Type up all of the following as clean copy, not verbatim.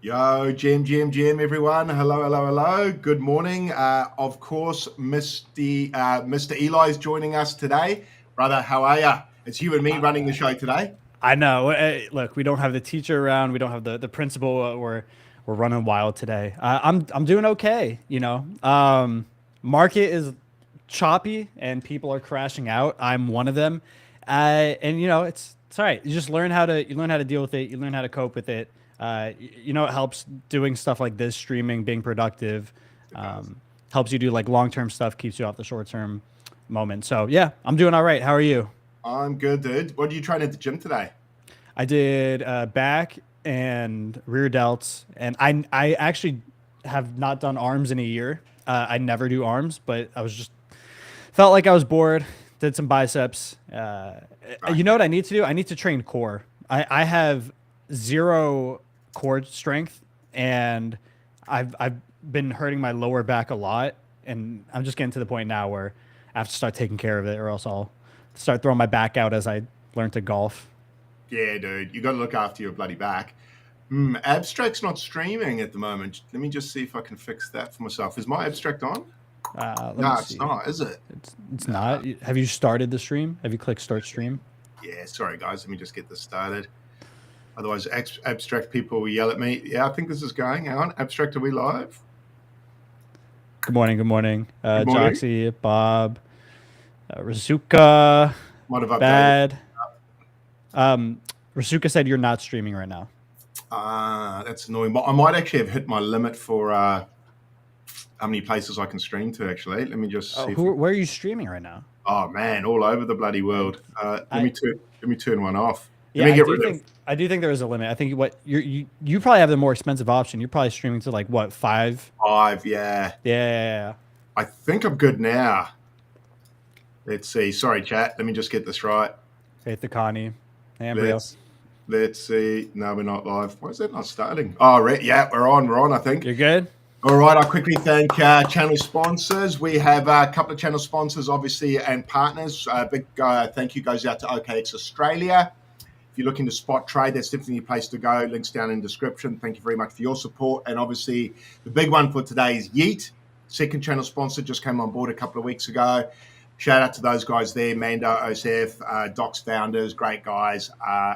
Yo, Jim, everyone. Hello. Good morning. Of course, Mr. Eli is joining us today. Brother, how are you? It's you and me running the show today. I know. Look, we don't have the teacher around. We don't have the principal. We're running wild today. I'm doing okay. Market is choppy and people are crashing out. I'm one of them. And it's all right. You just learn how to deal with it. You learn how to cope with it. It helps doing stuff like this, streaming, being productive, helps you do like long-term stuff, keeps you off the short-term moment. So yeah, I'm doing all right. How are you? I'm good, dude. What are you training at the gym today? I did back and rear delts, and I actually have not done arms in a year. I never do arms, but I was just felt like I was bored. Did some biceps. You know what I need to do? I need to train core. I have zero core strength, and I've been hurting my lower back a lot, and I'm just getting to the point now where I have to start taking care of it, or else I'll start throwing my back out as I learn to golf. Yeah, dude, you got to look after your bloody back. Abstract's not streaming at the moment. Let me just see if I can fix that for myself. Is my abstract on? No, it's not, is it? It's not. Have you started the stream? Have you clicked start stream? Yeah, sorry guys, let me just get this started. Otherwise, abstract people will yell at me. Yeah, I think this is going. Hang on. Abstract, are we live? Good morning. Good morning. Joxy, Bob, Razuka, Bad. Razuka said you're not streaming right now. That's annoying. I might actually have hit my limit for how many places I can stream to, actually. Let me just see. Where are you streaming right now? Oh, man, all over the bloody world. Let me turn one off. Yeah, I do think there is a limit. I think you probably have the more expensive option. You're probably streaming to like what, 5? 5, yeah. Yeah. I think I'm good now. Let's see. Sorry, chat. Let me just get this right. Faith Akani. Let's see. No, we're not live. Why is that not starting? Oh, right. Yeah, we're on, I think. You're good? All right. I'll quickly thank channel sponsors. We have a couple of channel sponsors, obviously, and partners. Big thank you goes out to OKX Australia. If you're looking to spot trade, that's definitely a place to go. Links down in the description. Thank you very much for your support. And obviously, the big one for today is Yeet. Second channel sponsor, just came on board a couple of weeks ago. Shout out to those guys there, Mando, OSF, Docs founders, great guys.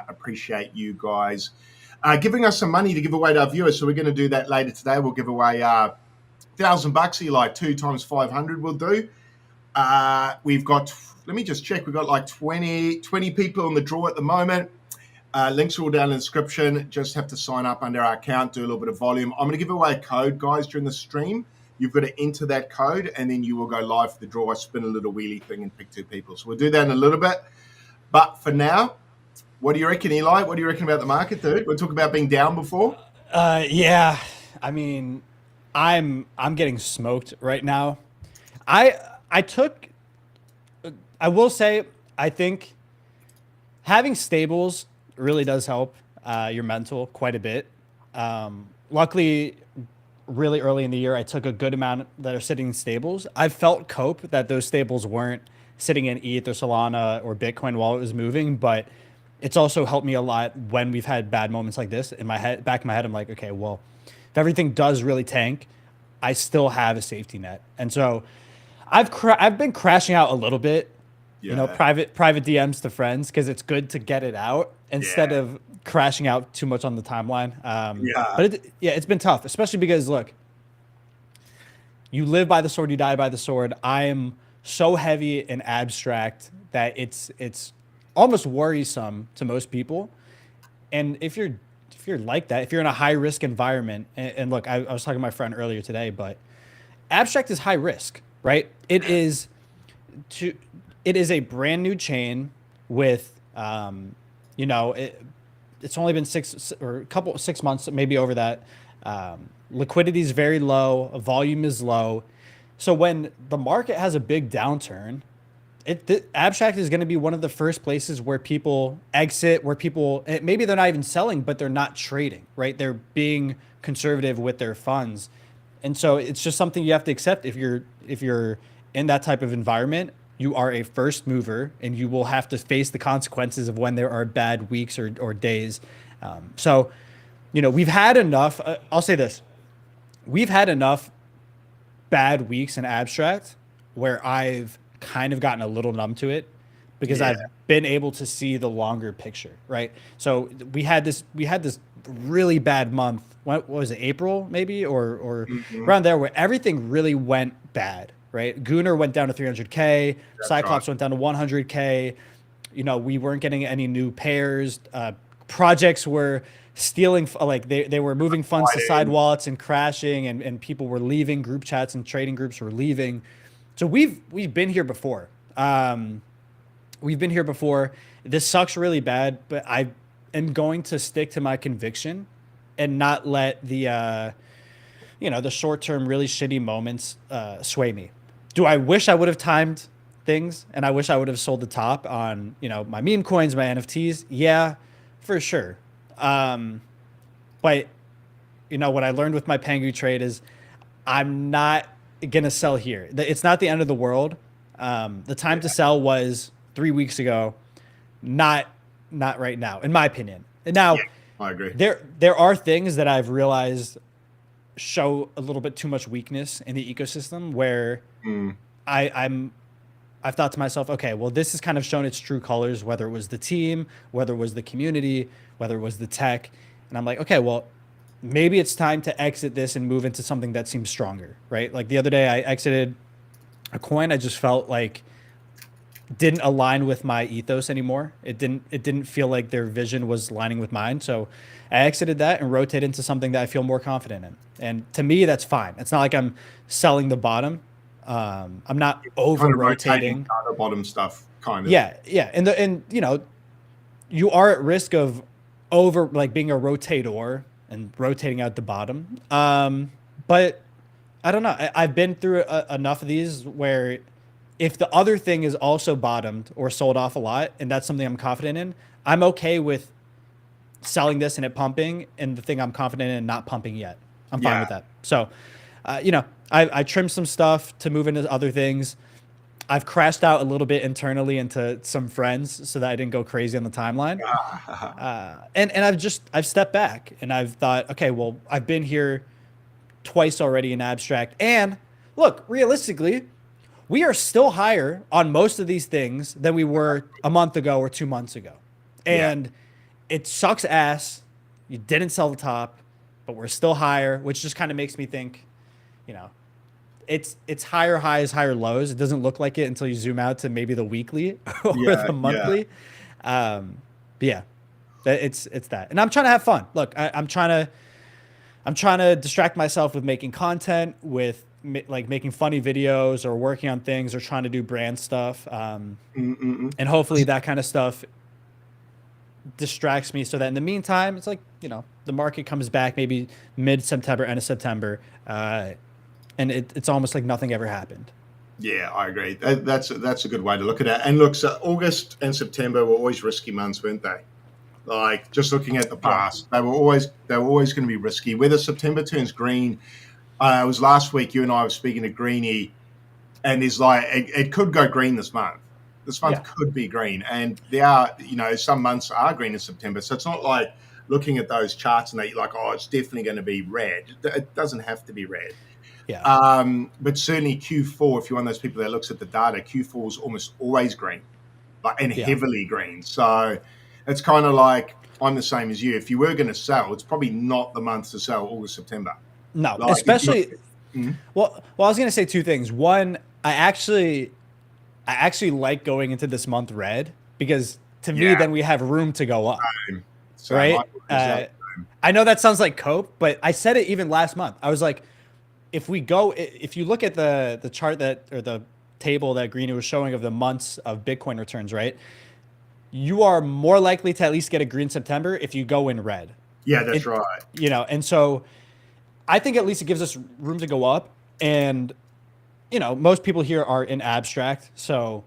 Appreciate you guys giving us some money to give away to our viewers. So we're going to do that later today. We'll give away $1,000. You like 2 times 500 we'll do. We've got, let me just check. We've got like 20 people in the draw at the moment. Links are all down in the description. Just have to sign up under our account, do a little bit of volume. I'm going to give away a code, guys, during the stream. You've got to enter that code, and then you will go live for the draw. I spin a little wheelie thing and pick 2 people. So we'll do that in a little bit. But for now, what do you reckon, Eli? What do you reckon about the market, dude? We'll talk about being down before. Yeah. I mean, I'm getting smoked right now. I will say, I think having stables really does help your mental quite a bit. Luckily, really early in the year, I took a good amount that are sitting in stables. I felt cope that those stables weren't sitting in ETH or Solana or Bitcoin while it was moving, but it's also helped me a lot when we've had bad moments like this. In my head, back in my head, I'm like, okay, well, if everything does really tank, I still have a safety net. And so I've been crashing out a little bit, private DMs to friends, because it's good to get it out instead of crashing out too much on the timeline. Yeah. But yeah, it's been tough, especially because look, you live by the sword, you die by the sword. I am so heavy in abstract that it's almost worrisome to most people. And if you're like that, if you're in a high risk environment, and look, I was talking to my friend earlier today, but abstract is high risk, right? To it is a brand new chain with it's only been 6 months, maybe over that. Liquidity is very low, volume is low. So when the market has a big downturn, the abstract is going to be one of the first places where people exit, where people maybe they're not even selling, but they're not trading, right? They're being conservative with their funds. And so it's just something you have to accept. If you're in that type of environment, you are a first mover and you will have to face the consequences of when there are bad weeks or days. So, we've had enough. I'll say this: we've had enough bad weeks in abstract where I've kind of gotten a little numb to it because Yeah. I've been able to see the longer picture, right? So we had this really bad month. What was it, April maybe or Mhm. around there, where everything really went bad, right? Gunner went down to 300K, That's right. Cyclops went down to 100K. We weren't getting any new pairs. Projects were stealing, like they were moving funds to side Fighting. wallets and crashing, and people were leaving group chats and trading groups were leaving. So we've been here before. We've been here before. This sucks really bad, but I am going to stick to my conviction and not let the short term really shitty moments sway me. Do I wish I would have timed things and I wish I would have sold the top on my meme coins, my NFTs? Yeah, for sure. Um, but what I learned with my Pengu trade is I'm not gonna sell here. It's not the end of the world. The time to sell was 3 weeks ago, not not right now, in my opinion. And Yeah, now I agree. there are things that I've realized show a little bit too much weakness in the ecosystem where Mm. I, I'm I've thought to myself, okay, well, this has kind of shown its true colors, whether it was the team, whether it was the community, whether it was the tech. And I'm like, okay, well, maybe it's time to exit this and move into something that seems stronger, right? Like the other day, I exited a coin I just felt like didn't align with my ethos anymore. It didn't feel like their vision was aligning with mine. So I exited that and rotated into something that I feel more confident in. And to me, that's fine. It's not like I'm selling the bottom. I'm not over Kind of rotating rotating. to other bottom stuff, kind of. Yeah, yeah, and you are at risk of over like being a rotator and rotating out the bottom. But I don't know. I've been through enough of these where if the other thing is also bottomed or sold off a lot, and that's something I'm confident in, I'm okay with selling this and it pumping, and the thing I'm confident in not pumping yet. I'm fine Yeah. with that. So, I trimmed some stuff to move into other things. I've crashed out a little bit internally into some friends so that I didn't go crazy on the timeline. And I've stepped back and I've thought, okay, well, I've been here twice already in abstract. And look, realistically, we are still higher on most of these things than we were a month ago or 2 months ago. Yeah. And it sucks ass. You didn't sell the top, but we're still higher, which just kind of makes me think, you know, it's higher highs, higher lows. It doesn't look like it until you zoom out to maybe the weekly or Yeah. the Yeah. monthly. But yeah, it's that, and I'm trying to have fun. Look, I'm trying to distract myself with making content, with like making funny videos or working on things or trying to do brand stuff. Mm-mm-mm. And hopefully that kind of stuff distracts me so that in the meantime, it's like, the market comes back maybe mid September, end of September. And it's almost like nothing ever happened. Yeah, I agree. That's a good way to look at it. And look, so August and September were always risky months, weren't they? Like just looking at the Yeah. past, they were always going to be risky. Whether September turns green, it was last week. You and I were speaking to Greeny, and he's like, it could go green this month. This month Yeah. could be green, and there are, some months are green in September. So it's not like looking at those charts and that you're like, oh, it's definitely going to be red. It doesn't have to be red. Yeah. But certainly Q4, if you're one of those people that looks at the data, Q4 is almost always green, like and Yeah. heavily green. So it's kind of like I'm the same as you. If you were going to sell, it's probably not the month to sell, August, September. No, Like, especially. Well, I was gonna say two things. One, I actually like going into this month red because to me, yeah, then we have room to go up, same. right? Exactly. I know that sounds like cope, but I said it even last month. I was like, if you look at the chart that or the table that Greeny was showing of the months of Bitcoin returns, right? You are more likely to at least get a green September if you go in red. Yeah, that's It, right. and so I think at least it gives us room to go up. And, most people here are in abstract. So,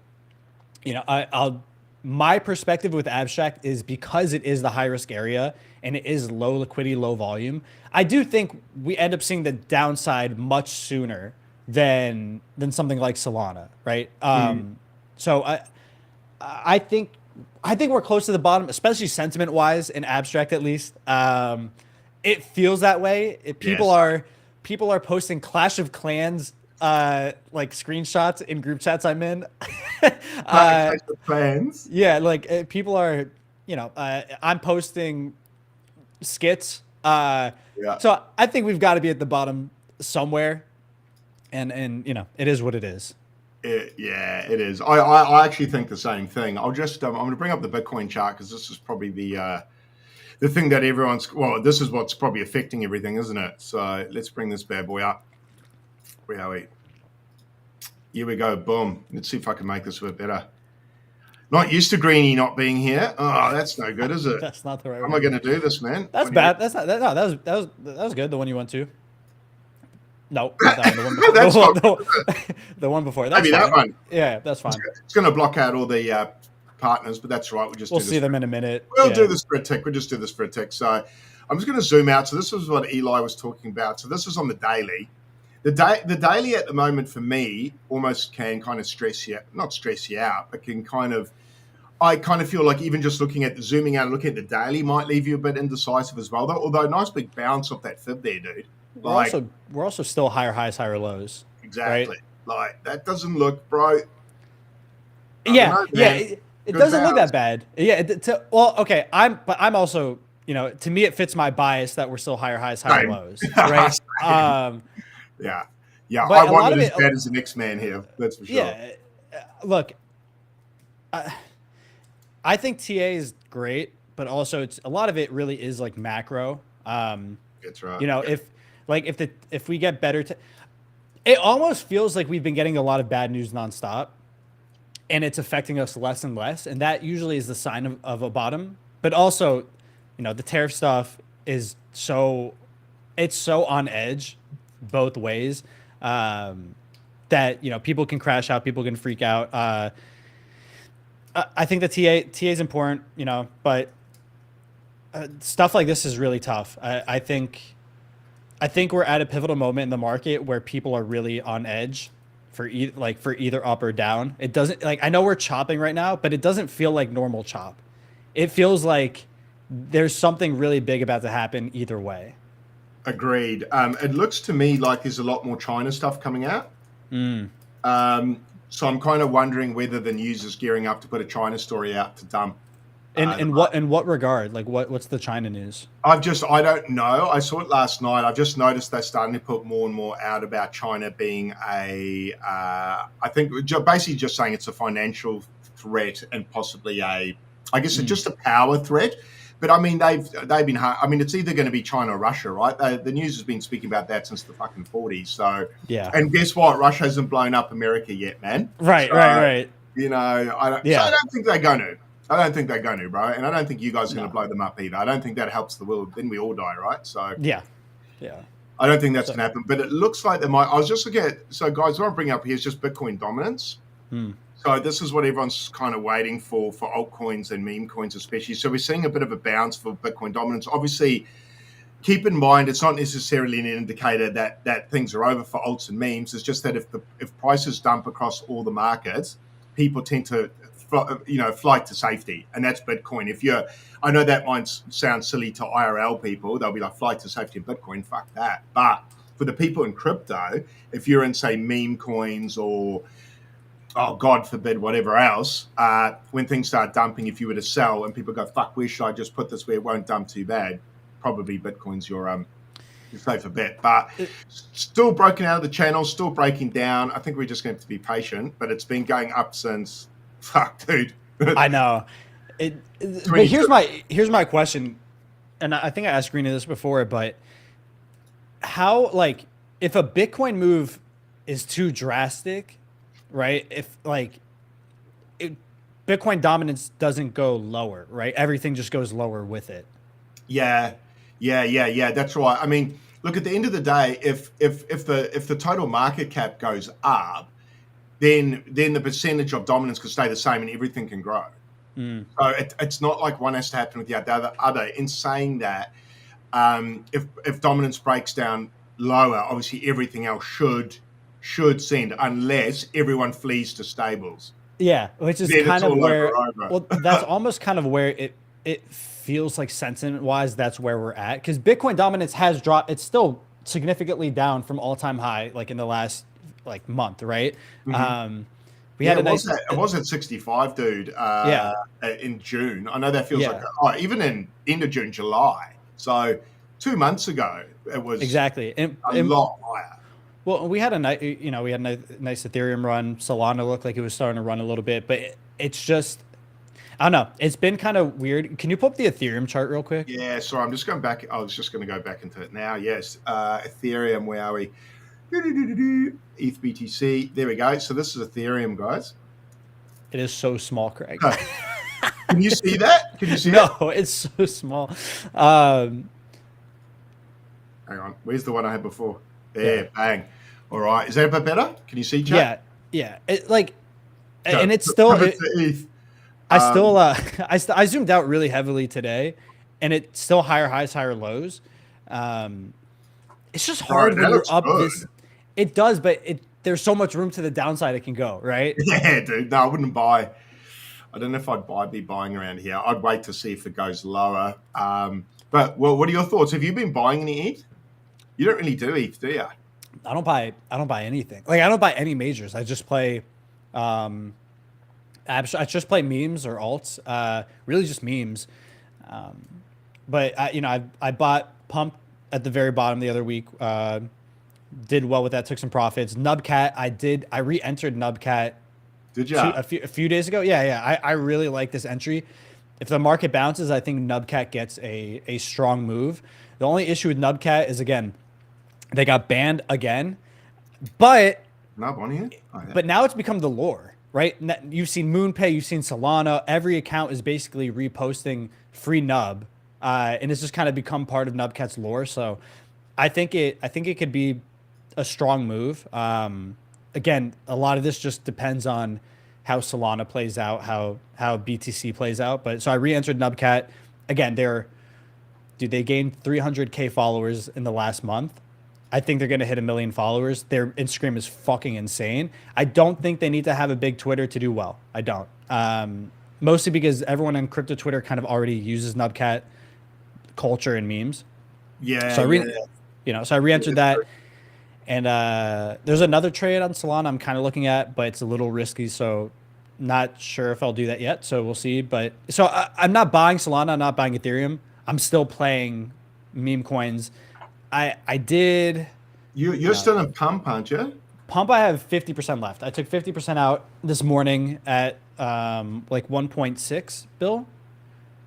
I'll my perspective with abstract is because it is the high risk area and it is low liquidity, low volume. I do think we end up seeing the downside much sooner than something like Solana, right? So I think we're close to the bottom, especially sentiment wise in abstract at least. It feels that way. People Yes. are posting Clash of Clans like screenshots in group chats I'm in. uh, Plans. yeah, like people are, I'm posting skits. Yeah. So I think we've got to be at the bottom somewhere, and it is what it is. Yeah, it is. I actually think the same thing. I'll just I'm going to bring up the Bitcoin chart because this is probably the thing that this is what's probably affecting everything, isn't it? So let's bring this bad boy up. Where are we? Here we go. Boom. Let's see if I can make this a bit better. Not used to Greeny not being here. Oh, that's no good, is it? That's not the right How am one. I going to do this, man? That's bad. That's not that. No, that was good. The one you went to. No, not that one. The one before. That's the one before. That's maybe fine. that one. Yeah, that's fine. It's going to block out all the partners, but that's right. We'll see them in a minute. We'll do this for a tick. We'll just do this for a tick. So I'm just going to zoom out. So this is what Eli was talking about. So this is on the daily. The daily at the moment for me almost can kind of not stress you out, but can I kind of feel like even just zooming out and looking at the daily might leave you a bit indecisive as well, though. Although nice big bounce off that fib there, dude. We're also still higher highs, higher lows. Exactly. Right? Like that doesn't look, bro. Yeah. It doesn't look that bad. Yeah. Okay. I'm also, to me, it fits my bias that we're still higher highs, higher lows. Right. Yeah. But I want it as bad as the next man here. That's for sure. Yeah. Look, I think TA is great, but also a lot of it really is like macro. That's right. If we get better, it almost feels like we've been getting a lot of bad news nonstop, and it's affecting us less and less, and that usually is the sign of a bottom. But also, the tariff stuff is it's so on edge both ways that people can crash out, people can freak out. I think the TA is important, but stuff like this is really tough. I think we're at a pivotal moment in the market where people are really on edge for either up or down. It doesn't I know we're chopping right now, but it doesn't feel like normal chop. It feels like there's something really big about to happen either way. Agreed. It looks to me like there's a lot more China stuff coming out. So I'm kind of wondering whether the news is gearing up to put a China story out to dump. In what regard? Like what's the China news? I don't know. I saw it last night. I've just noticed they're starting to put more and more out about China being I think basically just saying it's a financial threat and possibly I guess it's just a power threat. But I mean, they've been. I mean, it's either going to be China or Russia, right? The news has been speaking about that since the fucking 40s. So yeah. And guess what? Russia hasn't blown up America yet, man. Right. So, right. So I don't think they're going to. I don't think they're going to, bro. And I don't think you guys are going to blow them up either. I don't think that helps the world. Then we all die, right? So yeah. I don't think that's going to happen. But it looks like they might. I was just looking at. So guys, what I'm bringing up here is just Bitcoin dominance. So this is what everyone's kind of waiting for altcoins and meme coins especially. So we're seeing a bit of a bounce for Bitcoin dominance. Obviously, keep in mind it's not necessarily an indicator that things are over for alts and memes. It's just that if prices dump across all the markets, people tend to flight to safety, and that's Bitcoin. I know that might sound silly to IRL people. They'll be like flight to safety in Bitcoin. Fuck that. But for the people in crypto, if you're in say meme coins or oh, God forbid, whatever else, when things start dumping, if you were to sell and people go, fuck, where should I just put this where it won't dump too bad? Probably Bitcoin's your safer bet. But still broken out of the channel, still breaking down. I think we're just going to have to be patient, but it's been going up since, fuck, dude. I know. But here's my question, and I think I asked Greena this before, but how, like, if a Bitcoin move is too drastic, right? If Bitcoin dominance doesn't go lower, right? Everything just goes lower with it. Yeah. That's right. I mean, look, at the end of the day, if the total market cap goes up, then the percentage of dominance can stay the same and everything can grow. So it's not like one has to happen with the other. In saying that, if dominance breaks down lower, obviously everything else should send, unless everyone flees to stables. Yeah, which is kind of where, well, that's almost kind of where it feels like sentiment wise, that's where we're at. Because Bitcoin dominance has dropped. It's still significantly down from all time high, like in the last like month, right? Mm-hmm. It was at 65, dude. In June. I know that feels like even in end of June, July. So 2 months ago, it was exactly a lot higher. Well, we had a nice Ethereum run. Solana looked like it was starting to run a little bit, but it's just, I don't know. It's been kind of weird. Can you pull up the Ethereum chart real quick? Yeah, sorry. I'm just going back. I was just going to go back into it now. Yes. Ethereum, where are we? ETH BTC. There we go. So this is Ethereum, guys. It is so small, Craig. Can you see that? Can you see that? No, it's so small. Hang on. Where's the one I had before? There, bang. All right. Is that a bit better? Can you see, chat? Yeah. And it's still. I zoomed out really heavily today, and it's still higher highs, higher lows. It's just hard when you're up this. It does, but there's so much room to the downside it can go, right? Yeah, dude. No, I wouldn't buy. I don't know if I'd be buying around here. I'd wait to see if it goes lower. But what are your thoughts? Have you been buying any ETH? You don't really do ETH, do you? I don't buy anything. Like, I don't buy any majors. I just play, I just play memes or alts. Really just memes. But I bought Pump at the very bottom the other week. Did well with that. Took some profits. Nubcat. I re-entered Nubcat. Did you? A few days ago. Yeah. I really like this entry. If the market bounces, I think Nubcat gets a strong move. The only issue with Nubcat is, again, they got banned again, but Nub on here. But now it's become the lore, right? You've seen MoonPay, you've seen Solana. Every account is basically reposting free Nub, and it's just kind of become part of Nubcat's lore. So I think it could be a strong move. Again, a lot of this just depends on how Solana plays out, how BTC plays out. But so I re-entered Nubcat again. They gained 300K followers in the last month. I think they're going to hit 1 million followers. Their Instagram is fucking insane. I don't think they need to have a big Twitter to do well. I don't. Mostly because everyone on crypto Twitter kind of already uses Nubcat culture and memes. Yeah. So I re-entered that. And there's another trade on Solana I'm kind of looking at, but it's a little risky. So not sure if I'll do that yet. So we'll see. But so I'm not buying Solana. I'm not buying Ethereum. I'm still playing Memecoins. I did. You're still in Pump, aren't you? Pump, I have 50% left. I took 50% out this morning at like 1.6 bill.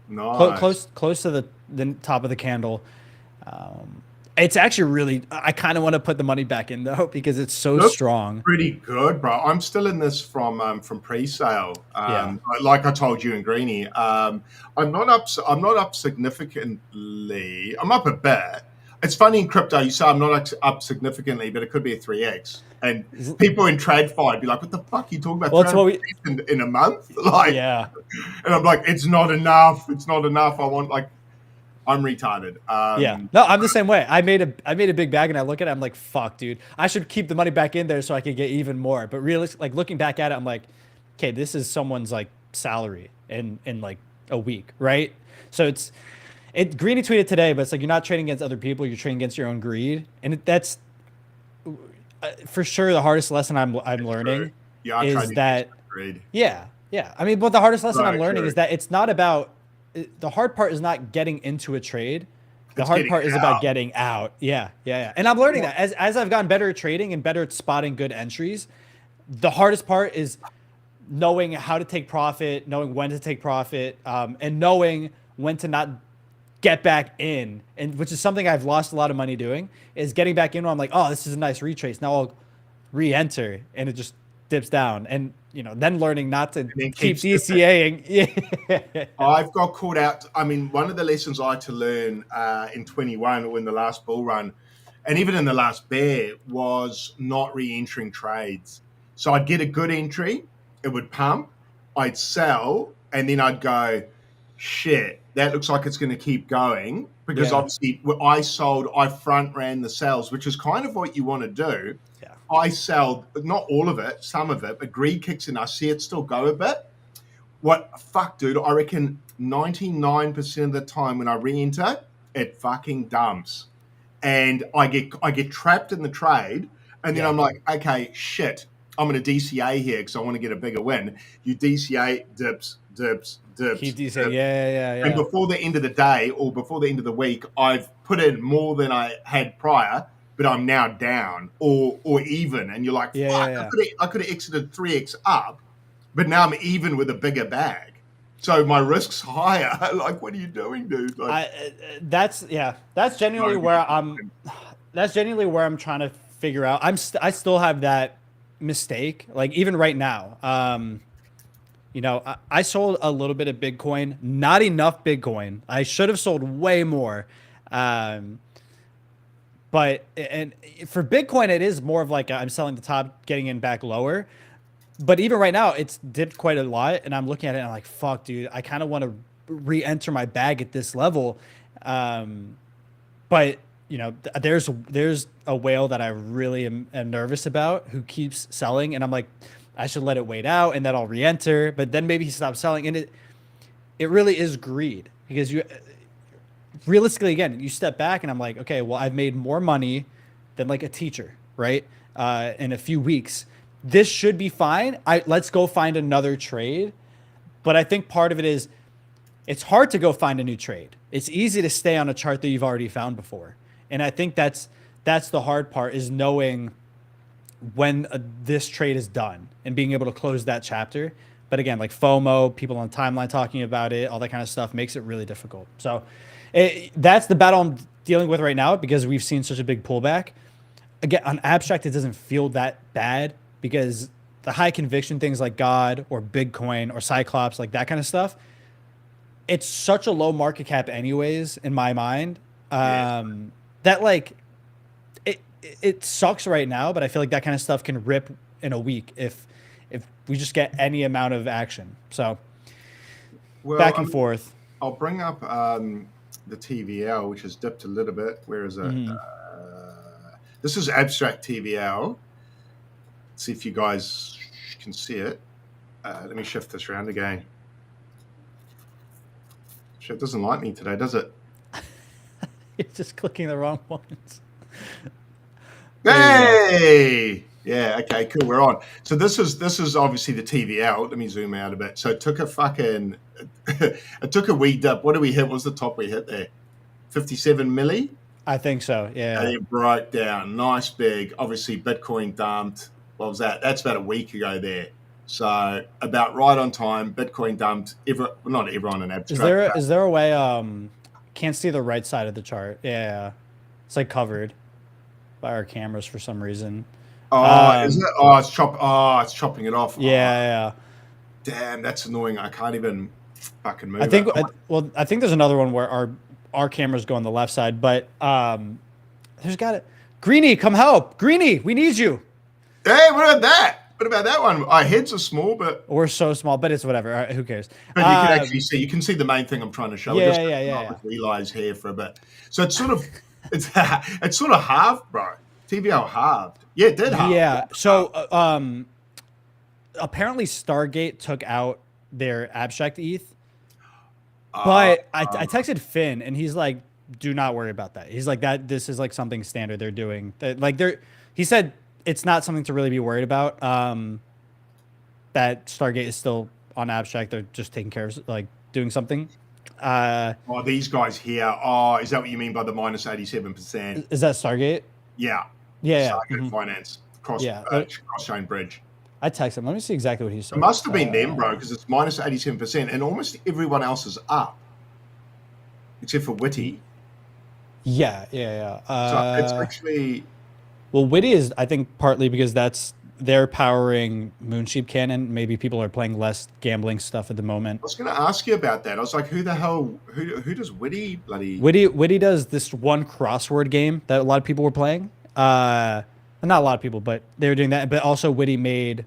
Nice. Close to the top of the candle. It's actually really. I kind of want to put the money back in though because it's so strong. Pretty good, bro. I'm still in this from pre-sale. Like I told you and Greenie, I'm not up significantly. I'm up a bit. It's funny in crypto, you say I'm not up significantly, but it could be a 3x. And people in TradFi be like, "What the fuck are you talking about? Well, in a month?" Like, yeah. And I'm like, "It's not enough. It's not enough. I want like." I'm retarded. No, I'm the same way. I made a big bag and I look at it. I'm like, fuck, dude. I should keep the money back in there so I could get even more. But realistically, like looking back at it, I'm like, okay, this is someone's like salary in like a week, right? So Greeny tweeted today, but it's like you're not trading against other people. You're trading against your own greed, and that's for sure the hardest lesson I'm learning. Yeah, I tried is to that read. yeah, yeah. I mean, but the hardest lesson I'm Right, learning true. is that it's not about the hard part is not getting into a trade. The It's hard getting part is about getting out. Yeah, yeah, yeah. And I'm learning out. that as I've gotten better at trading and better at spotting good entries. The hardest part is knowing how to take profit, knowing when to take profit, and knowing when to not get back in. And which is something I've lost a lot of money doing, is getting back in when I'm like, oh, this is a nice retrace. Now I'll re-enter, and it just dips down. And then learning not to And then keep keeps dipping. DCAing. Yeah. I've got caught out. I mean, one of the lessons I had to learn in 21 or in the last bull run, and even in the last bear, was not re-entering trades. So I'd get a good entry, it would pump, I'd sell, and then I'd go, shit, that looks like it's going to keep going. Because Yeah. obviously I front ran the sales, which is kind of what you want to do. Yeah. I sell, not all of it, some of it, but greed kicks in. I see it still go a bit. What fuck, dude? I reckon 99% of the time when I re-enter, it fucking dumps, and I get trapped in the trade, and then Yeah. I'm like, okay, shit, I'm going to DCA here because I want to get a bigger win. You DCA, dips, dips, dips, Keep DCAing. dips. Yeah, yeah, And yeah. before the end of the day or before the end of the week, I've put in more than I had prior, but I'm now down or even, and you're like, Yeah, fuck, yeah, I could have exited 3x up, but now I'm even with a bigger bag. So my risk's higher. Like, what are you doing, dude? Like, that's genuinely where I'm. That's genuinely where I'm trying to figure out. I still have that mistake. Like even right now, I sold a little bit of Bitcoin, not enough Bitcoin. I should have sold way more. Um, but and for Bitcoin, it is more of like I'm selling the top, getting in back lower. But even right now, it's dipped quite a lot, and I'm looking at it and I'm like, fuck, dude, I kind of want to re-enter my bag at this level. Um, but there's a whale that I really am nervous about who keeps selling, and I'm like, I should let it wait out, and then I'll re-enter. But then maybe he stops selling, and it really is greed because you realistically, again, you step back, and I'm like, okay, well, I've made more money than like a teacher, right? In a few weeks, this should be fine. Let's go find another trade. But I think part of it is it's hard to go find a new trade. It's easy to stay on a chart that you've already found before. And I think that's the hard part, is knowing when this trade is done and being able to close that chapter. But again, like FOMO, people on the timeline talking about it, all that kind of stuff makes it really difficult. So that's the battle I'm dealing with right now because we've seen such a big pullback. Again, on abstract, it doesn't feel that bad because the high conviction things like God or Bitcoin or Cyclops, like that kind of stuff, it's such a low market cap anyways in my mind, that like it sucks right now, but I feel like that kind of stuff can rip in a week if we just get any amount of action. So back and forth. I'll bring up the TVL, which has dipped a little bit. Where is it? This is abstract TVL. Let's see if you guys can see it. Let me shift this around again. Shit, doesn't like me today, does it? You're just clicking the wrong ones. Hey! Yeah, okay, cool, we're on. So this is obviously the TVL. Let me zoom out a bit. So it took a fucking it took a wee dip. What did we hit? What was the top we hit there? 57 milli? I think so, yeah. And it broke down. Nice big. Obviously Bitcoin dumped. What was that? That's about a week ago there. So about right on time, Bitcoin dumped. Not everyone in abstract. Is there a way? Can't see the right side of the chart. Yeah, it's like covered by our cameras for some reason. Oh, is it? Oh, it's chopping it off. Yeah, oh, damn, that's annoying. I can't even fucking move. I think. I think there's another one where our cameras go on the left side, but there's got it. Greenie, come help! Greenie, we need you. Hey, what about that? What about that one? Our heads are small, but we're so small. But it's whatever. Right, who cares? But you can actually see. You can see the main thing I'm trying to show. Yeah. With Eli's hair for a bit. So it's sort of it's sort of halved, bro. TVL halved. Yeah, it did halve. Yeah. So apparently Stargate took out their abstract ETH, but I texted Finn and he's like, "Do not worry about that." He's like, "That this is like something standard they're doing." He said it's not something to really be worried about. that Stargate is still on Abstract. They're just taking care of like doing something. Oh, these guys here. Oh, is that what you mean by the minus 87%? Is that Stargate? Yeah. Yeah, Stargate yeah. Finance Yeah. cross-chain bridge. I text him. Let me see exactly what he said. It must have been them, bro, because it's minus 87%, and almost everyone else is up, except for Witty. Yeah. So it's actually. Well, Witty is, I think, partly because they're powering Moonsheep Cannon. Maybe people are playing less gambling stuff at the moment. I was going to ask you about that. I was like, who the hell? Who does Witty bloody? Witty does this one crossword game that a lot of people were playing. Not a lot of people, but they were doing that. But also, Witty made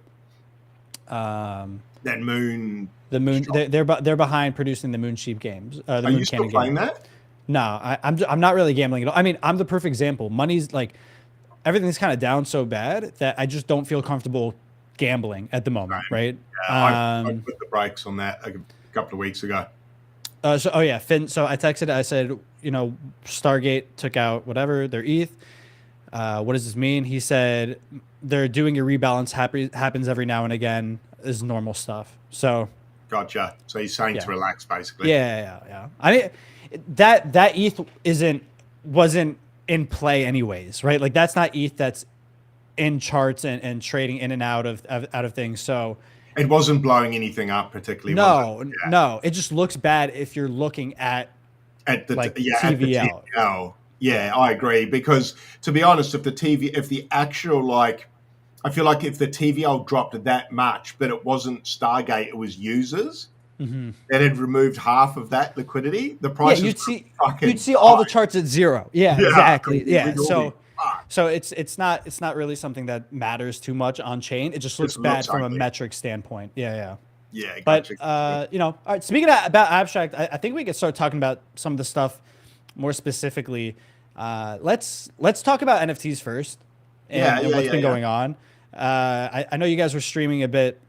that moon. The moon. They're behind producing the Moonsheep games. The Are Moon you still Cannon playing game. that? No, I'm not really gambling at all. I mean, I'm the perfect example. Money's like everything's kind of down so bad that I just don't feel comfortable gambling at the moment, right? Yeah, I put the brakes on that a couple of weeks ago. Finn. So I texted. I said, Stargate took out whatever their ETH. What does this mean? He said they're doing a rebalance. Happens every now and again. Is normal stuff. So. Gotcha. So he's saying to relax, basically. Yeah. I mean, that ETH wasn't in play anyways, right? Like that's not ETH that's in charts and trading in and out of things. So it wasn't blowing anything up particularly. No. It just looks bad if you're looking at the TVL. Yeah, I agree, because to be honest, if the actual I feel like if the TVL dropped that much, but it wasn't Stargate, it was users, that had removed half of that liquidity, the price. Yeah, you'd see all the charts at zero. Yeah, exactly. Yeah, so it's not really something that matters too much on chain. It just looks bad from a metric standpoint. Yeah. Gotcha. But all right. Speaking about Abstract, I think we could start talking about some of the stuff more specifically. Let's talk about NFTs first and what's been going on. I know you guys were streaming a bit,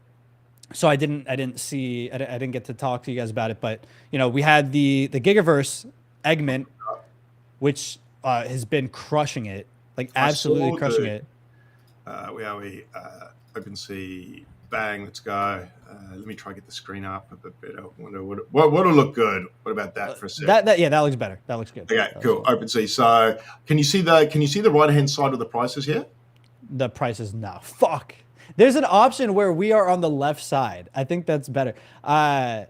so I didn't get to talk to you guys about it, but we had the Gigaverse Eggment, which has been crushing it, like absolutely crushing it. Where are we? OpenSea, bang, let's go. Let me try to get the screen up a bit better. I wonder what'll look good. What about that for a second? That looks better. That looks good. Okay, cool. OpenSea. So can you see the right hand side of the prices here? The prices now. Fuck. There's an option where we are on the left side. I think that's better. But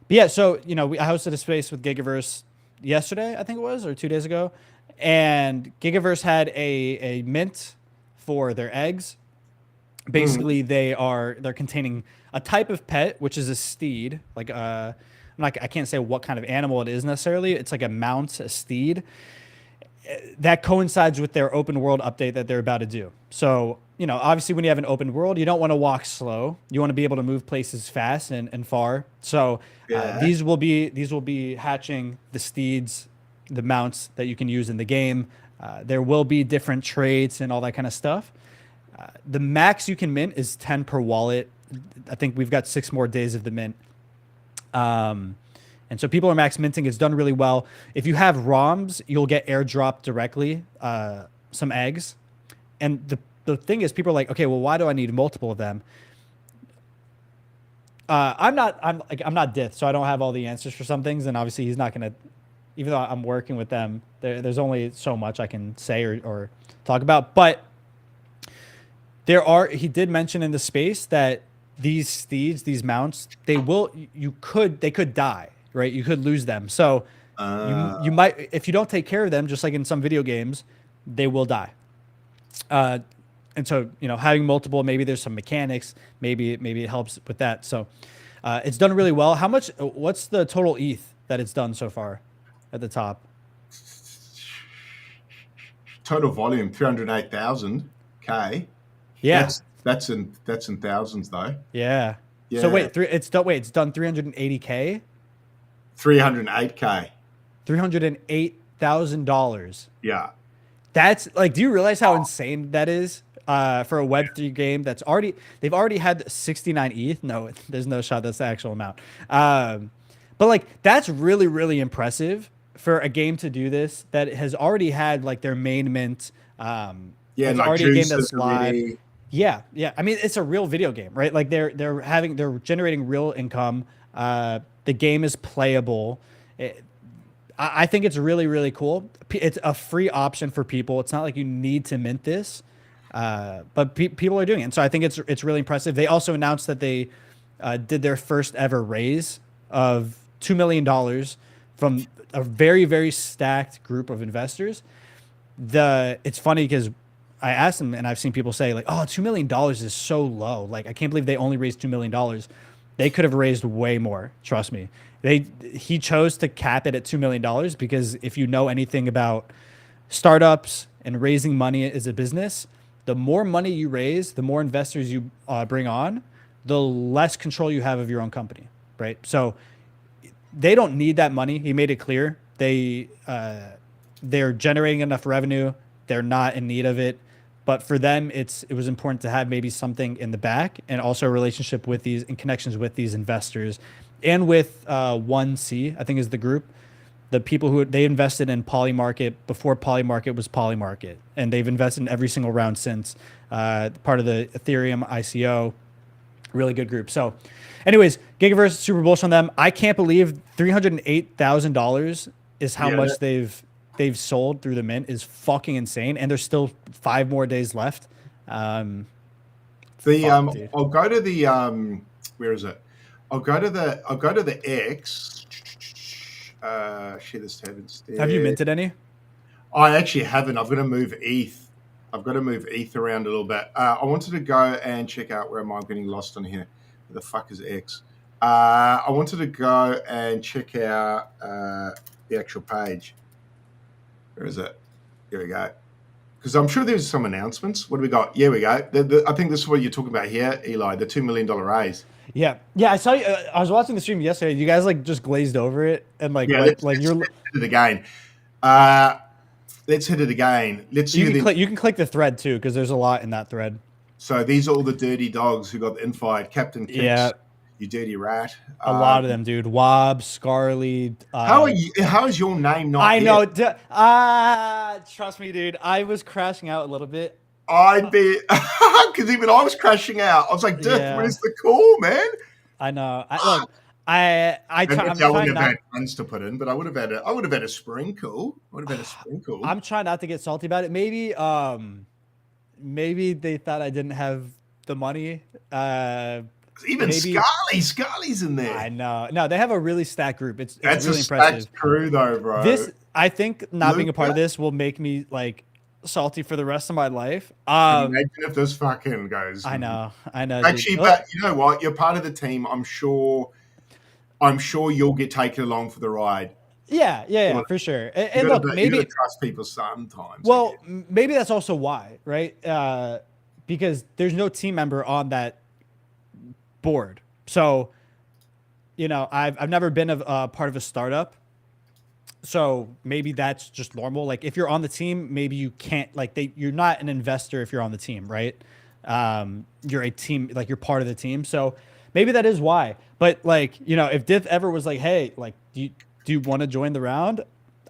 yeah, so I hosted a space with Gigaverse yesterday, I think it was, or 2 days ago, and Gigaverse had a mint for their eggs. Basically, they're containing a type of pet, which is a steed. Like I can't say what kind of animal it is necessarily. It's like a mount, a steed. That coincides with their open world update that they're about to do. So, obviously when you have an open world, you don't want to walk slow. You want to be able to move places fast and far. So these will be hatching the steeds, the mounts that you can use in the game. There will be different traits and all that kind of stuff. The max you can mint is 10 per wallet. I think we've got 6 more days of the mint. And so people are max minting. It's done really well. If you have ROMs, you'll get airdropped directly some eggs. And the thing is, people are like, okay, well, why do I need multiple of them? I'm not Dith, so I don't have all the answers for some things. And obviously, he's not gonna. Even though I'm working with them, there's only so much I can say or talk about. But he did mention in the space that these steeds, these mounts, they could die. Right, you could lose them. So you might, if you don't take care of them, just like in some video games, they will die. And so having multiple, maybe there's some mechanics, maybe it helps with that. So it's done really well. What's the total ETH that it's done so far at the top? Total volume 308,000 K. Yeah, that's in thousands though. Yeah. So wait, it's done 380K. 308K. $308,000. Yeah. That's like, do you realize how insane that is for a Web3 game they've already had 69 ETH? No, there's no shot that's the actual amount. But like, that's really, really impressive for a game to do this that has already had like their main mint. It's already a game that's live. Yeah, yeah. I mean, it's a real video game, right? Like they're generating real income. The game is playable. It, I think it's really really cool. It's a free option for people. It's not like you need to mint this, but people are doing it. And so I think it's really impressive. They also announced that they did their first ever raise of $2 million from a very very stacked group of investors. It's funny because I asked them, and I've seen people say like, "Oh, $2 million is so low. Like, I can't believe they only raised $2 million. They could have raised way more. Trust me." He chose to cap it at $2 million because if you know anything about startups and raising money as a business, the more money you raise, the more investors you bring on, the less control you have of your own company, right? So they don't need that money. He made it clear they're generating enough revenue. They're not in need of it. But for them, it was important to have maybe something in the back and also a relationship with these and connections with these investors and with 1C, I think is the group. The people who they invested in Polymarket before Polymarket was Polymarket. And they've invested in every single round since, part of the Ethereum ICO. Really good group. So, anyways, Gigaverse, super bullish on them. I can't believe $308,000 is how Yeah, much they've sold through the mint is fucking insane, and there's still 5 more days left. Fuck, dude. I'll go to the where is it? I'll go to the X. Share this tab Have you instead. minted any? I actually haven't. I've got to move ETH. I've got to move ETH around a little bit. I wanted to go and check out where am I getting lost on here. Where the fuck is X? I wanted to go and check out the actual page. Where is it? Here we go. Because I'm sure there's some announcements. What do we got? Yeah, we go. I think this is what you're talking about here, Eli, the $2 million raise. Yeah, yeah. I saw you. I was watching the stream yesterday. You guys like just glazed over it and like Yeah, went like you're. let's hit it again. Let's hit it again. Let's You see can click. You can click the thread too because there's a lot in that thread. So these are all the dirty dogs who got the invite. Captain Kicks, Yeah, you dirty rat. a lot of them, dude. Wob, Scarly. How are you? How is your name not? I know. There? Trust me, dude. I was crashing out a little bit. I'd be because even I was crashing out. I was like, "Dude, Yeah. where's the call, man?" I know. I'm wouldn't trying have not. had funds to put in, but I would have had a sprinkle. I'm trying not to get salty about it. Maybe they thought I didn't have the money. Even maybe Scarly's in there. I know. No, they have a really stacked group. It's That's really a impressive. stacked crew, though, bro. This, I think, not being a part of this will make me like salty for the rest of my life. Imagine if this fucking goes. I know. Actually, dude. but you know what? You're part of the team. I'm sure you'll get taken along for the ride. Yeah, for sure. And look, maybe you gotta trust people sometimes. well, maybe that's also why, right? Because there's no team member on that board. So, I've never been a part of a startup. So maybe that's just normal. Like if you're on the team, maybe you can't you're not an investor if you're on the team, right? You're a team, like you're part of the team. So maybe that is why. But if Diff ever was like, hey, like, do you want to join the round?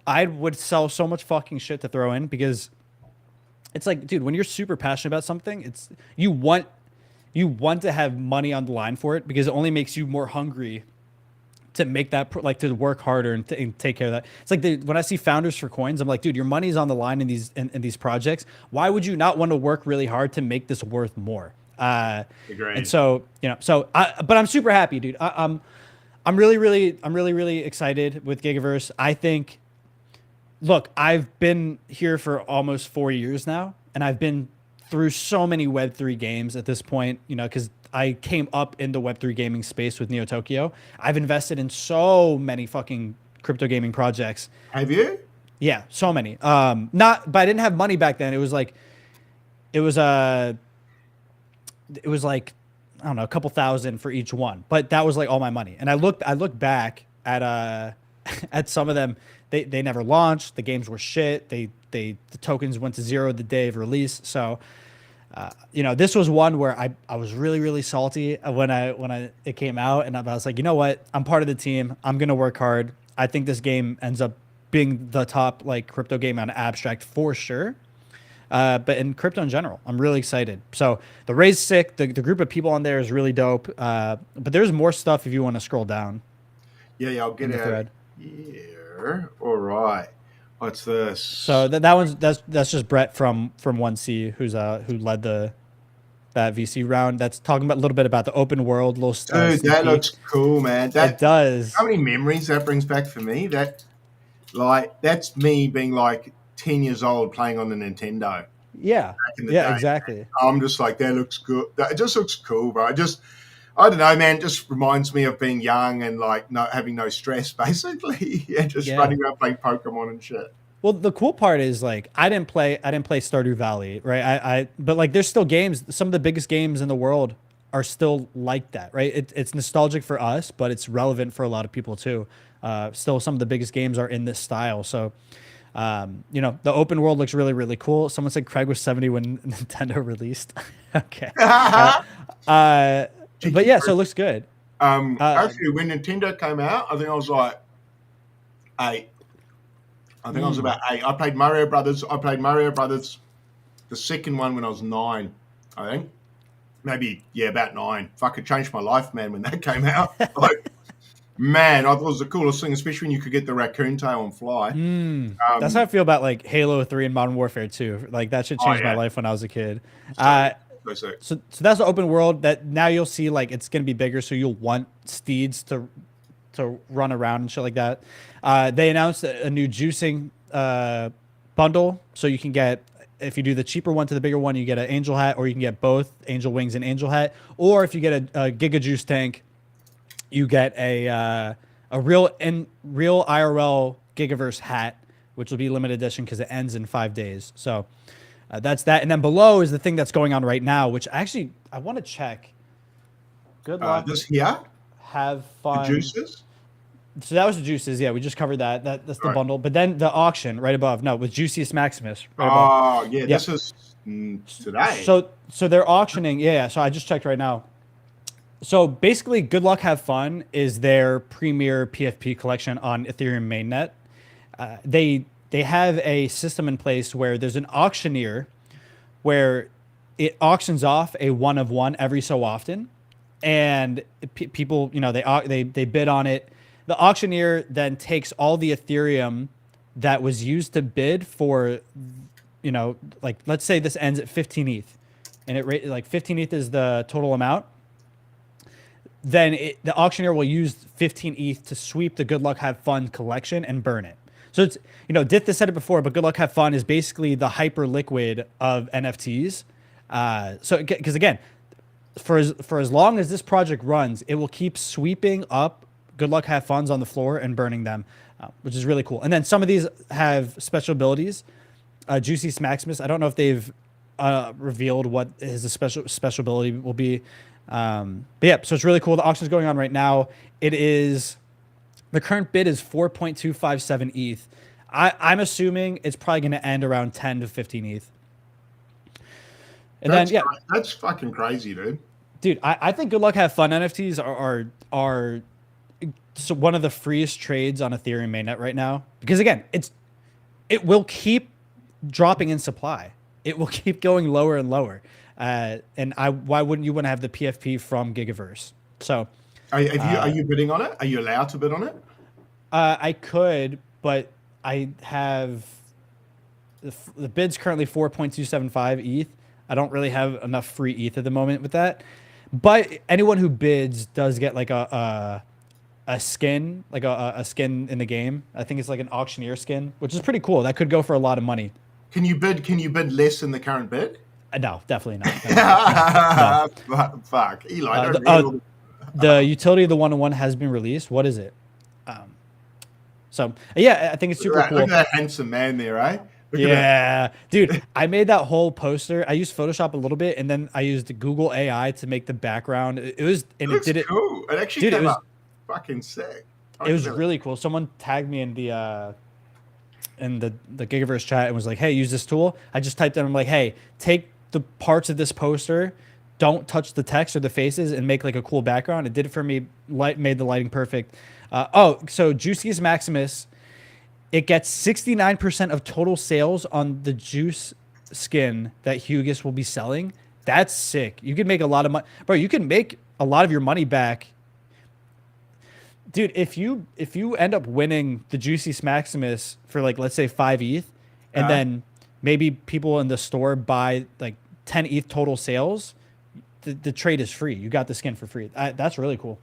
I would sell so much fucking shit to throw in because it's like, dude, when you're super passionate about something, it's you want to have money on the line for it because it only makes you more hungry to make that to work harder and take care of that. It's like when I see founders for coins, I'm like, dude, your money's on the line in these projects. Why would you not want to work really hard to make this worth more? Agreed. And so but I'm super happy, dude. I'm really excited with Gigaverse. I think, look, I've been here for almost 4 years now, and I've been through so many Web3 games at this point, because I came up in the Web3 gaming space with Neo Tokyo. I've invested in so many fucking crypto gaming projects. Have you? Yeah, so many. But I didn't have money back then. It was like, I don't know, a couple thousand for each one. But that was like all my money. And I look back at at some of them. They never launched. The games were shit. The tokens went to zero the day of release. So, this was one where I was really salty when it came out, and I was like, you know what? I'm part of the team. I'm gonna work hard. I think this game ends up being the top crypto game on Abstract for sure. but in crypto in general. I'm really excited. So the raise sick. The group of people on there is really dope. But there's more stuff if you want to scroll down Yeah, I'll get in the out of thread. here. All right. What's So this? that one's that's just Brett from 1C who led that VC round. That's talking about a little bit about the open world, little Dude, sneak that looks peek. cool, man. It That does. how many memories that brings back for me? That's me being like 10 years old playing on the Nintendo Yeah. back in the Yeah. day. Exactly. I'm just like, that looks good. It just looks cool, bro. I don't know, man. It just reminds me of being young and like not having no stress, basically. Yeah, just Yeah. running around playing Pokemon and shit. Well, the cool part is like I didn't play Stardew Valley, right? But like there's still games. Some of the biggest games in the world are still like that, right? It's nostalgic for us, but it's relevant for a lot of people too. Still, some of the biggest games are in this style. So, the open world looks really, really cool. Someone said Craig was 70 when Nintendo released. Okay. Uh, uh, but Cheeky yeah, so prick. it looks good. Uh, Actually, when Nintendo came out, I think I was like 8. I think I was mm, about 8. I played Mario Brothers. I played Mario Brothers, the second one, when I was 9. I think maybe about 9. Fuck, it changed my life, man. When that came out, like, man, I thought it was the coolest thing, especially when you could get the raccoon tail and fly. that's how I Um, feel about like Halo 3 and Modern Warfare 2. Like that should oh change my yeah, life when I was a kid. so Uh, so. so that's the open world that now you'll see like it's gonna be bigger, so you'll want steeds to run around and shit like that. They announced a new juicing bundle, so you can get if you do the cheaper one to the bigger one, you get an angel hat, or you can get both angel wings and angel hat, or if you get a Giga Juice tank, you get a real IRL Gigaverse hat, which will be limited edition because it ends in 5 days. So that's that. And then below is the thing that's going on right now, which actually I want to check. Good luck, This here, have the fun. juices. So that was the juices. Yeah, we just covered that. That's the Right. bundle. But then the auction right above. No, with Juiciest Maximus right above. Oh yeah, Yep. this is today. So they're auctioning. Yeah. So I just checked right now. So basically, Good Luck Have Fun is their premier PFP collection on Ethereum mainnet. They have a system in place where there's an auctioneer where it auctions off a one of one every so often, and people they bid on it. The auctioneer then takes all the Ethereum that was used to bid for, like let's say this ends at 15 ETH, and like 15 ETH is the total amount. Then the auctioneer will use 15 ETH to sweep the Good Luck Have Fun collection and burn it. So it's, Dith has said it before, but Good Luck Have Fun is basically the hyper liquid of NFTs. Because again, for as long as this project runs, it will keep sweeping up Good Luck Have Funs on the floor and burning them, which is really cool. And then some of these have special abilities. Juicy Maximus, I don't know if they've revealed what his special ability will be. But yeah, so it's really cool. The auction's going on right now. The current bid is 4.257 ETH. I'm assuming it's probably going to end around 10 to 15 ETH. And That's then yeah, that's fucking crazy, dude. dude, I think Good Luck Have Fun NFTs are so one of the freest trades on Ethereum mainnet right now, because again, it will keep dropping in supply. It will keep going lower and lower. Why wouldn't you want to have the PFP from Gigaverse? So Are you bidding on it? Are you allowed to bid on it? I could, but I have the bid's currently 4.275 ETH. I don't really have enough free ETH at the moment with that. But anyone who bids does get like a skin, like a skin in the game. I think it's like an auctioneer skin, which is pretty cool. That could go for a lot of money. Can you bid less than the current bid? No, definitely not. No. Fuck, Eli. Uh, Don't the, read uh, all the- the utility of the one-on-one has been released. What is it? So yeah, I think it's super Look cool. at that handsome man there, eh? Look at that. Yeah, dude, I made that whole poster. I used Photoshop a little bit, and then I used Google AI to make the background. It was, and It looks it did it. cool. It actually Dude, it came was up fucking sick. it was really cool. Someone tagged me in the Gigaverse chat and was like, "Hey, use this tool." I just typed in. I'm like, "Hey, take the parts of this poster, don't touch the text or the faces, and make like a cool background." It did it for me. Made the lighting perfect. So Juiciest Maximus, it gets 69% of total sales on the Juice skin that Hugis will be selling, that's sick. You can make a lot of money, bro. You can make a lot of your money back, dude. If you end up winning the Juicy Maximus for like, let's say 5 ETH, and then maybe people in the store buy like 10 ETH total sales, the trade is free. You got the skin for free. That's really cool.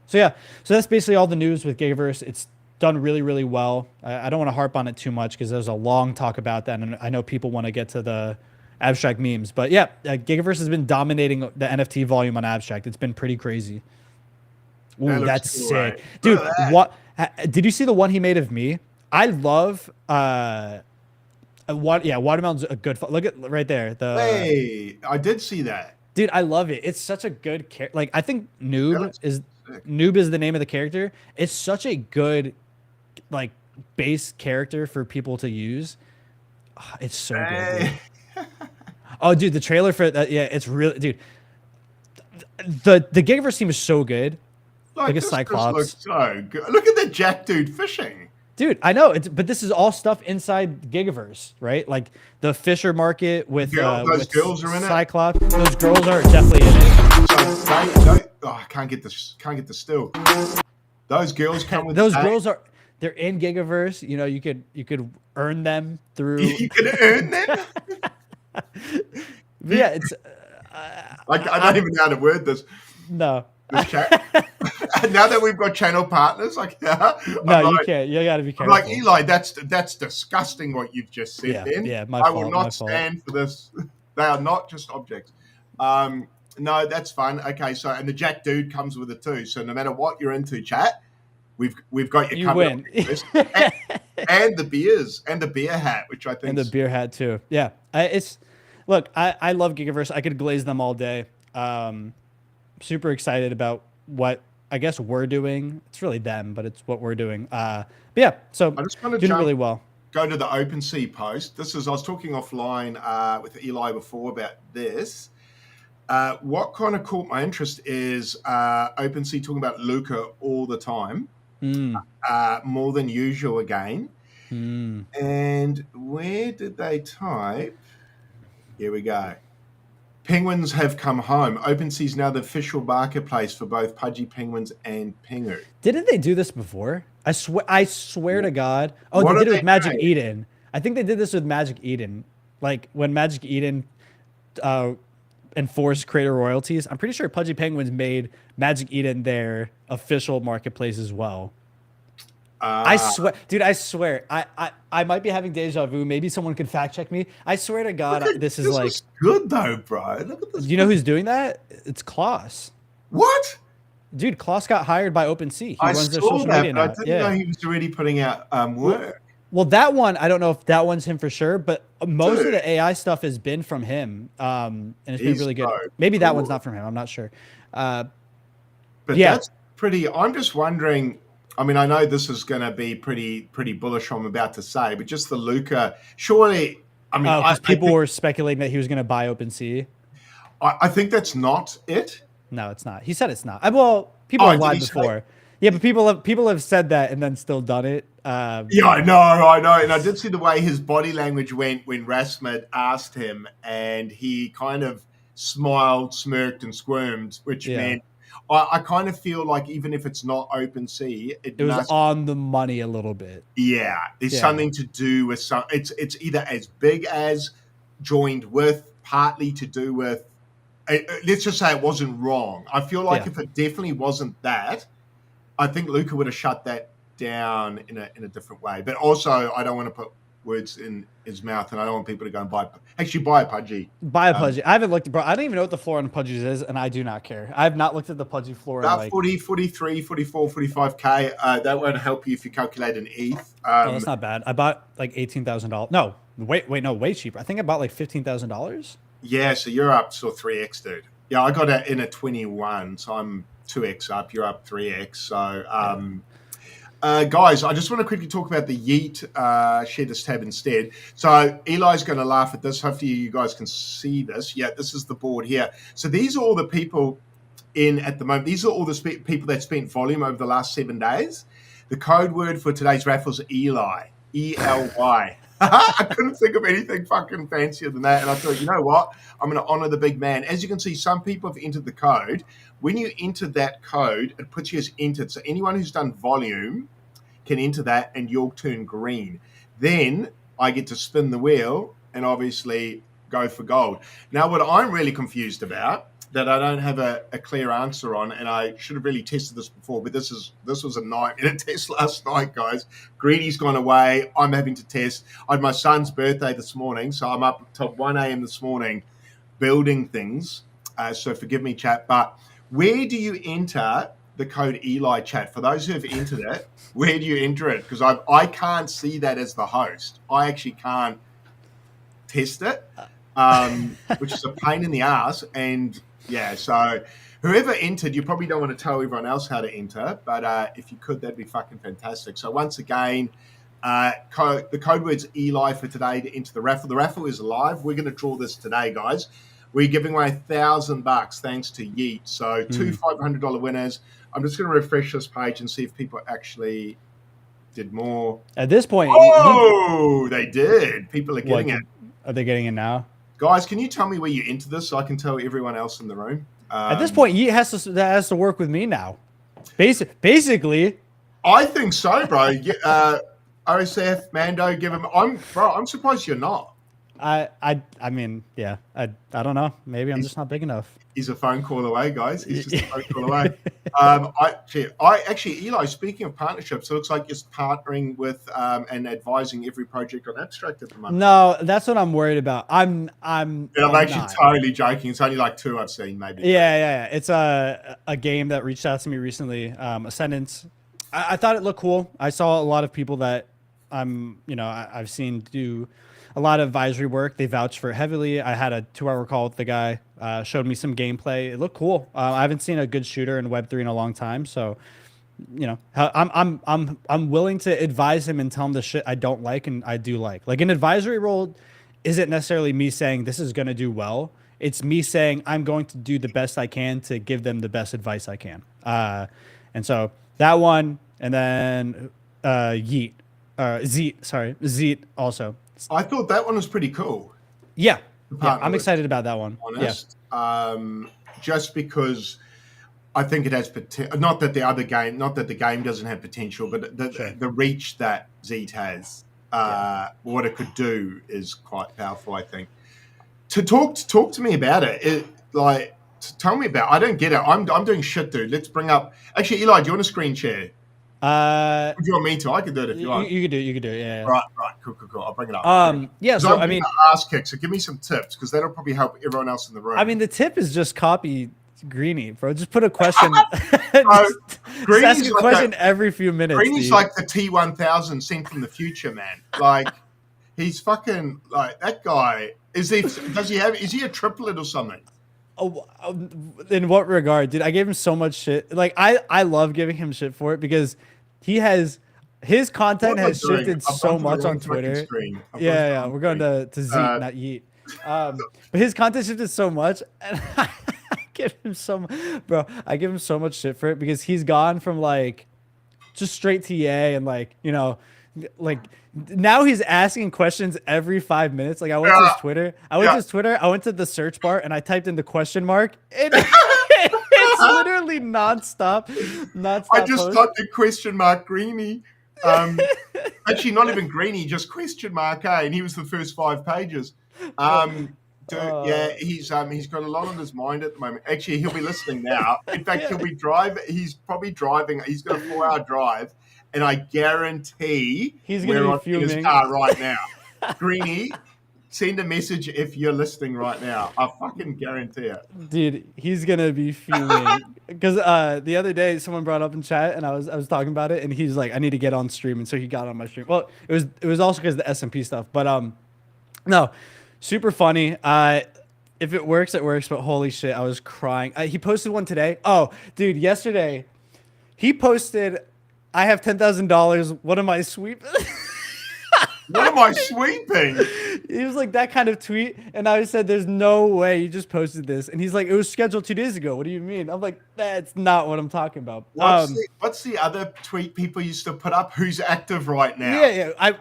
So yeah, so that's basically all the news with Gigaverse. It's done really, really well. I don't want to harp on it too much because there's a long talk about that, and I know people want to get to the abstract memes. But yeah, Gigaverse has been dominating the NFT volume on abstract. It's been pretty crazy. Ooh, that's cool, sick, right? dude. What did you see the one he made of me? I love what? Yeah, watermelon's a good. Look at right there. Hey, I did see that. Dude, I love it. It's such a good character. Like I think That is sick. Noob is the name of the character. It's such a good like base character for people to use. Ah, it's so good, dude. Hey. Oh, dude, the trailer for that, yeah, it's really, dude. The Gigaverse team is so good. Like, Look at this Cyclops, looks so good. Look at the Jack dude fishing. dude. I know it's, but this is all stuff inside Gigaverse, right? Like the Fisher Market Those with girls are in it. Cyclops. Those girls are definitely in it. I can't get this. Can't get the still. Those girls come with Those that. girls are they're in Gigaverse. You know, you could earn them through. You can earn them. But yeah, it's I don't even know how to word this. no. This chat. Now that we've got channel partners, like No, I'm you like, can't. You gotta be I'm careful. like Eli. That's disgusting. What you've just said. Yeah, Ben. yeah, my I fault, will my not fault. stand for this. They are not just objects. No, that's fun. Okay, so and the Jack dude comes with it too. So no matter what you're into, chat, we've got you You covered. win. And the beers and the beer hat, which I think And the beer hat too. Yeah, I love Gigaverse. I could glaze them all day. Super excited about what I guess we're doing. It's really them, but it's what we're doing. But yeah, so I just want to doing really well. go to the OpenSea post. This is I was talking offline with Eli before about this. What kind of caught my interest is OpenSea talking about Luca all the time, more than usual again. And where did they type? Here we go. Penguins have come home. OpenSea is now the official marketplace for both Pudgy Penguins and Pengu. Didn't they do this before? I swear to God. Oh, What they are did it with they Magic doing? Eden. I think they did this with Magic Eden. Like when Magic Eden enforced creator royalties. I'm pretty sure Pudgy Penguins made Magic Eden their official marketplace as well. I swear, dude. I swear. I might be having deja vu. Maybe someone could fact check me. I swear to God, this is like. Is good though, bro. Look at this. You know who's doing that? It's Klaus. What? Dude, Klaus got hired by OpenSea. He I runs their saw social that, media but I now. didn't Yeah. know he was already putting out work. Well, that one, I don't know if that one's him for sure, but most of Dude. the AI stuff has been from him, and it's been He's really good. so Maybe that cool. one's not from him. I'm not sure. But Yeah. that's pretty. I'm just wondering. I mean, I know this is going to be pretty bullish. I'm about to say, but just the Luca. Surely, I mean, Because people think, were speculating that he was going to buy OpenSea. I think that's not it. No, it's not. He said it's not. Well, people Oh, have did lied he say- before. Yeah, but people have said that and then still done it. Yeah, I know, and I did see the way his body language went when Rasmud asked him, and he kind of smiled, smirked, and squirmed, which Yeah. meant I kind of feel like even if it's not OpenSea, It was must. on the money a little bit. Yeah, there's Yeah. something to do with some. It's either as big as, joined with, partly to do with. Let's just say it wasn't wrong. I feel like Yeah. if it definitely wasn't that, I think Luca would have shut that down in a different way. But also, I don't want to put words in his mouth, and I don't want people to go and buy a Pudgy. Buy a Pudgy. I haven't looked, bro. I don't even know what the floor on Pudgies is, and I do not care. I have not looked at the Pudgy floor in About like. 40, 43, 44, 45K. That won't help you if you calculate an ETH. Oh, that's not bad. I bought like $18,000. No, no, way cheaper. I think I bought like $15,000. Yeah, so you're up to 3x, dude. Yeah, I got it in a 21, so I'm 2x up. You're up 3x. So, guys, I just want to quickly talk about the Yeet share this tab instead. So Eli's going to laugh at this. Hopefully you guys can see this. Yeah, this is the board here. So these are all the people in at the moment. These are all the people that spent volume over the last 7 days. The code word for today's raffle is Eli, E-L-Y. I couldn't think of anything fucking fancier than that. And I thought, you know what? I'm going to honor the big man. As you can see, some people have entered the code. When you enter that code, it puts you as entered. So anyone who's done volume can enter that and you'll turn green. Then I get to spin the wheel and obviously go for gold. Now, what I'm really confused about that I don't have a clear answer on, and I should have really tested this before, but this was a nightmare to test last night, guys. Greeny's gone away. I'm having to test. I had my son's birthday this morning, so I'm up till 1 a.m. this morning building things. So forgive me, chat. But where do you enter the code Eli, chat? For those who have entered it, where do you enter it? Because I can't see that as the host. I actually can't test it, which is a pain in the ass. And yeah, so whoever entered, you probably don't want to tell everyone else how to enter, but if you could, that'd be fucking fantastic. So once again, the code word's Eli for today to enter the raffle. The raffle is live. We're going to draw this today, guys. We're giving away $1,000 thanks to Yeet. So two $500 winners. I'm just going to refresh this page and see if people actually did more. At this point, they did. People are getting it. Are they getting it now? Guys, can you tell me where you enter this so I can tell everyone else in the room? At this point, Yeet has to work with me now. Basically. I think so, bro. OSF, Mando, give him. I'm surprised you're not. I mean, yeah. I don't know. Maybe I'm just not big enough. He's a phone call away, guys. He's just a phone call away. Actually, Eli, speaking of partnerships, it looks like you're partnering with and advising every project on Abstract at the moment. No, that's what I'm worried about. I'm actually totally joking. It's only like 2 I've seen, maybe. Yeah. It's a game that reached out to me recently. Ascendance. I thought it looked cool. I saw a lot of people that I've seen do a lot of advisory work. They vouched for it heavily. I had a 2-hour call with the guy. Showed me some gameplay. It looked cool. I haven't seen a good shooter in Web3 in a long time, so I'm willing to advise him and tell him the shit I don't like and I do like. Like an advisory role isn't necessarily me saying this is going to do well. It's me saying I'm going to do the best I can to give them the best advice I can. And so that one, and then Yeet, Zeet also. I thought that one was pretty cool. Yeah, I'm excited about that one. Honest, just because I think it has potential. Not that the game doesn't have potential, but the reach that Zeet has, what it could do is quite powerful. I think. To talk to me about it. Tell me about. I don't get it. I'm doing shit, dude. Let's bring up. Actually, Eli, do you want a screen share? If you want me to, I can do it if you want. You could do it. Yeah. Right. Cool. I'll bring it up. Yeah. So I mean, ass kick. So give me some tips because that'll probably help everyone else in the room. I mean, the tip is just copy Greeny, bro. Just put a question. Just ask a question every few minutes. Greeny's like the T1000 sent from the future, man. Like he's fucking like that guy. Is he a triplet or something? Oh, in what regard, dude? I gave him so much shit. Like I love giving him shit for it because his content has shifted so much on Twitter. Yeah. We're going to Zeet, not Yeet. But his content shifted so much, and I give him I give him so much shit for it because he's gone from like just straight TA and like now he's asking questions every 5 minutes. Like I went to his Twitter. I went to the search bar and I typed in the question mark. It's literally nonstop. I just typed the question mark Greeny. Actually, not even Greeny, just question mark A, and he was the first 5 pages. He's got a lot on his mind at the moment. Actually, he'll be listening now. In fact, he's probably driving. He's got a 4-hour drive. And I guarantee he's going to be fuming in his car right now. Greeny, send a message if you're listening right now. I fucking guarantee it. Dude, he's going to be fuming. Because the other day, someone brought up in chat, and I was talking about it, and he's like, I need to get on stream. And so he got on my stream. Well, it was also because of the SMP stuff. But no, super funny. If it works, it works. But holy shit, I was crying. He posted one today. Oh, dude, yesterday, he posted... I have $10,000. What am I sweep? What am I sweeping? He was like, that kind of tweet. And I said, there's no way you just posted this. And he's like, it was scheduled 2 days ago. What do you mean? I'm like, that's not what I'm talking about. What's the other tweet people used to put up? Who's active right now? I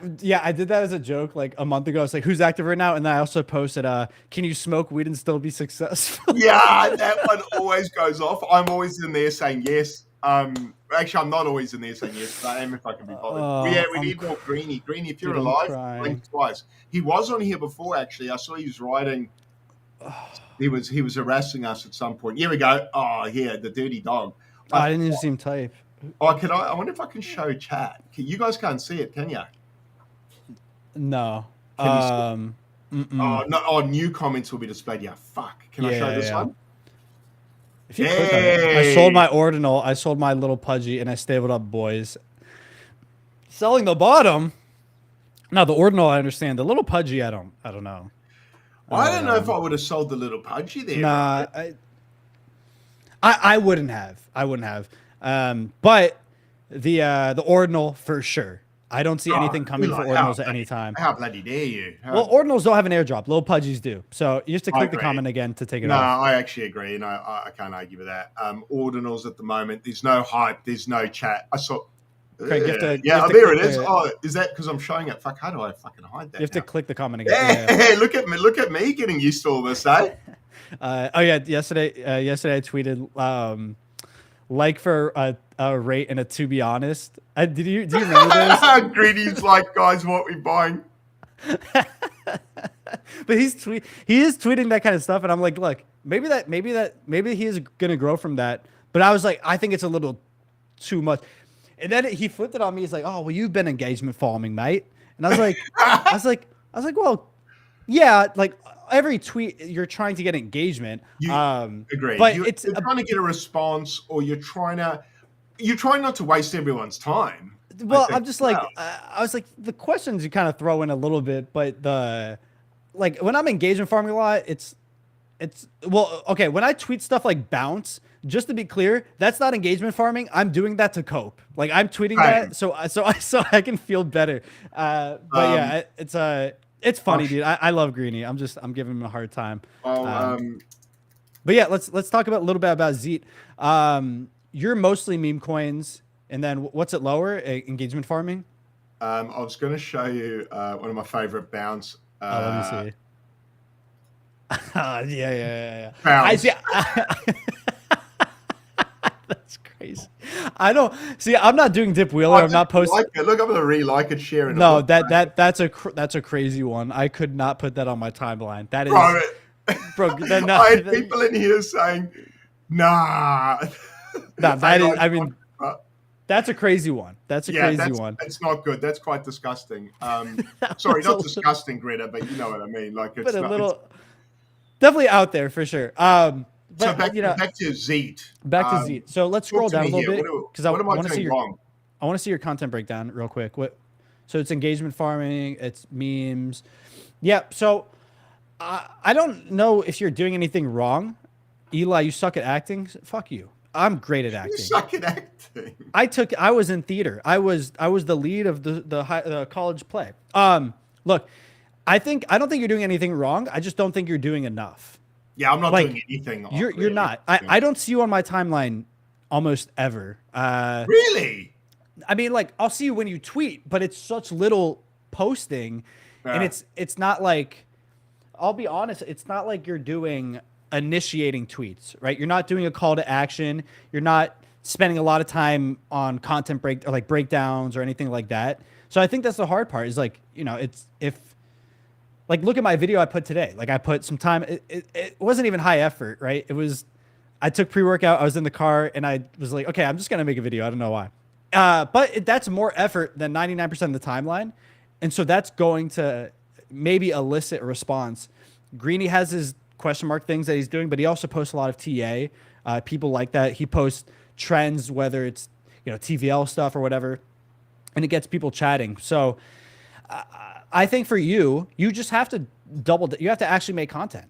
did that as a joke like a month ago. I was like, who's active right now? And then I also posted, can you smoke weed and still be successful? Yeah, that one always goes off. I'm always in there saying yes. Actually, I'm not always in there saying yes, but I am if I can be bothered. We need more Greenie. Greenie, if you're alive, blink twice. He was on here before, actually. I saw he was writing. He was harassing us at some point. Here we go. Oh, yeah, the dirty dog. I didn't even see him type. Oh, I wonder if I can show chat. You guys can't see it, can you? No. Can you see it? Oh, no. Oh, new comments will be displayed. Yeah, fuck. Can I show this one? If you click on it, I sold my ordinal, I sold my little pudgy, and I stabled up boys. Selling the bottom. Now the ordinal, I understand. The little pudgy, I don't know. I don't know if I would have sold the little pudgy there. Nah, I wouldn't have. But the ordinal for sure. I don't see anything coming for ordinals at any time. How bloody dare you? Well, ordinals don't have an airdrop. Little pudgies do. So you have to click the comment again to take it off. No, I actually agree. No, I can't argue with that. Ordinals at the moment, there's no hype. There's no chat. I saw... Craig, there it is. Oh, is that because I'm showing it? Fuck, how do I fucking hide that? You have to click the comment again. Hey, look at me getting used to all this, eh? Yesterday I tweeted like for a rate and a to be honest. Do you remember this? Greedy's like, guys, what we buying? But he is tweeting that kind of stuff, and I'm like, look, maybe he is gonna grow from that. But I was like, I think it's a little too much. And then he flipped it on me. He's like, "Oh, well, you've been engagement farming, mate." And I was like, well, yeah, like every tweet you're trying to get engagement. Agree. But you're trying to get a response, or you're trying not to waste everyone's time. Well, I'm just like, I was like, the questions you kind of throw in a little bit, but when I'm engagement farming a lot, it's well, okay. When I tweet stuff like bounce, just to be clear, that's not engagement farming. I'm doing that to cope. Like I'm tweeting that so I can feel better. But yeah, it's funny, dude. I love Greenie. I'm giving him a hard time. But yeah, let's talk a little bit about Yeet. You're mostly meme coins, and then what's it lower? Engagement farming. I was going to show you one of my favorite bounce. Let me see. Yeah. Bounce. That's crazy. I don't see. I'm not doing Dip Wheeler. I'm not posting. Look, I'm gonna re-like it, share it. No, that's a crazy one. I could not put that on my timeline. That is, bro. I had people in here saying, "Nah." That is. I mean, that's a crazy one. That's a crazy one. It's not good. That's quite disgusting. Sorry, not disgusting, Greta, but you know what I mean. Like it's definitely out there for sure. But, so back to Yeet. Back to Yeet. So let's scroll down a little bit because I want to see wrong? I want to see your content breakdown real quick. So it's engagement farming. It's memes. Yeah. So I don't know if you're doing anything wrong. Eli, you suck at acting. Fuck you. I'm great at acting. You suck at acting. I was in theater. I was the lead of the college play. Look, I don't think you're doing anything wrong. I just don't think you're doing enough. Yeah, I'm not doing anything. You're not. I don't see you on my timeline almost ever. Really? I mean, like I'll see you when you tweet, but it's such little posting, and it's not like. I'll be honest. It's not like you're doing initiating tweets, right? You're not doing a call to action. You're not spending a lot of time on content breakdowns or anything like that. So I think that's the hard part. Is like like, look at my video I put today. Like I put some time. It wasn't even high effort, right? I took pre-workout. I was in the car and I was like, okay, I'm just going to make a video. I don't know why. But that's more effort than 99% of the timeline. And so that's going to maybe elicit a response. Greenie has his question mark things that he's doing, but he also posts a lot of TA. People like that. He posts trends, whether it's, TVL stuff or whatever, and it gets people chatting. So I think for you just have to you have to actually make content,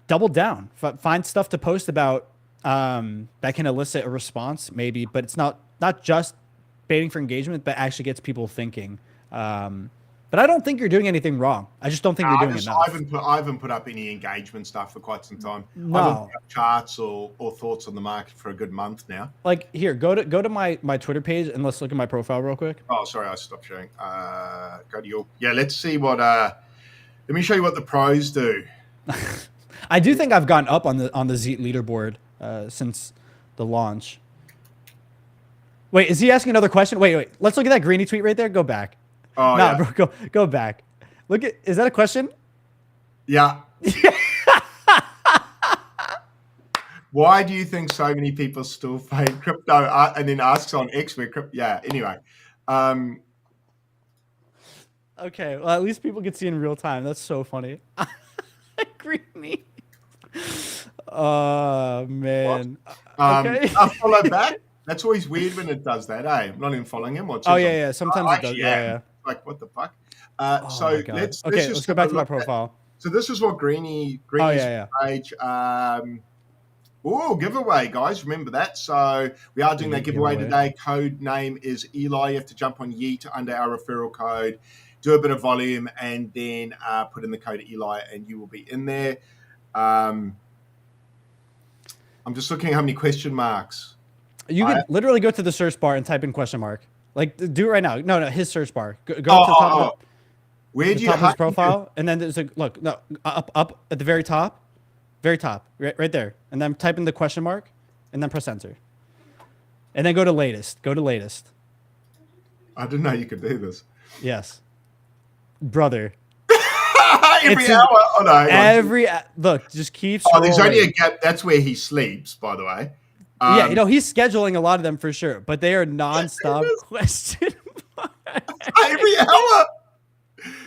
double down, find stuff to post about that can elicit a response maybe, but it's not just baiting for engagement, but actually gets people thinking. But But I don't think you're doing anything wrong. I just don't think you're doing enough. I haven't put up any engagement stuff for quite some time. No. I haven't put up charts or thoughts on the market for a good month now. Like here, go to my Twitter page and let's look at my profile real quick. Oh, sorry, I stopped sharing. Go to your let's see what let me show you what the pros do. I do think I've gone up on the Yeet leaderboard since the launch. Wait, is he asking another question? Wait. Let's look at that greeny tweet right there. Go back. Oh, nah, yeah. Bro, go back. Look at, is that a question? Yeah. Why do you think so many people still fade crypto? And then asks on X where crypto. Yeah. Anyway. Okay. Well, at least people can see in real time. That's so funny. Greeny. Oh man. Okay. I follow back. That's always weird when it does that. I'm not even following him. Oh yeah. Sometimes it does. Yeah. Like what the fuck? So let's go back to my profile. So this is what Greeny's page. Giveaway, guys. Remember that. So we are doing that giveaway today. Code name is Eli. You have to jump on Yeet under our referral code, do a bit of volume, and then put in the code Eli, and you will be in there. I'm just looking at how many question marks. You could literally go to the search bar and type in question mark. Like, do it right now. No, his search bar. Go to the top of where do you have his profile? And then there's up at the very top, right there. And then type in the question mark, and then press enter. And then go to latest. I didn't know you could do this. Yes, brother. Every hour. Oh no. Look, just keep scrolling. Oh, there's only a gap. That's where he sleeps, by the way. Yeah, he's scheduling a lot of them for sure, but they are non-stop question marks. Every hour.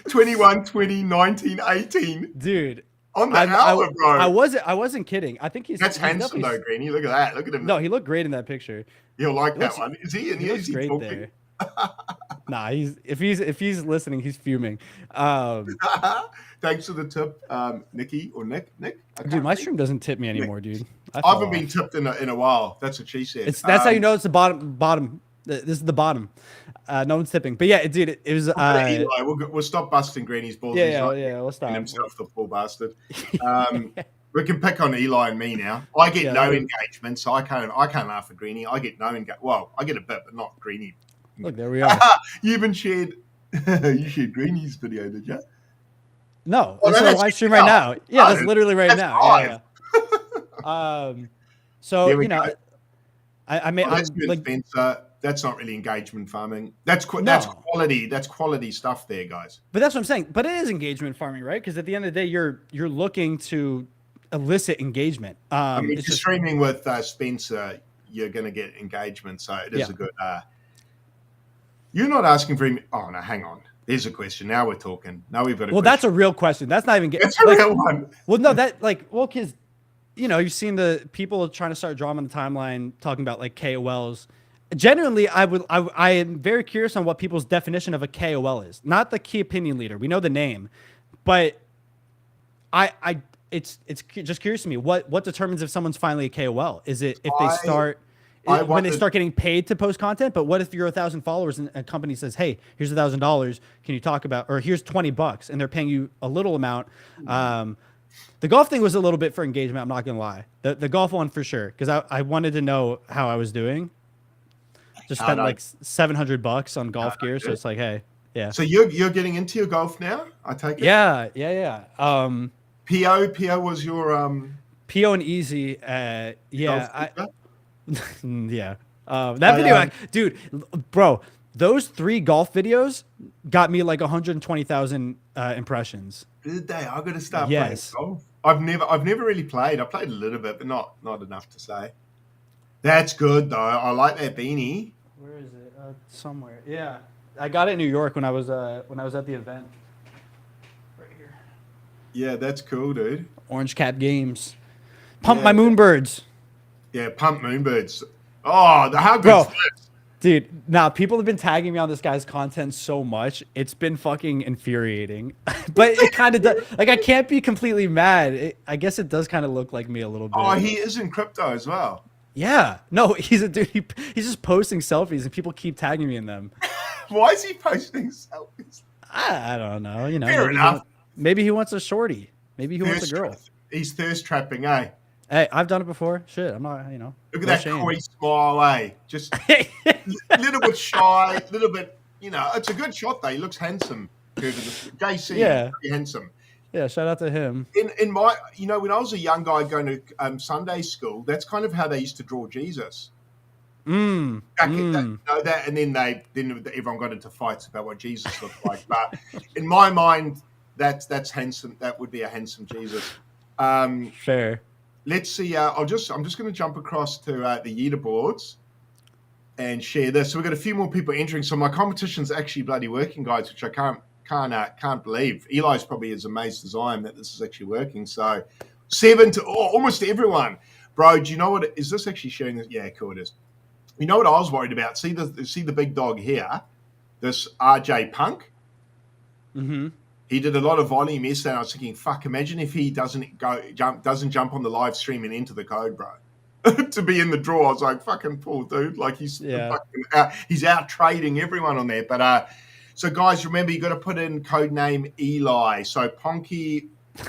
21, 20, 19, 18. Dude. On the hour, bro. I wasn't kidding. I think That's handsome though, Greeny. Look at that. Look at him. No, he looked great in that picture. He'll like that one. Is he? He looks great there. Nah, if he's listening, he's fuming. Thanks for the tip, Nikki or Nick. Dude, my stream doesn't tip me anymore, dude. I haven't been tipped in a while. That's what she said. That's how you know it's the bottom. This is the bottom. No one's tipping. But yeah, dude, it was. We'll stop busting Greeny's balls. Yeah, we'll stop. Himself, the poor bastard. We can pick on Eli and me now. I get no engagement, so I can't laugh at Greeny. I get no engagement. Well, I get a bit, but not Greeny. Look, there we are. You even shared. You shared Greeny's video, did you? No, it's a live stream right now. Yeah, that's literally right now. Yeah. So I mean, Spencer. That's not really engagement farming. That's quality. That's quality stuff there, guys. But that's what I'm saying. But it is engagement farming, right? Because at the end of the day, you're looking to elicit engagement. I mean, if you're streaming with Spencer, you're going to get engagement. So it is a good. You're not asking for him. Oh no, hang on. There's a question. Now we're talking. Now we've got a question. That's a real question. That's not even That's a real one. Well, no, because you've seen the people trying to start drawing on the timeline talking about like KOLs. Generally, I am very curious on what people's definition of a KOL is. Not the key opinion leader. We know the name, but it's just curious to me what determines if someone's finally a KOL. Is it if they start when they start getting paid to post content? But what if you're 1,000 followers and a company says, "Hey, here's $1,000. Can you talk about?" Or here's $20, and they're paying you a little amount. The golf thing was a little bit for engagement. I'm not gonna lie. The golf one for sure, because I wanted to know how I was doing. Just spent like $700 on golf gear, so it's like, hey, yeah. So you're getting into your golf now? I take it. Yeah. PO was your PO and Easy. Yeah, yeah. That video, dude, bro. Those 3 golf videos got me like 120,000 impressions. Did they? I got to start playing golf. I've never really played. I played a little bit, but not enough to say. That's good though. I like that beanie. Where is it? Somewhere. Yeah, I got it in New York when I was at the event. Right here. Yeah, that's cool, dude. Orange Cap Games. Pump my Moonbirds. Yeah, Pump Moonbirds. Oh, how good. Dude, people have been tagging me on this guy's content so much. It's been fucking infuriating. But it kind of does. Like, I can't be completely mad. I guess it does kind of look like me a little bit. Oh, he is in crypto as well. Yeah. No, he's a dude. He's just posting selfies and people keep tagging me in them. Why is he posting selfies? I don't know. You know, Fair enough. maybe he wants a shorty. Maybe he wants a Thirst girl. He's thirst trapping, eh? Hey, I've done it before. Shit, I'm not. Look at No that shame. coy smile, eh? Just a little bit shy, a little bit, it's a good shot though. He looks handsome. JC, Yeah, very handsome. yeah. Shout out to him. In my, when I was a young guy going to Sunday school, that's kind of how they used to draw Jesus. Back in that, and then everyone got into fights about what Jesus looked like. But in my mind, that's handsome. That would be a handsome Jesus. Fair. Let's see. I'm just going to jump across to the Yeet boards and share this. So we've got a few more people entering. So my competition's actually bloody working, guys, which I can't believe. Eli's probably as amazed as I am that this is actually working. So 7 to almost everyone, bro. Do you know what? Is this actually sharing this? Yeah, cool. It is. You know what I was worried about? See the big dog here, this RJ Punk. Mm-hmm. He did a lot of volume yesterday. And I was thinking, fuck, imagine if he doesn't jump on the live stream and enter the code, bro. To be in the draw. I was like, fucking poor dude. Like he's out trading everyone on there. But so guys, remember you got to put in code name Eli. So Ponky,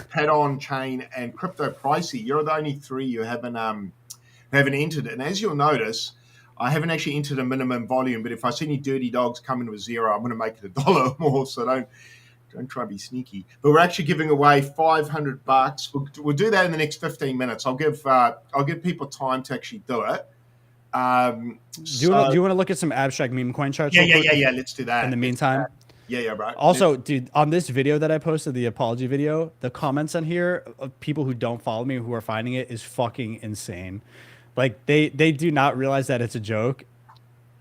Pad on Chain, and Crypto Pricey. You're the only three you haven't entered. And as you'll notice, I haven't actually entered a minimum volume. But if I see any dirty dogs coming with zero, I'm going to make it $1 or more. So don't try to be sneaky. But we're actually giving away $500. We'll do that in the next 15 minutes. I'll give people time to actually do it. Do you want to look at some abstract meme coin charts? Yeah. Let's do that. In the meantime. Yeah, bro. Also, dude, on this video that I posted, the apology video, the comments on here of people who don't follow me who are finding it is fucking insane. Like they do not realize that it's a joke.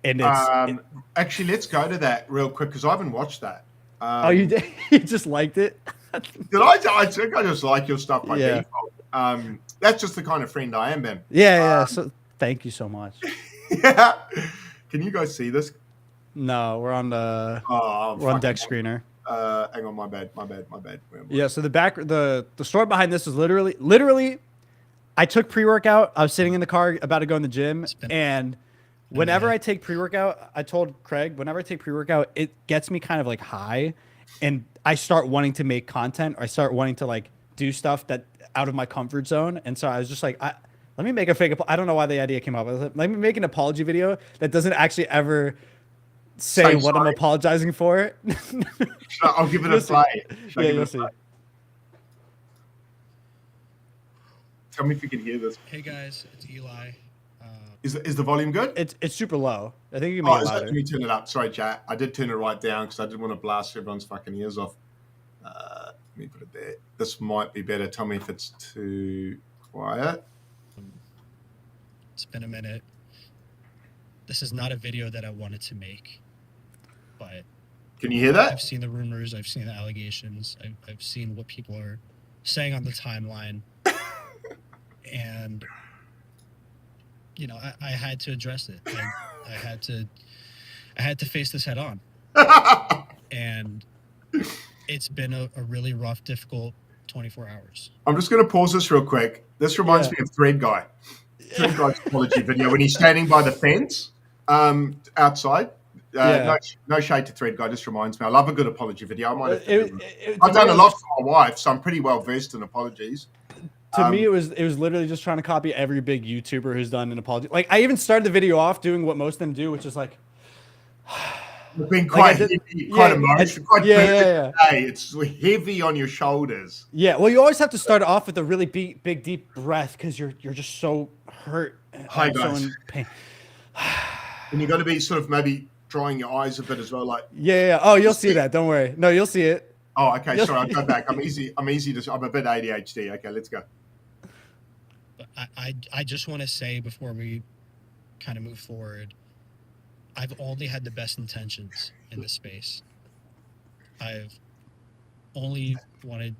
And it's actually, let's go to that real quick because I haven't watched that. Oh, you did? You just liked it? Did I? I think I just like your stuff by default. That's just the kind of friend I am, Ben. Yeah. So thank you so much. Yeah. Can you guys see this? No, we're on deck screener. Hang on, my bad. Yeah. So the story behind this is literally, I took pre-workout. I was sitting in the car about to go in the gym, and whenever I take pre-workout, I told Craig, whenever I take pre-workout, it gets me kind of like high, and I start wanting to make content, or I start wanting to like do stuff that out of my comfort zone. And so I was just like, let me make a fake. I don't know why the idea came up. I was like, let me make an apology video that doesn't actually ever say what I'm apologizing for. I'll give it a play. Yeah, you'll see. Tell me if you can hear this. Hey guys, it's Eli. Is the volume good? It's super low. I think you can make it louder. Let me turn it up. Sorry, chat. I did turn it right down because I didn't want to blast everyone's fucking ears off. Let me put it there. This might be better. Tell me if it's too quiet. It's been a minute. This is not a video that I wanted to make, but can you hear that? I've seen the rumors. I've seen the allegations. I've seen what people are saying on the timeline. And I had to address it. I had to face this head on. And it's been a really rough, difficult 24 hours. I'm just going to pause this real quick. This reminds me of Thread Guy's apology video when he's standing by the fence outside. No shade to Thread Guy. Just reminds me. I love a good apology video. I've done a lot for my wife, so I'm pretty well versed in apologies. To me, it was literally just trying to copy every big YouTuber who's done an apology. Like I even started the video off doing what most of them do, which is like being quite emotional. Yeah. Hey, it's heavy on your shoulders. Yeah, well, you always have to start off with a really big deep breath because you're just so hurt. Hi guys. So in pain. And you got to be sort of maybe drying your eyes a bit as well, like. Yeah. Oh, you'll see that. Don't worry. No, you'll see it. Oh, okay. Sorry, I'll go back. I'm a bit ADHD. Okay, let's go. But I just want to say before we kind of move forward, I've only had the best intentions in this space. I've only wanted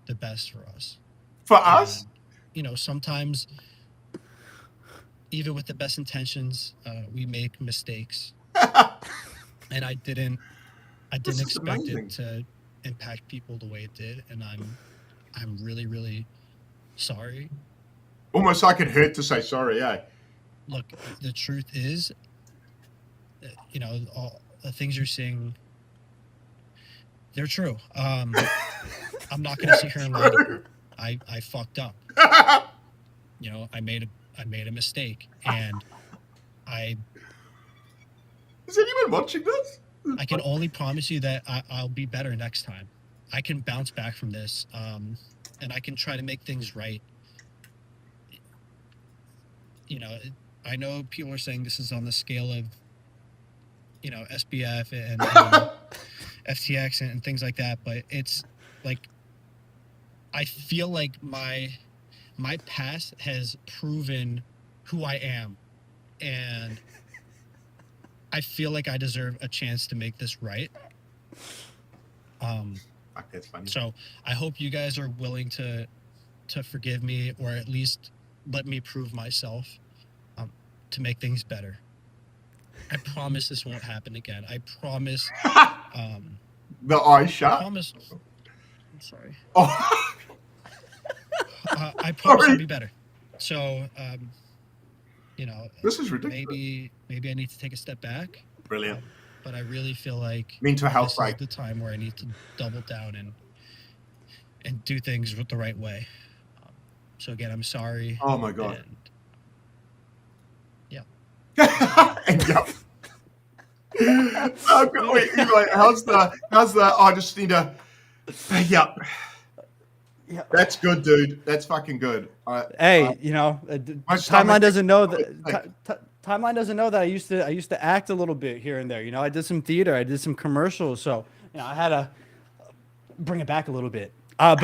the best for us. For us? Sometimes even with the best intentions, we make mistakes. And I didn't expect it to impact people the way it did, and I'm really, really sorry. Almost like it hurt to say sorry, eh? Look, the truth is, all the things you're seeing, They're true. I'm not gonna sit here and lie to you. I fucked up. You know, I made a mistake, and I Is anyone watching this? I can only promise you that I'll be better next time. I can bounce back from this, and I can try to make things right. You know, I know people are saying this is on the scale of, you know, SBF and FTX and things like that, but it's like, I feel like my past has proven who I am, and I feel like I deserve a chance to make this right. Fuck, that's funny. So I hope you guys are willing to forgive me, or at least let me prove myself, to make things better. I promise this won't happen again. I promise. The eye I shut. promise. I'm sorry. Oh. I promise Sorry. I'll be better. So, you know, This is ridiculous. maybe I need to take a step back. Brilliant. But I really feel like Mental health this break. is the time where I need to double down and do things with the right way. So again, I'm sorry. Oh my god. And, yeah. And yep. Oh, God, wait, how's the? I just need to. Yep. Yeah. That's good, dude. That's fucking good. Hey, you know, timeline doesn't know that. Timeline doesn't know that I used to act a little bit here and there. You know, I did some theater, I did some commercials, so you know, I had to bring it back a little bit. But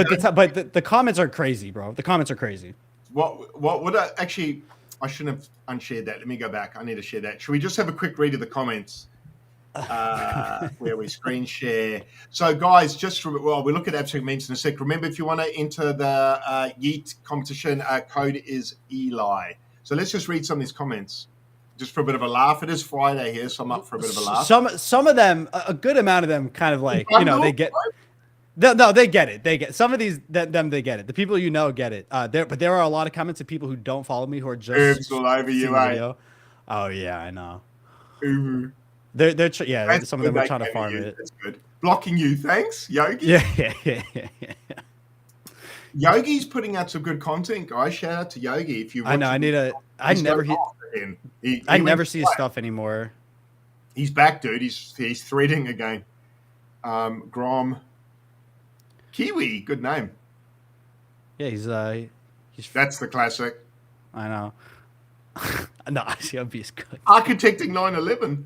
the comments are crazy, bro. The comments are crazy. What would I actually? I shouldn't have unshared that. Let me go back. I need to share that. Should we just have a quick read of the comments? Where we screen share. So, guys, we look at abstract memes in a sec. Remember, if you want to enter the Yeet competition, code is Eli. So let's just read some of these comments, just for a bit of a laugh. It is Friday here, so I'm up for a bit of a laugh. Some of them, a good amount of them, kind of like, you know, they get. No, they get it. They get some of these. They get it. The people you know get it. But there are a lot of comments of people who don't follow me who are just all over you, eh? Oh yeah, I know. Ooh. That's some of them are trying to farm it. That's good. Blocking you, thanks, Yogi. Yeah. Yogi's putting out some good content, guys. Shout out to Yogi. If you, I know. I never see his stuff anymore. He's back, dude. He's threading again. Grom. Kiwi, good name. Yeah, he's That's the classic. I know. No, ICOB is good. Architecting 9/11.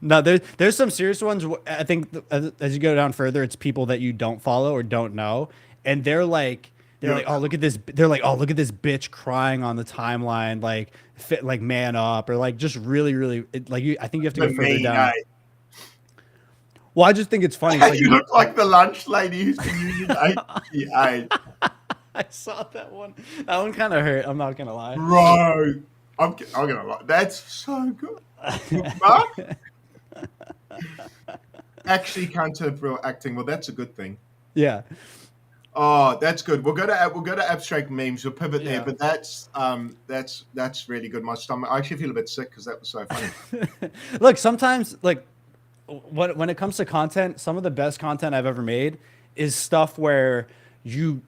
No, there's some serious ones. I think as you go down further, it's people that you don't follow or don't know, and they're like, oh, look at this. They're like, oh, look at this bitch crying on the timeline, like man up, or like just really, really I think you have to go further down. Well, I just think it's funny. It's like, you look like the lunch lady who's been using HGA. I saw that one. That one kind of hurt. I'm not gonna lie. Bro, I'm gonna lie. That's so good. Mark actually can't turn real acting. Well, that's a good thing. Yeah. Oh, that's good. We'll go to abstract memes. We'll pivot there, but that's really good. My stomach. I actually feel a bit sick because that was so funny. Look, sometimes when it comes to content, some of the best content I've ever made is stuff where you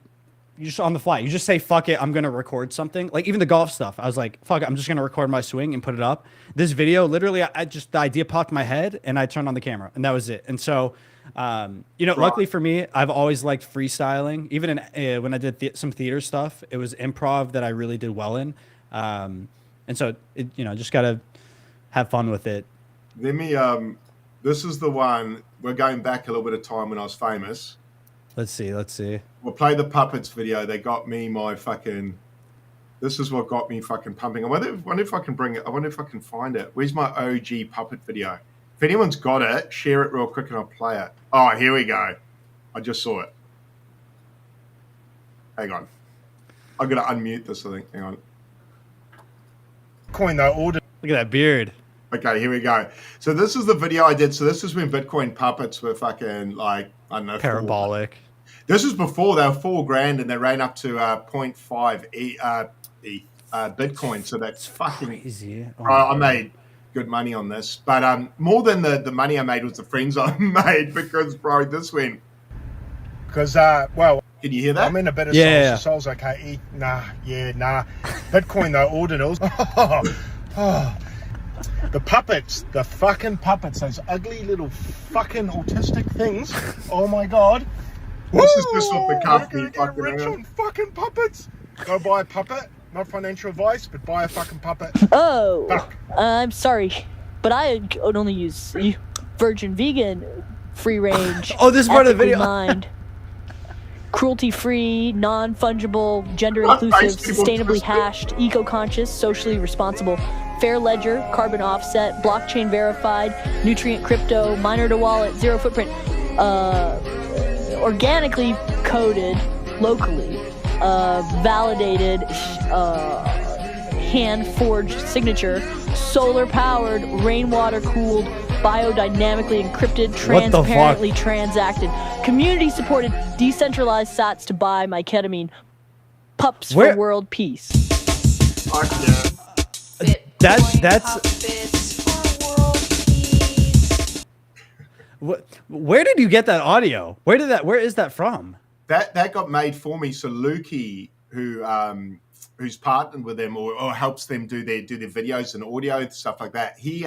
just on the fly, you just say, fuck it, I'm going to record something. Like even the golf stuff. I was like, fuck it, I'm just going to record my swing and put it up. This video, literally, the idea popped in my head and I turned on the camera and that was it. And so, luckily for me, I've always liked freestyling. Even when I did some theater stuff, it was improv that I really did well in. And so, just got to have fun with it. Let me, this is the one, we're going back a little bit of time when I was famous. Let's see. We'll play the puppets video. They got me this is what got me fucking pumping. I wonder if I can bring it. I wonder if I can find it. Where's my OG puppet video? If anyone's got it, share it real quick and I'll play it. Oh, here we go. I just saw it. Hang on. I'm going to unmute this, I think. Hang on. Coin though, order. Look at that beard. Okay, here we go. So this is the video I did. So this is when Bitcoin puppets were fucking I don't know. Parabolic. This was before they were $4,000 and they ran up to 0.5 Bitcoin. So that's fucking crazy. I made good money on this. But more than the money I made was the friends I made, because, bro, this went. Because, well, can you hear that? I'm in a bit of souls, okay. Nah. Bitcoin, though, ordinals. The puppets, the fucking puppets, those ugly little fucking autistic things. Oh my God. This is just off the cuff. Me fucking rich on fucking puppets. Go buy a puppet. Not financial advice, but buy a fucking puppet. Oh, I'm sorry, but I would only use virgin vegan, free range. Oh, this is part of the video. Mined, cruelty-free, non-fungible, gender-inclusive, sustainably hashed, eco-conscious, socially responsible, fair ledger, carbon offset, blockchain verified, nutrient crypto, miner to wallet, zero footprint, organically coded locally, validated, hand-forged signature, solar-powered, rainwater-cooled, biodynamically encrypted, transparently transacted, community-supported, decentralized sats to buy my ketamine. Pups for world peace. Fuck yeah. That's where did you get that audio? Where is that from? That got made for me. So Lukey, who's partnered with them or helps them do their videos and audio and stuff like that, he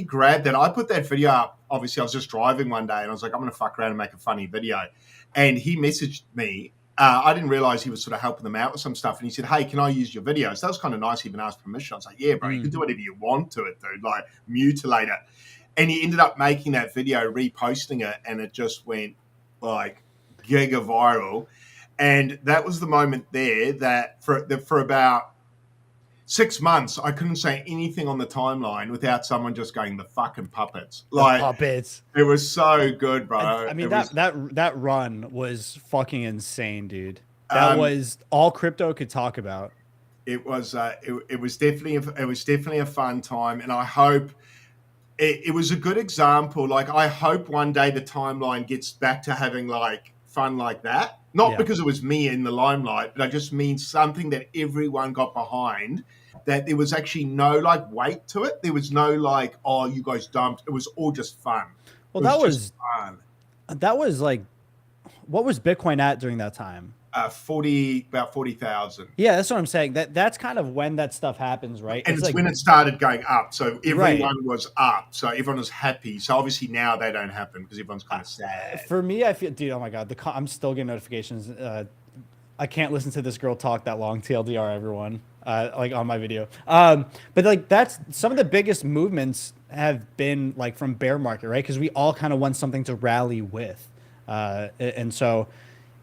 grabbed that. I put that video up. Obviously, I was just driving one day and I was like, I'm going to fuck around and make a funny video. And he messaged me. I didn't realize he was sort of helping them out with some stuff. And he said, hey, can I use your videos? That was kind of nice. He even asked permission. I was like, yeah, bro, you can do whatever you want to it, dude. Like, mutilate it. And he ended up making that video, reposting it, and it just went like giga viral. And that was the moment there that for about 6 months, I couldn't say anything on the timeline without someone just going, the fucking puppets. Like, the puppets. It was so good, bro. I mean, that run was fucking insane, dude. That was all crypto could talk about. It was definitely a fun time, and I hope it was a good example. Like, I hope one day the timeline gets back to having like fun like that. Not because it was me in the limelight, but I just mean something that everyone got behind, that there was actually no like weight to it. There was no like, oh, you guys dumped. It was all just fun. Well, that was like, what was Bitcoin at during that time? About 40,000. Yeah, that's what I'm saying. That's kind of when that stuff happens, right? And it's like, when it started going up. So everyone was up. So everyone was happy. So obviously now they don't happen because everyone's kind of sad. For me, I feel, dude, oh my God, I'm still getting notifications. I can't listen to this girl talk that long. TLDR, everyone. Like on my video. But like that's some of the biggest movements have been like from bear market, right? Because we all kind of want something to rally with. And so,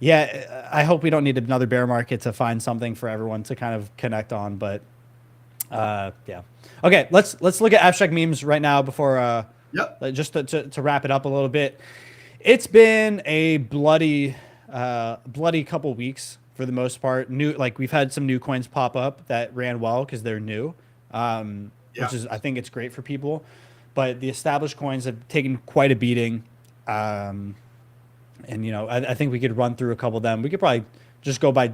yeah, I hope we don't need another bear market to find something for everyone to kind of connect on. But yeah. Okay, let's look at abstract memes right now before just to wrap it up a little bit. It's been a bloody couple weeks for the most part. We've had some new coins pop up that ran well because they're new, which is, I think it's great for people. But the established coins have taken quite a beating. And you know, I think we could run through a couple of them. We could probably just go by.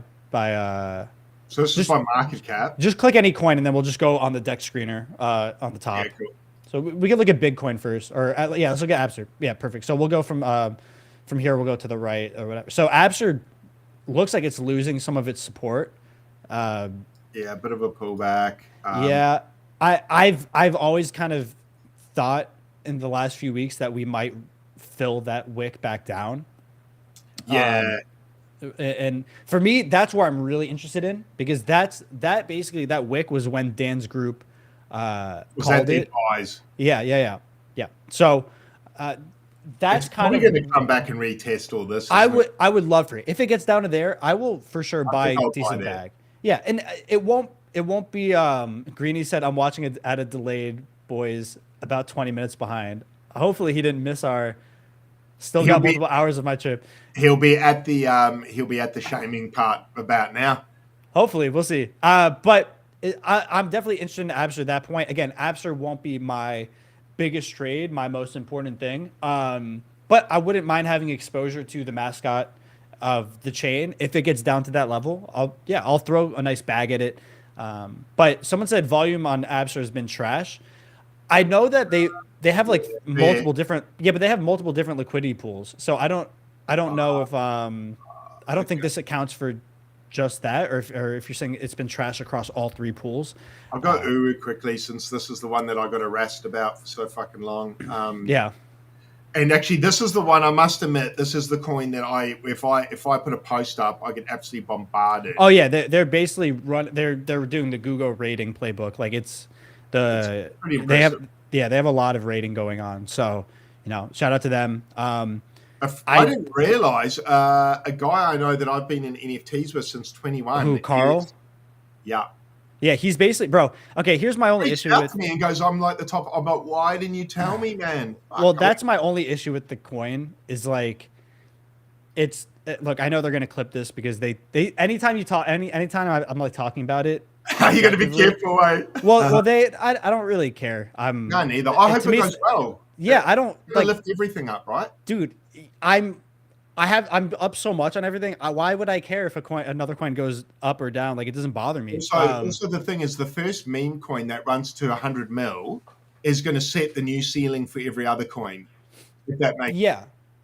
So this is my market cap. Just click any coin, and then we'll just go on the deck screener on the top. Yeah, cool. So we can look at Bitcoin first, or let's look at Abster. Yeah, perfect. So we'll go from here. We'll go to the right or whatever. So Abster looks like it's losing some of its support. Yeah, a bit of a pullback. Yeah, I've always kind of thought in the last few weeks that we might fill that wick back down. Yeah. And for me, that's where I'm really interested in, because that basically that wick was when Dan's group called it. Yeah. So that's kind of going to come back and retest all this. I would love for it. If it gets down to there, I will for sure buy a decent bag. Yeah, and it won't be Greeny said I'm watching it at a delayed, boys, about 20 minutes behind. Hopefully he didn't miss our got multiple hours of my trip. He'll be at the shaming part about now. Hopefully, we'll see. But I'm definitely interested in Abster at that point. Again, Abster won't be my biggest trade, my most important thing. But I wouldn't mind having exposure to the mascot of the chain if it gets down to that level. I'll throw a nice bag at it. But someone said volume on Abster has been trash. I know that they have like Yeah. multiple different, yeah, but they have multiple different liquidity pools. So I don't know if I don't think Okay. this accounts for just that, or if you're saying it's been trashed across all three pools. I'll go Uru quickly since this is the one that I got harassed about for so fucking long. Yeah. And actually, this is the one I must admit. This is the coin that if I put a post up, I get absolutely bombarded. Oh yeah, they're basically they're doing the Google rating playbook. Like it's pretty they have impressive. they have a lot of rating going on. So shout out to them. I didn't realize a guy I know that I've been in NFTs with since 21. Who, Carl? Yeah. Yeah, he's basically, bro. Okay, here's my only issue with me and goes, I'm like the top. I'm like, why didn't you tell me, man? well, that's my only issue with the coin is like, look, I know they're gonna clip this because they anytime you talk anytime I'm like talking about it. You got to be careful, eh? Well, I don't really care. No, neither. I hope it goes well. Yeah, I don't like lift everything up, right, dude. I'm up so much on everything. Why would I care if another coin goes up or down? Like it doesn't bother me. Also, the thing is, the first meme coin that runs to 100 mil is going to set the new ceiling for every other coin. If that makes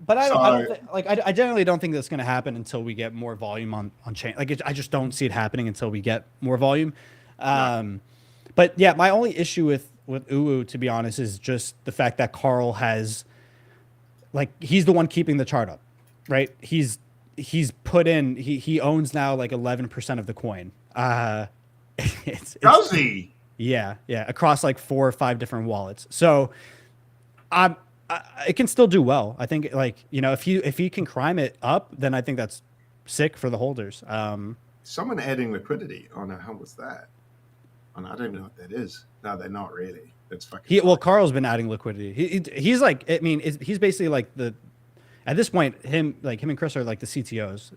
but I don't I generally don't think that's going to happen until we get more volume on chain. Like I just don't see it happening until we get more volume. But yeah, my only issue with UU, to be honest, is just the fact that Carl has, like, he's the one keeping the chart up. Right, he's put in. He owns now like 11% of the coin. Does he? Yeah, across like 4 or 5 different wallets. So, it can still do well. I think if he can climb it up, then I think that's sick for the holders. Someone adding liquidity. Oh no, how was that? Oh no, I don't even know what that is. No, they're not really. That's fucking. Carl's been adding liquidity. He's like, I mean, he's basically like at this point, him and Chris are like the CTOs,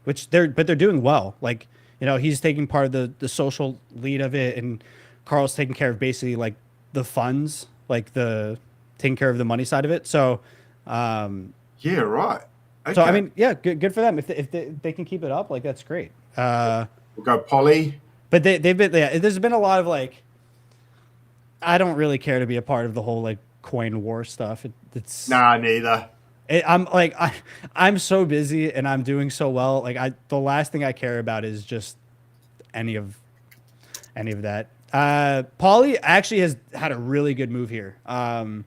but they're doing well. Like, he's taking part of the social lead of it, and Carl's taking care of basically like the funds, like taking care of the money side of it. So, yeah, right. Okay. So I mean, yeah, good for them. If they can keep it up, like that's great. We'll go Polly. But they've been, there's been a lot of like, I don't really care to be a part of the whole like coin war stuff. It's nah, neither. I'm so busy and I'm doing so well. Like the last thing I care about is just any of that. Pauly actually has had a really good move here. I'm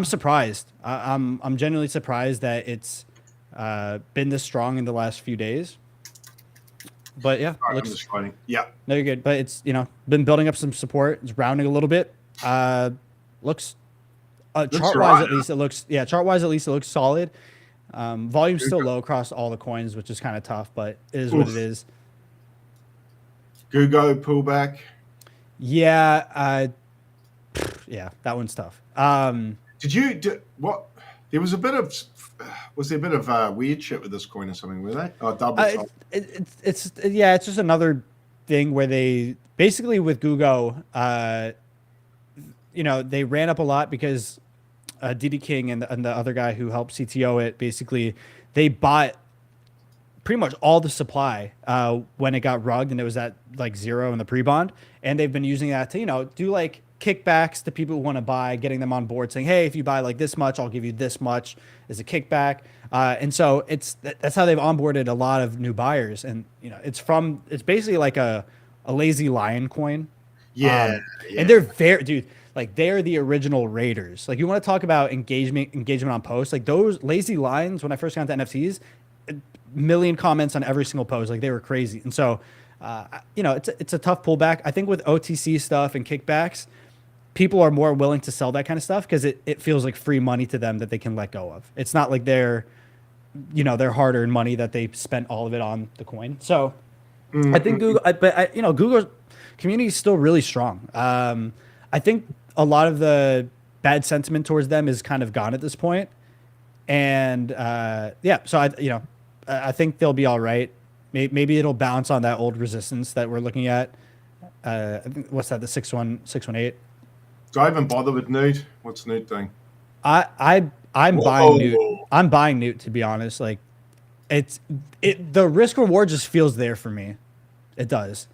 surprised. I'm genuinely surprised that it's been this strong in the last few days. But yeah, I'm just writing. Yeah, no, you're good. But it's been building up some support. It's rounding a little bit. Looks chart wise at least it looks it looks solid. Volume's still low across all the coins, which is kind of tough, but it is what it is. Google pullback. Yeah, yeah, that one's tough. What? There was a bit of weird shit with this coin or something, were they? Oh, double. It's just another thing where they basically with Google, they ran up a lot because DD King and the other guy who helped CTO it, basically they bought pretty much all the supply when it got rugged and it was at like 0 in the pre-bond, and they've been using that to do like kickbacks to people who want to buy, getting them on board, saying, hey, if you buy like this much, I'll give you this much as a kickback. And so that's how they've onboarded a lot of new buyers. And it's basically like a lazy lion coin. Yeah. And they're they're the original raiders. Like, you want to talk about engagement on posts, like those lazy lions, when I first got into NFTs, a million comments on every single post, like they were crazy. And so it's a tough pullback. I think with OTC stuff and kickbacks, people are more willing to sell that kind of stuff because it feels like free money to them that they can let go of. It's not like their hard-earned money that they spent all of it on the coin. So I think Google's community is still really strong. I think a lot of the bad sentiment towards them is kind of gone at this point. And so I think they'll be all right. Maybe it'll bounce on that old resistance that we're looking at. I think, what's that? The 618. Do I even bother with Newt? What's Newt doing? I'm buying Newt. I'm buying Newt, to be honest. Like, the risk reward just feels there for me. It does.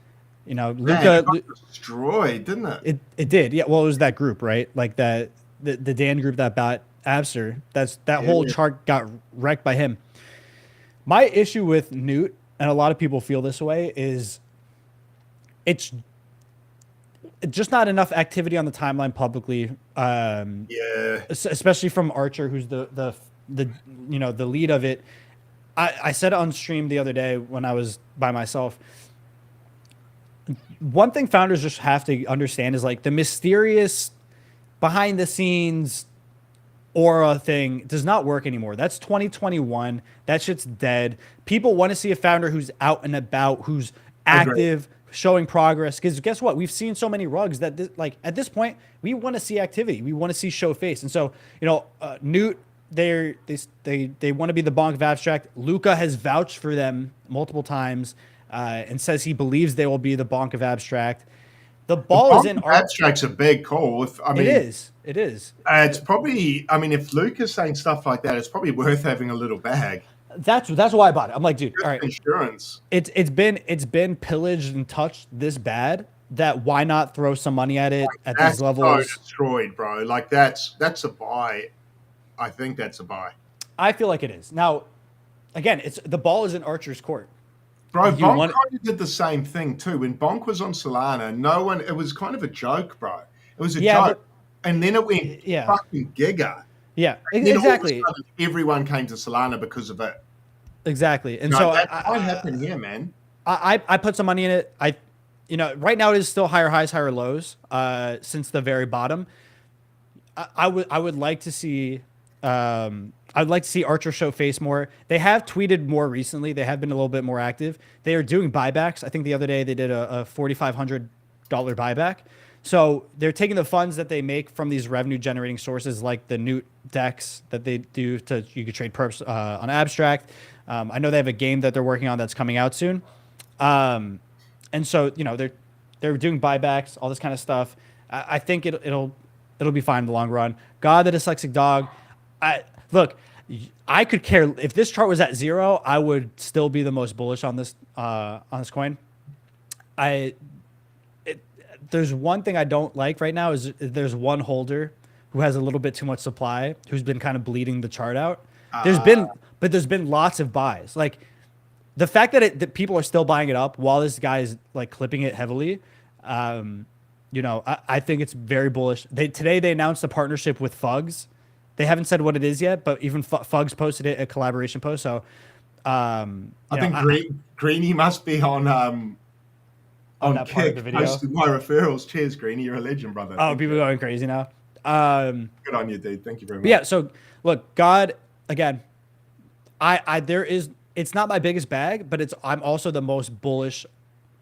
You know, Man, Luca. it got destroyed, didn't it? It did. Yeah. Well, it was that group, right? Like the Dan group that bought Abster. That whole Yeah. chart got wrecked by him. My issue with Newt, and a lot of people feel this way, is it's just not enough activity on the timeline publicly. Yeah. Especially from Archer, who's the you know, the lead of it. I said it on stream the other day when I was by myself. One thing founders just have to understand is like the mysterious behind the scenes aura thing does not work anymore. That's 2021. That shit's dead. People want to see a founder who's out and about, who's active, showing progress. Because guess what? We've seen so many rugs that like at this point, we want to see activity. We want to see show face. And so, you know, Newt, they want to be the bonk of abstract. Luca has vouched for them multiple times and says he believes they will be the bonk of abstract. The ball is in abstract's a big call. It is. It's probably. I mean, if Luke is saying stuff like that, it's probably worth having a little bag. That's why I bought it. I'm like, dude, all right. Insurance. It's been pillaged and touched this bad that why not throw some money at it at these levels? So destroyed, bro. Like that's a buy. I think that's a buy. I feel like it is. Now, again, it's the ball is in Archer's court. Bro, Bonk kind of did the same thing too. When Bonk was on Solana, it was kind of a joke, bro. It was a joke. And then it went fucking giga. Yeah, and exactly. All of a sudden, everyone came to Solana because of it. Exactly. And so that might happen here, man. I put some money in it. Right now it is still higher highs, higher lows since the very bottom. I would like to see I'd like to see Archer show face more. They have tweeted more recently. They have been a little bit more active. They are doing buybacks. I think the other day they did a $4,500 buyback. So they're taking the funds that they make from these revenue generating sources like the Newt decks that they do you could trade perps on abstract. I know they have a game that they're working on that's coming out soon. And so, you know, they're doing buybacks, all this kind of stuff. I think it'll be fine in the long run. God, the dyslexic dog. Look, I could care if this chart was at 0. I would still be the most bullish on this coin. There's one thing I don't like right now is there's one holder who has a little bit too much supply, who's been kind of bleeding the chart out. There's been lots of buys. Like the fact that people are still buying it up while this guy is like clipping it heavily. You know, I think it's very bullish. Today they announced a partnership with Fugs. They haven't said what it is yet, but even Fugs posted it, a collaboration post. So I think Greeny must be on that part of the video. Posted my referrals. Cheers, Greeny. You're a legend, brother. Oh, people are going crazy now. Good on you, dude. Thank you very much. Yeah. So look, God, again, it's not my biggest bag, but I'm also the most bullish.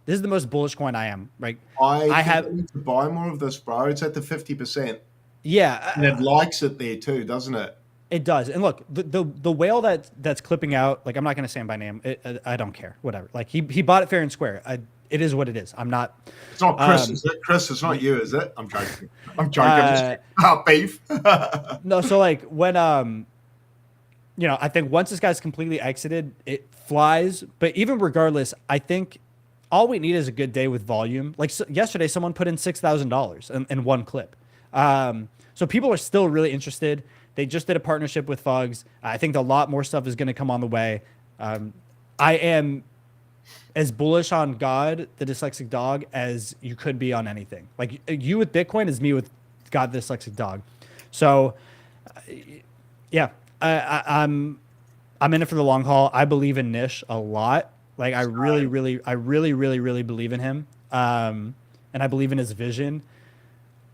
This is the most bullish coin I am. Right. I need to buy more of this, bro. It's at the 50%. Yeah. And it likes it there too, doesn't it? It does. And look, the whale that's clipping out, like I'm not going to say him by name. I don't care. Whatever. Like he bought it fair and square. It is what it is. I'm not. It's not Chris, is it? Chris, it's not you, is it? I'm joking. I'm joking. Beef. No, so like when you know, I think once this guy's completely exited, it flies. But even regardless, I think all we need is a good day with volume. Like yesterday, someone put in $6,000 in one clip. So people are still really interested. They just did a partnership with Fugs. I think a lot more stuff is going to come on the way. I am as bullish on God, the dyslexic dog, as you could be on anything. Like you with Bitcoin is me with God, the dyslexic dog. So, yeah, I'm in it for the long haul. I believe in Nish a lot. Like I really believe in him. And I believe in his vision.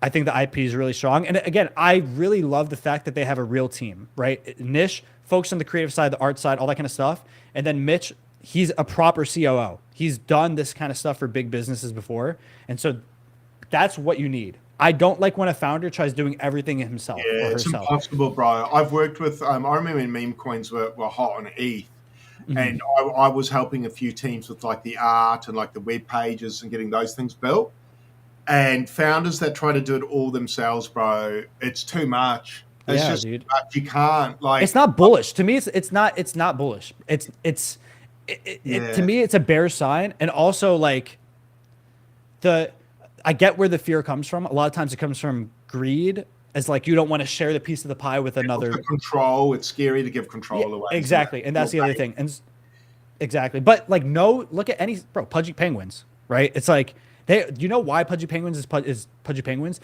I think the IP is really strong. And again, I really love the fact that they have a real team, right? Nish, focused on the creative side, the art side, all that kind of stuff. And then Mitch, he's a proper COO. He's done this kind of stuff for big businesses before. And so that's what you need. I don't like when a founder tries doing everything himself or herself. It's impossible, bro. I've worked with, I remember when Memecoins were hot on ETH. Mm-hmm. And I was helping a few teams with like the art and like the web pages and getting those things built. And founders that try to do it all themselves, bro, it's too much. It's just dude. You can't like. It's not bullish to me. It's not bullish. To me, it's a bear sign, and also like I get where the fear comes from. A lot of times it comes from greed, as like you don't want to share the piece of the pie with another. Control. It's scary to give control away. Exactly, and that's the other thing. And exactly, but like no, look at any Pudgy Penguins, right? It's like you know why Pudgy Penguins is Pudgy Penguins.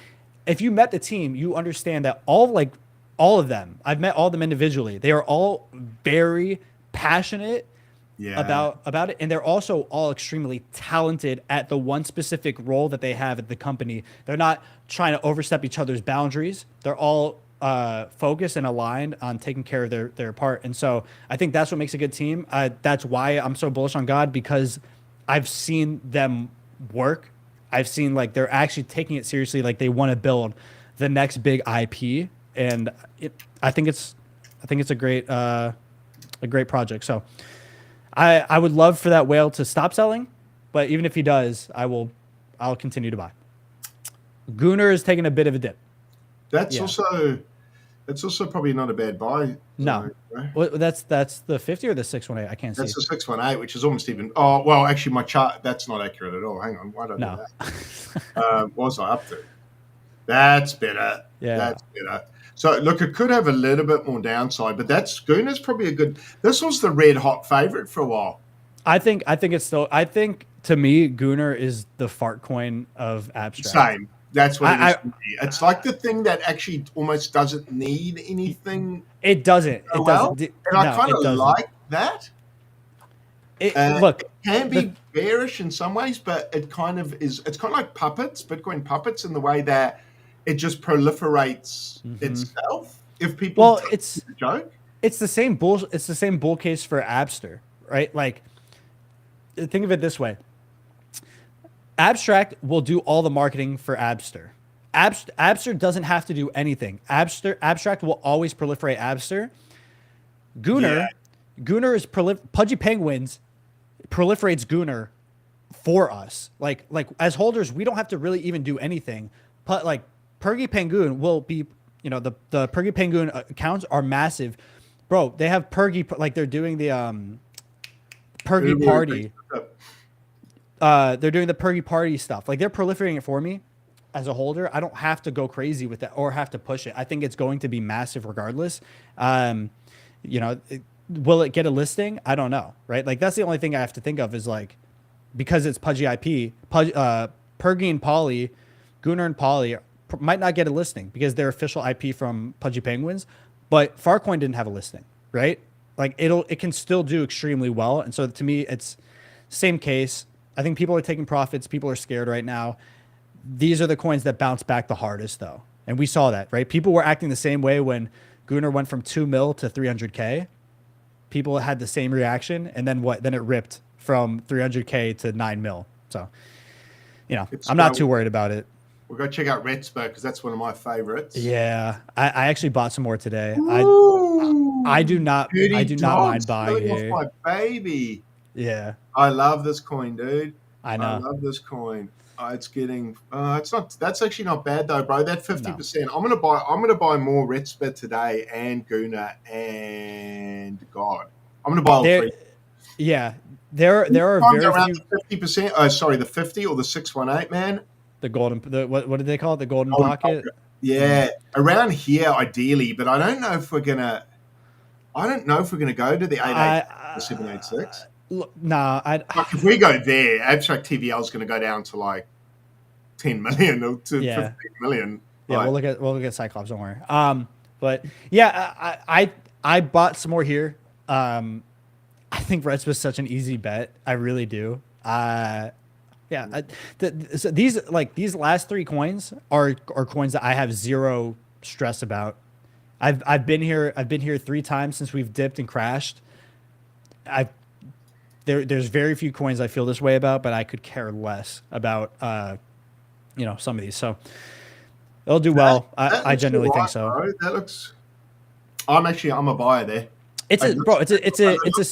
If you met the team, you understand that all of them. I've met all of them individually. They are all very passionate about it, and they're also all extremely talented at the one specific role that they have at the company. They're not trying to overstep each other's boundaries. They're all focused and aligned on taking care of their part. And so I think that's what makes a good team. That's why I'm so bullish on God, because I've seen them work. I've seen like they're actually taking it seriously. Like they want to build the next big IP, and I think it's a great project. So I would love for that whale to stop selling, but even if he does, I'll continue to buy. Gunnar is taking a bit of a dip. That's also probably not a bad buy. No, well, that's the 50 or the 618. I can't see. That's the 618, which is almost even. Oh well, actually, my chart that's not accurate at all. Hang on, why don't I do that? What was I up to? That's better. Yeah, that's better. So look, it could have a little bit more downside, but Gunnar's probably a good. This was the red hot favorite for a while. I think it's still. I think to me, Gunnar is the fart coin of abstract. Same. That's what it is. It's like the thing that actually almost doesn't need anything. It doesn't. It doesn't. And I kind of like that. Look, it can be bearish in some ways, but it kind of is. It's kind of like puppets, Bitcoin puppets, in the way that it just proliferates itself. If people it's a joke. It's the same bull. It's the same bull case for Abster, right? Like, think of it this way. Abstract will do all the marketing for Abster. Abster doesn't have to do anything. Abstract will always proliferate Abster. Gunnar is Pudgy Penguins proliferates Gunnar for us. Like as holders, we don't have to really even do anything. But like Purgy Penguin will be, the Purgy Penguin accounts are massive, bro. They have Purgy, like they're doing the Purgy party. They're doing the Purgy party stuff. Like they're proliferating it for me as a holder. I don't have to go crazy with that or have to push it. I think it's going to be massive regardless. Will it get a listing? I don't know. Right. Like that's the only thing I have to think of is like, because it's Pudgy IP, Purgy and Polly, Gunnar and Polly might not get a listing because they're official IP from Pudgy Penguins, but Farcoin didn't have a listing. Right. Like it can still do extremely well. And so to me, it's same case. I think people are taking profits. People are scared right now. These are the coins that bounce back the hardest, though. And we saw that, right? People were acting the same way when Gunnar went from 2 mil to 300K. People had the same reaction. And then what? Then it ripped from 300K to 9 mil. So, I'm not too worried about it. We'll go check out Retzberg because that's one of my favorites. Yeah. I actually bought some more today. I do not mind buying here. My baby. Yeah. I love this coin, dude. I know. I love this coin. It's getting. That's actually not bad though, bro. That 50%. No. I'm gonna buy more Retzberg today and Gunnar and God. I'm gonna buy all three. Yeah, there are very around few. 50%. Oh, sorry, the 50 or the 618, man. The golden. What did they call it? The golden pocket. Yeah, around here ideally, but I don't know if we're gonna go to the 88, the 786. Nah, if we go there, Abstract TVL is going to go down to like 10 million or to 15 million. Yeah, we'll look at Cyclops. Don't worry. But yeah, I bought some more here. I think Reds was such an easy bet. I really do. So these last 3 coins are coins that I have zero stress about. I've been here 3 times since we've dipped and crashed. There's very few coins I feel this way about, but I could care less about, some of these. So it'll do well. I genuinely think so. Bro. That looks. I'm a buyer there. It's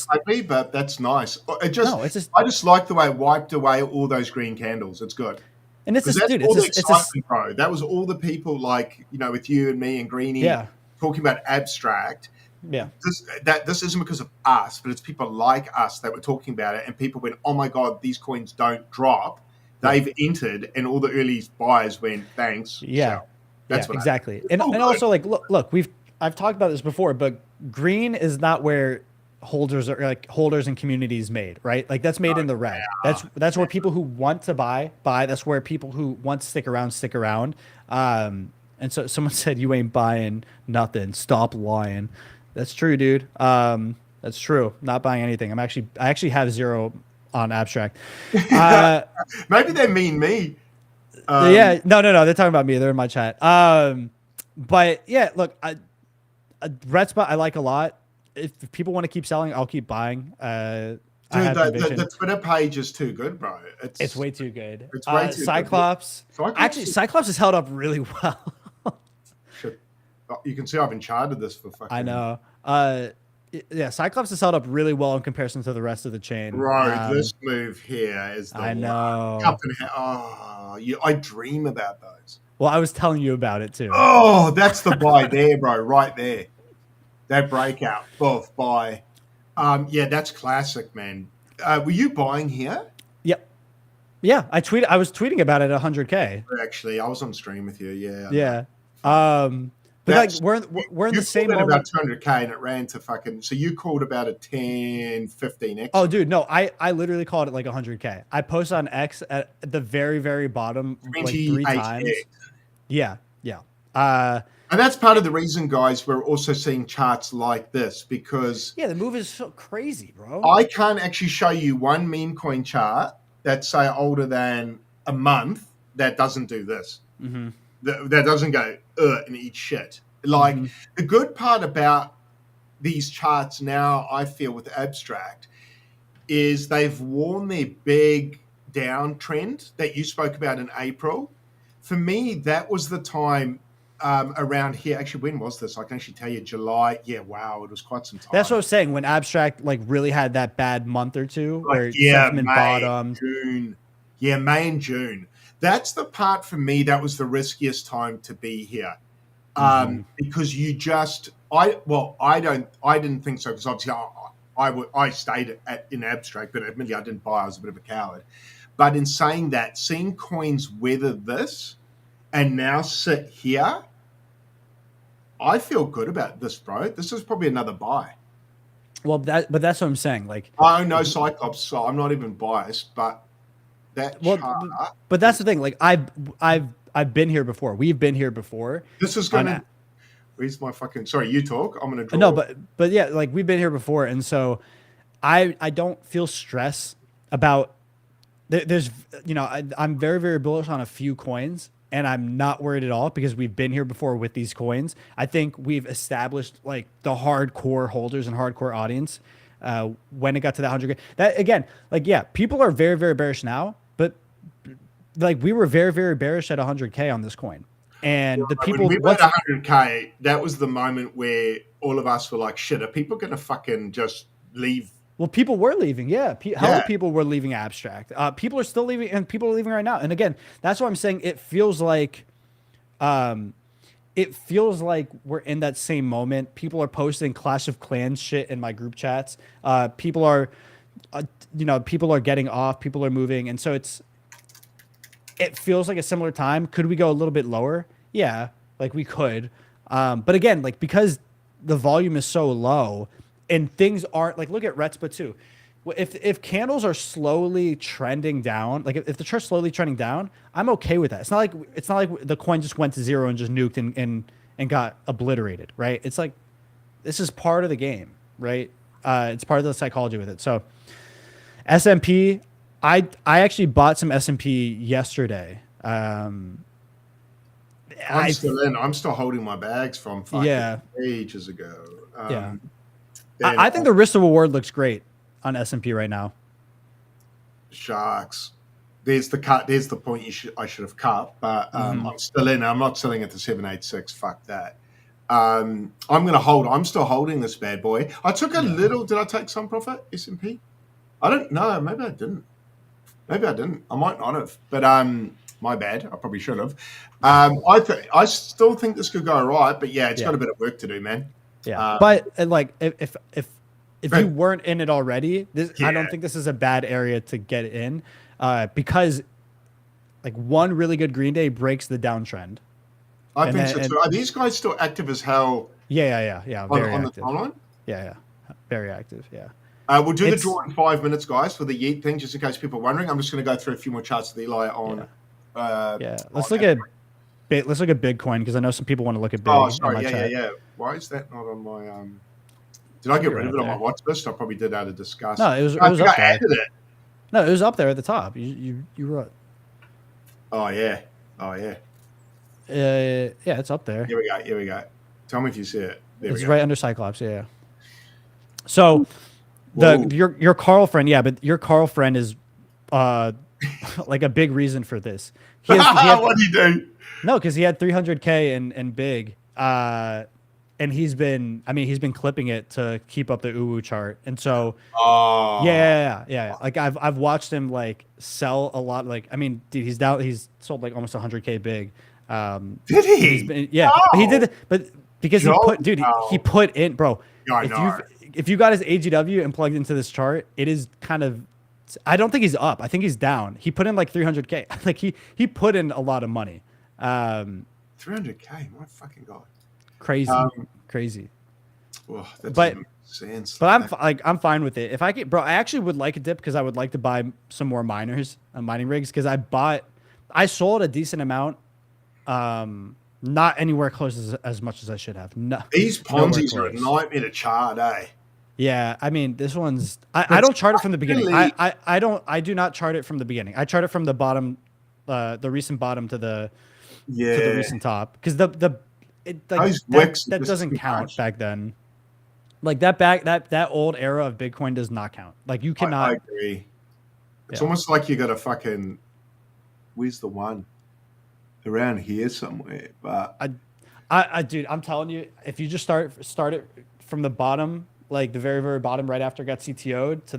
ugly, but that's nice. I just like the way it wiped away all those green candles. It's good. And it's excitement, bro. That was all the people with you and me and Greenie talking about abstract. Yeah, this isn't because of us, but it's people like us that were talking about it, and people went, "Oh my god, these coins don't drop," they've entered, and all the early buyers went, thanks. Yeah. So that's what exactly. And also, like, look, I've talked about this before, but green is not where holders and communities made, right? Like that's made in the red. That's where people who want to buy. That's where people who want to stick around. And so someone said, you ain't buying nothing. Stop lying. That's true, dude. That's true. Not buying anything. I actually have 0 on abstract. Maybe they mean me. Yeah, no. They're talking about me. They're in my chat. But yeah, look, red spot I like a lot. If people want to keep selling, I'll keep buying. Dude, the Twitter page is too good, bro. It's way too good. It's way too Cyclops. Good. Actually, Cyclops has held up really well. Shit. You can see I've been charted this for fucking. I know. Yeah, Cyclops has held up really well in comparison to the rest of the chain. Bro, this move here is the I know. I dream about those. Well, I was telling you about it too. Oh, that's the buy there, bro, right there. That breakout, both buy. Yeah, that's classic, man. Were you buying here? Yep. Yeah, I was tweeting about it at 100K. Actually, I was on stream with you. Yeah. Yeah. But like we're in the same moment. About 200K and it ran to fucking. So you called about a 10, 15x. Oh, dude, no, I literally called it like 100K. I posted on X at the very, very bottom like 3 times. Yeah. And that's part of the reason, guys, we're also seeing charts like this because the move is so crazy, bro. I can't actually show you one meme coin chart that's say older than a month that doesn't do this. Mm-hmm. That doesn't go and eat shit. Like the good part about these charts now, I feel with abstract, is they've worn their big downtrend that you spoke about in April. For me, that was the time around here. Actually, when was this? I can actually tell you, July. Yeah, wow, it was quite some time. That's what I was saying. When abstract like really had that bad month or two, where sentiment bottomed. May and June. That's the part for me that was the riskiest time to be here, because you just I didn't think so because obviously I stayed in abstract, but admittedly I didn't buy. I was a bit of a coward. But in saying that, seeing coins weather this and now sit here, I feel good about this, bro. This is probably another buy. Well, that's what I'm saying. Like, I own no Cyclops, so I'm not even biased, but that chart. But that's the thing. Like, I've been here before. We've been here before. This is gonna. Where's my fucking? Sorry, you talk. I'm gonna draw. No, but yeah, like we've been here before, and so I don't feel stress about. There's I'm very, very bullish on a few coins, and I'm not worried at all because we've been here before with these coins. I think we've established like the hardcore holders and hardcore audience when it got to that 100K. That again, like people are very, very bearish now, but like we were very, very bearish at 100K on this coin, and the people when we went 100K, that was the moment where all of us were like, "Shit, are people gonna fucking just leave?" Well, people were leaving. Hella people were leaving abstract. People are still leaving, and people are leaving right now. And again, that's what I'm saying. It feels like we're in that same moment. People are posting Clash of Clans shit in my group chats. People are getting off. People are moving, and so it feels like a similar time. Could we go a little bit lower? Yeah, like we could. But again, like because the volume is so low. And things aren't like, look at Retspa too. If candles are slowly trending down, like if the chart's slowly trending down, I'm okay with that. It's not like the coin just went to zero and just nuked and got obliterated, right? It's like this is part of the game, right? It's part of the psychology with it. So S&P, I actually bought some S&P yesterday. I'm still in. I'm still holding my bags from ages ago. I think the risk to reward looks great on S&P right now. Sharks. There's the cut. There's the point I should have cut, but I'm still in. I'm not selling it to 786. Fuck that. I'm going to hold. I'm still holding this bad boy. I took a little. Did I take some profit? S&P? I don't know. Maybe I didn't. I might not have. But my bad. I probably should have. I still think this could go all right. But it's got a bit of work to do, man. Yeah, but like if you weren't in it already, I don't think this is a bad area to get in, because Like one really good green day breaks the downtrend. I think so too. Are these guys still active as hell? Yeah. Very on active. the timeline? Yeah. Very active. Yeah. We'll do the draw in 5 minutes, guys, for the Yeet thing, just in case people are wondering. I'm just going to go through a few more charts with Eli on. Let's look at Bitcoin because I know some people want to look at Big. Oh, sorry. Yeah. Why is that not on my? Did I get rid of it on my watch list? I probably did out of disgust. No, it was I up there. added it. No, it was up there at the top. You wrote. Oh yeah. Yeah, it's up there. Here we go. Tell me if you see it. It's right under Cyclops. Yeah. So your Carl friend, but your Carl friend is like a big reason for this. What did he do? No, because he had 300K and Big, and he's been clipping it to keep up the uwu chart, and so yeah. Like I've watched him like sell a lot. Like I mean, dude, he's sold like almost 100K Big. Did he? But he did. But because he put in, bro. If you got his AGW and plugged into this chart, it is kind of. I don't think he's up. I think he's down. He put in like 300K. Like he put in a lot of money. 300K, my fucking god. Crazy. Well, that sense. But I'm fine with it. If I get, bro, I actually would like a dip because I would like to buy some more mining rigs because I sold a decent amount. Not anywhere close as much as I should have. No, these Ponzi's are a nightmare to chart, eh? Yeah, I mean this one's. I don't chart it from the beginning. I do not chart it from the beginning. I chart it from the bottom, the recent bottom to the recent top because that doesn't count back then. Like that old era of Bitcoin does not count. Like you cannot. I agree. It's almost like you got a fucking. Where's the one? Around here somewhere, but dude, I'm telling you, if you just start it from the bottom, like the very very bottom, right after it got CTO'd to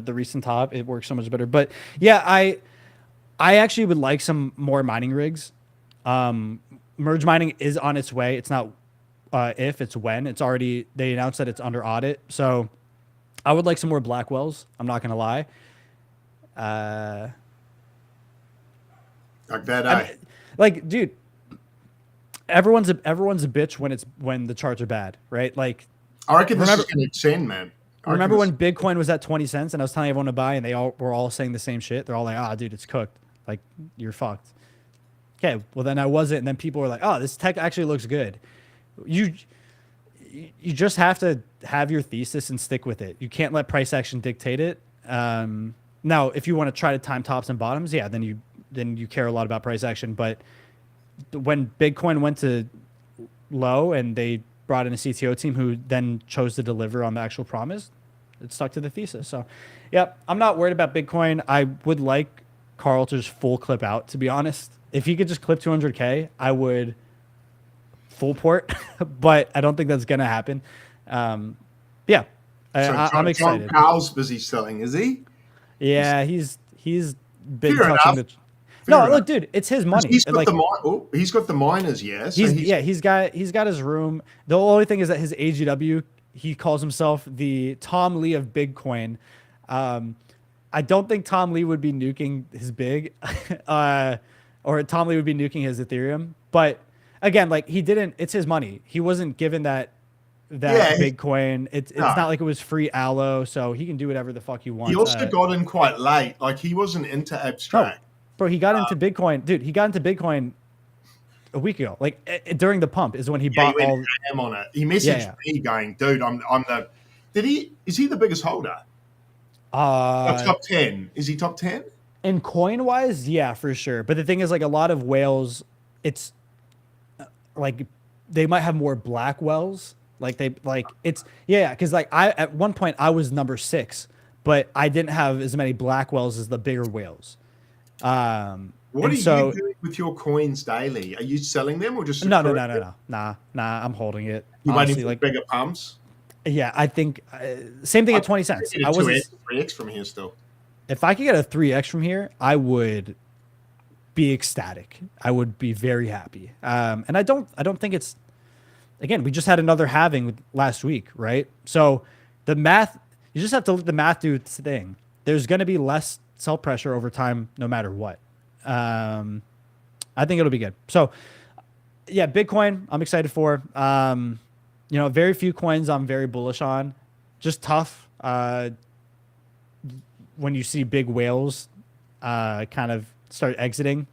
the recent top, it works so much better. But yeah, I actually would like some more mining rigs. Merge mining is on its way. It's not it's when. It's already, they announced that it's under audit. So I would like some more Blackwells. I'm not gonna lie. Like that. Like, dude, everyone's a bitch when the charts are bad, right? Like, I reckon this is gonna extend, man. Remember when Bitcoin was at 20 cents and I was telling everyone to buy and they all were all saying the same shit? They're all like, dude, it's cooked. Like, you're fucked. Okay, well then I wasn't, and then people were like, this tech actually looks good. You just have to have your thesis and stick with it. You can't let price action dictate it. Now, if you want to try to time tops and bottoms, then you care a lot about price action. But when Bitcoin went to low and they brought in a CTO team who then chose to deliver on the actual promise, it stuck to the thesis. So, I'm not worried about Bitcoin. I would like Carl to just full clip out, to be honest. If he could just clip 200K, I would full port, but I don't think that's going to happen. I'm excited. Carl's busy selling, is he? Yeah, he's been touching the... No, look, dude, it's his money. He's got the miners, yes. He's got his room. The only thing is that his AGW, he calls himself the Tom Lee of Bitcoin. I don't think Tom Lee would be nuking his Big, or Tom Lee would be nuking his Ethereum. But again, like it's his money. He wasn't given that Bitcoin. It's not like it was free allo, so he can do whatever the fuck he wants. He also got in quite late. Like he wasn't into abstract. No. Bro, he got into Bitcoin. Dude, he got into Bitcoin a week ago. Like during the pump is when he bought he all. Ham on it. He messaged me going, "Dude, I'm the." Is he the biggest holder? Top 10. Is he top 10? In coin wise, yeah, for sure. But the thing is, like a lot of whales, it's like they might have more black whales. Because like at one point I was number 6, but I didn't have as many black whales as the bigger whales. What are you doing with your coins daily? Are you selling them or just no? Nah. I'm holding it. You waiting for bigger pumps? Yeah, I think same thing at 20 cents. I was 3x from here still. If I could get a 3x from here, I would be ecstatic. I would be very happy. And I don't think it's. Again, we just had another halving last week, right? So the math, you just have to let the math do its thing. There's going to be less sell pressure over time, no matter what. I think it'll be good. So yeah, Bitcoin, I'm excited for. Very few coins I'm very bullish on. Just tough when you see big whales kind of start exiting.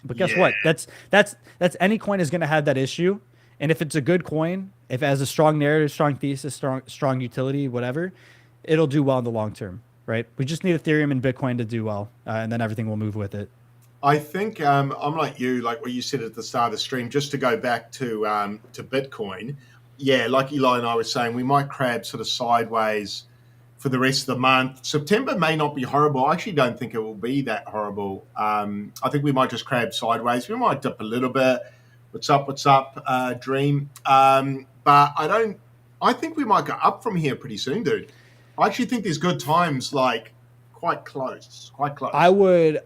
But guess what? That's any coin is going to have that issue. And if it's a good coin, if it has a strong narrative, strong thesis, strong utility, whatever, it'll do well in the long term, right? We just need Ethereum and Bitcoin to do well, and then everything will move with it. I think I'm like you, like what you said at the start of the stream, just to go back to Bitcoin. Yeah, like Eli and I were saying, we might crab sort of sideways for the rest of the month. September may not be horrible. I actually don't think it will be that horrible. I think we might just crab sideways. We might dip a little bit. What's up, Dream? But I think we might go up from here pretty soon, dude. I actually think there's good times, like quite close. I would,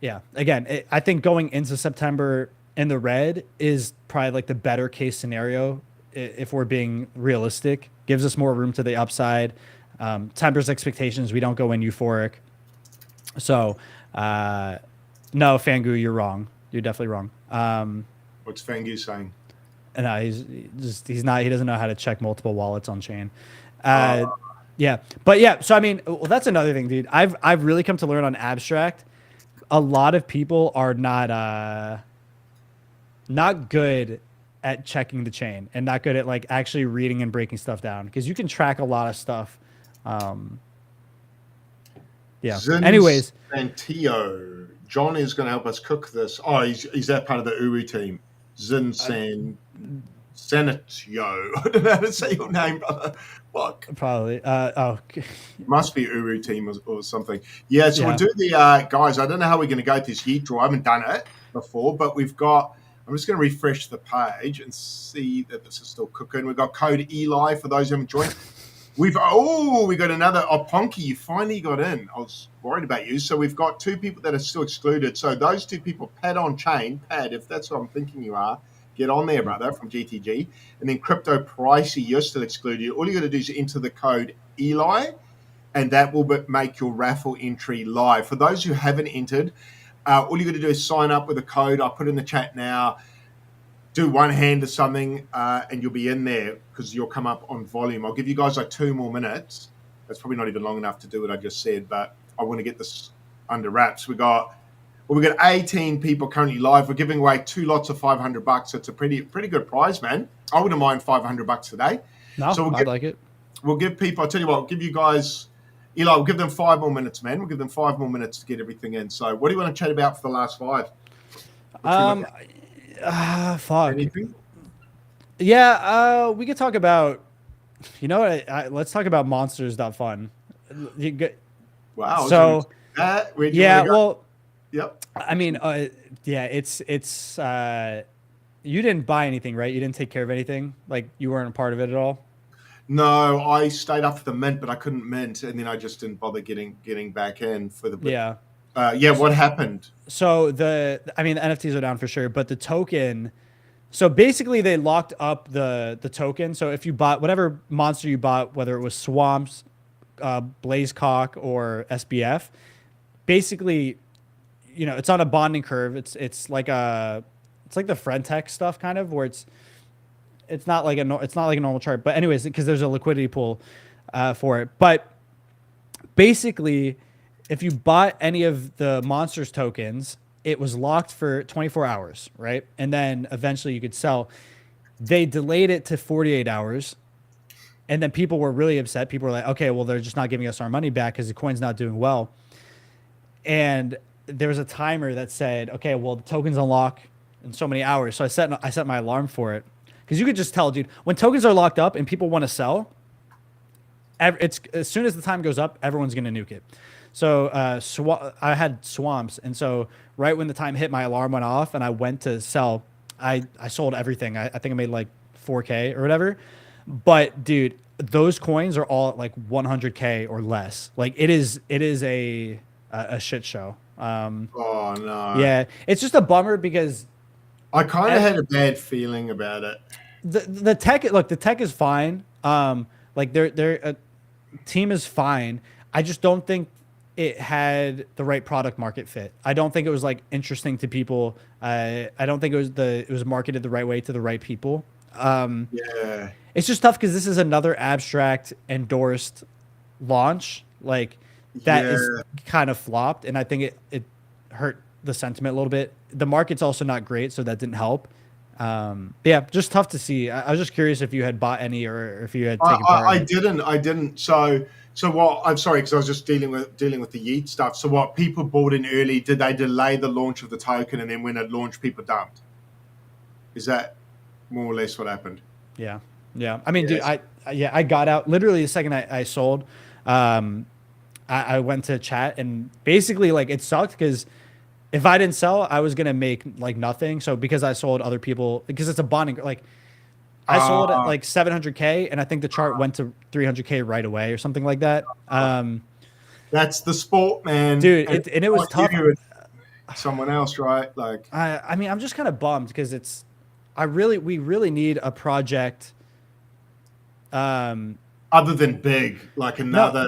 yeah. Again, I think going into September in the red is probably like the better case scenario if we're being realistic. Gives us more room to the upside. Tempers expectations. We don't go in euphoric. So, no, Fangu, you're wrong. You're definitely wrong. What's Fangu saying? No, he's not. He doesn't know how to check multiple wallets on chain. Yeah, but yeah. So I mean, well, that's another thing, dude. I've really come to learn on Abstract. A lot of people are not good at checking the chain and not good at like actually reading and breaking stuff down because you can track a lot of stuff. Yeah. Zin Anyways, Santio. John is going to help us cook this. Oh, he's that part of the Uru team. Zin Sanitio. I don't know how to say your name, brother. Fuck. Probably. Must be Uru team or something. Yeah, so we'll do the guys. I don't know how we're going to go with this Yeet draw. I haven't done it before, but we've got. I'm just going to refresh the page and see that this is still cooking. We've got code Eli for those who haven't joined. We got another. Oh, Ponky, you finally got in. I was worried about you. So we've got two people that are still excluded. So those two people, Pad on chain, Pad, if that's what I'm thinking you are, get on there, brother, from GTG. And then Crypto Pricey, you're still excluded. All you got to do is enter the code Eli, and that will make your raffle entry live. For those who haven't entered, all you got to do is sign up with a code. I'll put it in the chat now. Do one hand or something, and you'll be in there because you'll come up on volume. I'll give you guys like 2 more minutes. That's probably not even long enough to do what I just said, but I want to get this under wraps. We got 18 people currently live. We're giving away 2 lots of $500. It's a pretty good prize, man. I wouldn't mind $500 today. No, so I'd like it. We'll give people. I'll tell you what. We'll give you guys. Eli, we'll give them 5 more minutes, man. We'll give them 5 more minutes to get everything in. So, what do you want to chat about for the last 5? Fuck. Anything? Yeah, we could talk about. You know what? Let's talk about monsters.fun. Wow. So yeah, well, yep. I mean, yeah, it's. You didn't buy anything, right? You didn't take care of anything. Like you weren't a part of it at all. No, I stayed up for the mint, but I couldn't mint, and then I just didn't bother getting back in for the. Yeah. What happened? So the NFTs are down for sure, but the token. So basically, they locked up the token. So if you bought whatever monster you bought, whether it was Swamps, Blazecock, or SBF, basically, it's on a bonding curve. It's like the Friendtech stuff kind of where it's not like a normal chart. But anyways, because there's a liquidity pool for it. But basically, if you bought any of the monsters tokens, it was locked for 24 hours, right? And then eventually you could sell. They delayed it to 48 hours. And then people were really upset. People were like, okay, well, they're just not giving us our money back because the coin's not doing well. And there was a timer that said, okay, well, the token's unlock in so many hours. So I set my alarm for it. Because you could just tell, dude, when tokens are locked up and people want to sell, it's as soon as the time goes up, everyone's going to nuke it. So I had Swamps, and so right when the time hit, my alarm went off, and I went to sell. I sold everything. I think I made like 4K or whatever. But dude, those coins are all at like 100K or less. Like it is a shit show. Oh no. Yeah, it's just a bummer because I kind of had a bad feeling about it. The tech, look, the tech is fine. Like their team is fine. I just don't think it had the right product market fit. I don't think it was like interesting to people. I don't think it was marketed the right way to the right people. Yeah. It's just tough because this is another abstract endorsed launch like that is Yeah. kind of flopped, and I think it hurt the sentiment a little bit. The market's also not great, so that didn't help. Yeah, just tough to see. I was just curious if you had bought any or if you had taken part I in it. didn't. I didn't. So what? I'm sorry because I was just dealing with the Yeet stuff. So what? People bought in early. Did they delay the launch of the token, and then when it launched, people dumped? Is that more or less what happened? Yeah, yeah. I mean, Yes. dude, I got out literally the second I sold. I went to chat and basically like it sucked because if I didn't sell, I was gonna make like nothing. So because I sold, other people, because it's a bonding, like I sold at like 700K, and I think the chart went to 300K right away or something like that. That's the sport, man. Dude, and it was not tough. you, it's someone else, right? Like, I mean, I'm just kind of bummed because we really need a project. other than big, like another.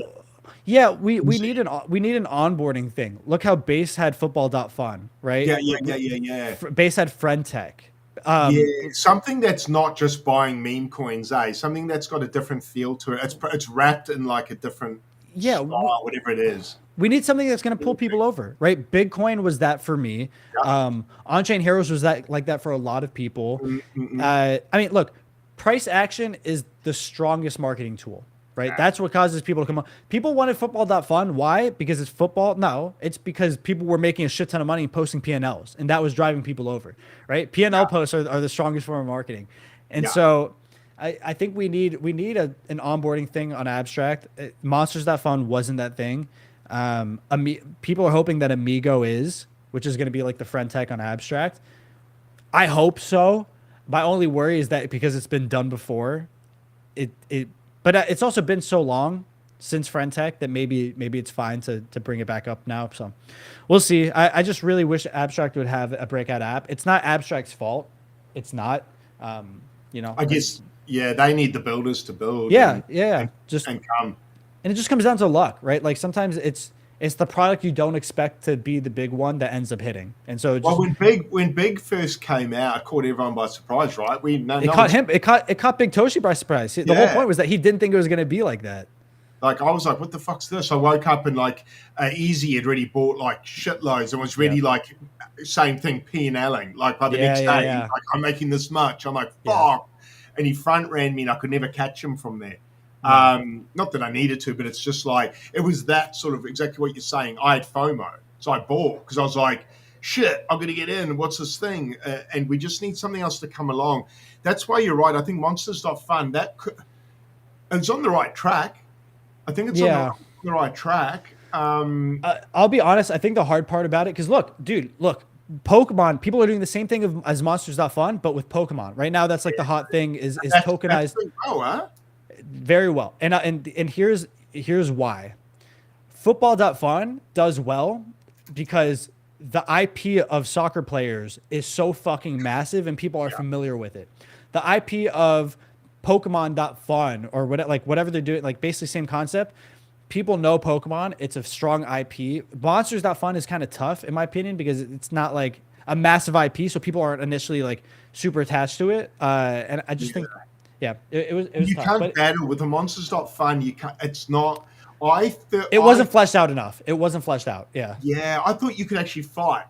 Yeah, we need an onboarding thing. Look how Base had football.fun, right? Yeah. Base had friend tech. Yeah, something that's not just buying meme coins, something that's got a different feel to it. It's wrapped in like a different style, whatever it is. We need something that's going to pull people over, right? Bitcoin was that for me. Yeah. On-chain heroes was that for a lot of people. I mean, look, price action is the strongest marketing tool, right? Yeah. That's what causes people to come on. People wanted football.fun. Why? Because it's football? No, it's because people were making a shit ton of money and posting P&Ls, and that was driving people over, right? P&L posts are the strongest form of marketing. And so I think we need an onboarding thing on Abstract. Monsters.fun wasn't that thing. People are hoping that Amigo is, which is going to be like the friend tech on Abstract. I hope so. My only worry is that because it's been done before, but it's also been so long since friend tech that maybe it's fine to bring it back up now. So we'll see. I just really wish Abstract would have a breakout app. It's not Abstract's fault. It's not. I guess they need the builders to build. And come. And it just comes down to luck, right? Like sometimes it's the product you don't expect to be the big one that ends up hitting. And so when Big first came out, it caught everyone by surprise, right? It caught Big Toshi by surprise. The whole point was that he didn't think it was going to be like that. Like I was like, what the fuck's this? I woke up and like Easy had already bought like shitloads and was really like same thing P&Ling. Like by the next day, like I'm making this much. I'm like, fuck. And he front ran me and I could never catch him from there. Not that I needed to, but it's just like, it was that sort of exactly what you're saying. I had FOMO. So I bought because I was like, shit, I'm going to get in. What's this thing? And we just need something else to come along. That's why you're right. I think Monsters.fun, it's on the right track. I think it's on the right track. I'll be honest. I think the hard part about it, because look, Pokemon, people are doing the same thing as Monsters.fun, but with Pokemon. Right now, that's like the hot thing is tokenized. Very well. And here's why. Football.fun does well because the IP of soccer players is so fucking massive and people are familiar with it. The IP of Pokemon.fun or whatever they're doing, like basically same concept. People know Pokemon. It's a strong IP. Monsters.fun is kind of tough in my opinion because it's not like a massive IP, so people aren't initially like super attached to it. And I just think, it was you tough, can't battle with the Monsters.fun. You can't. It's not. It wasn't fleshed out enough. It wasn't fleshed out. Yeah. Yeah, I thought you could actually fight.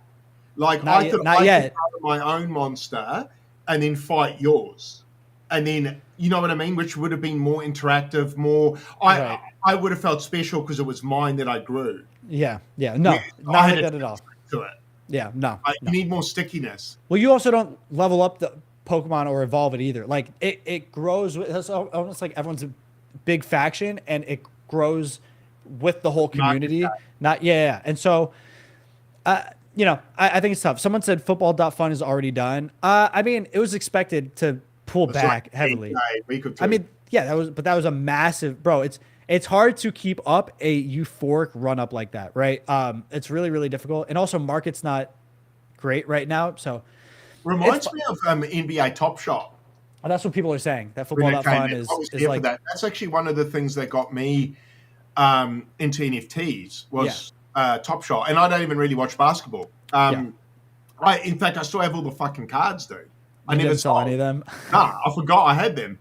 Like not I thought not I yet. could my own monster and then fight yours, and then you know what I mean, which would have been more interactive, more. I would have felt special because it was mine that I grew. Yeah. No, not like that at all. To it. Yeah, no. You need more stickiness. Well, you also don't level up the Pokemon or evolve it either. Like it grows. It's almost like everyone's a big faction, and it grows with the whole community. And so, I think it's tough. Someone said football.fun is already done. I mean, it was expected to pull back heavily. I mean, that was a massive, bro. It's hard to keep up a euphoric run up like that, right? It's really, really difficult. And also market's not great right now. So reminds me of NBA Top Shot. Oh, that's what people are saying. That football.fun is like that. That's actually one of the things that got me into NFTs was Top Shot, and I don't even really watch basketball. In fact, I still have all the fucking cards, dude. I never didn't sell any of them. Nah, I forgot I had them.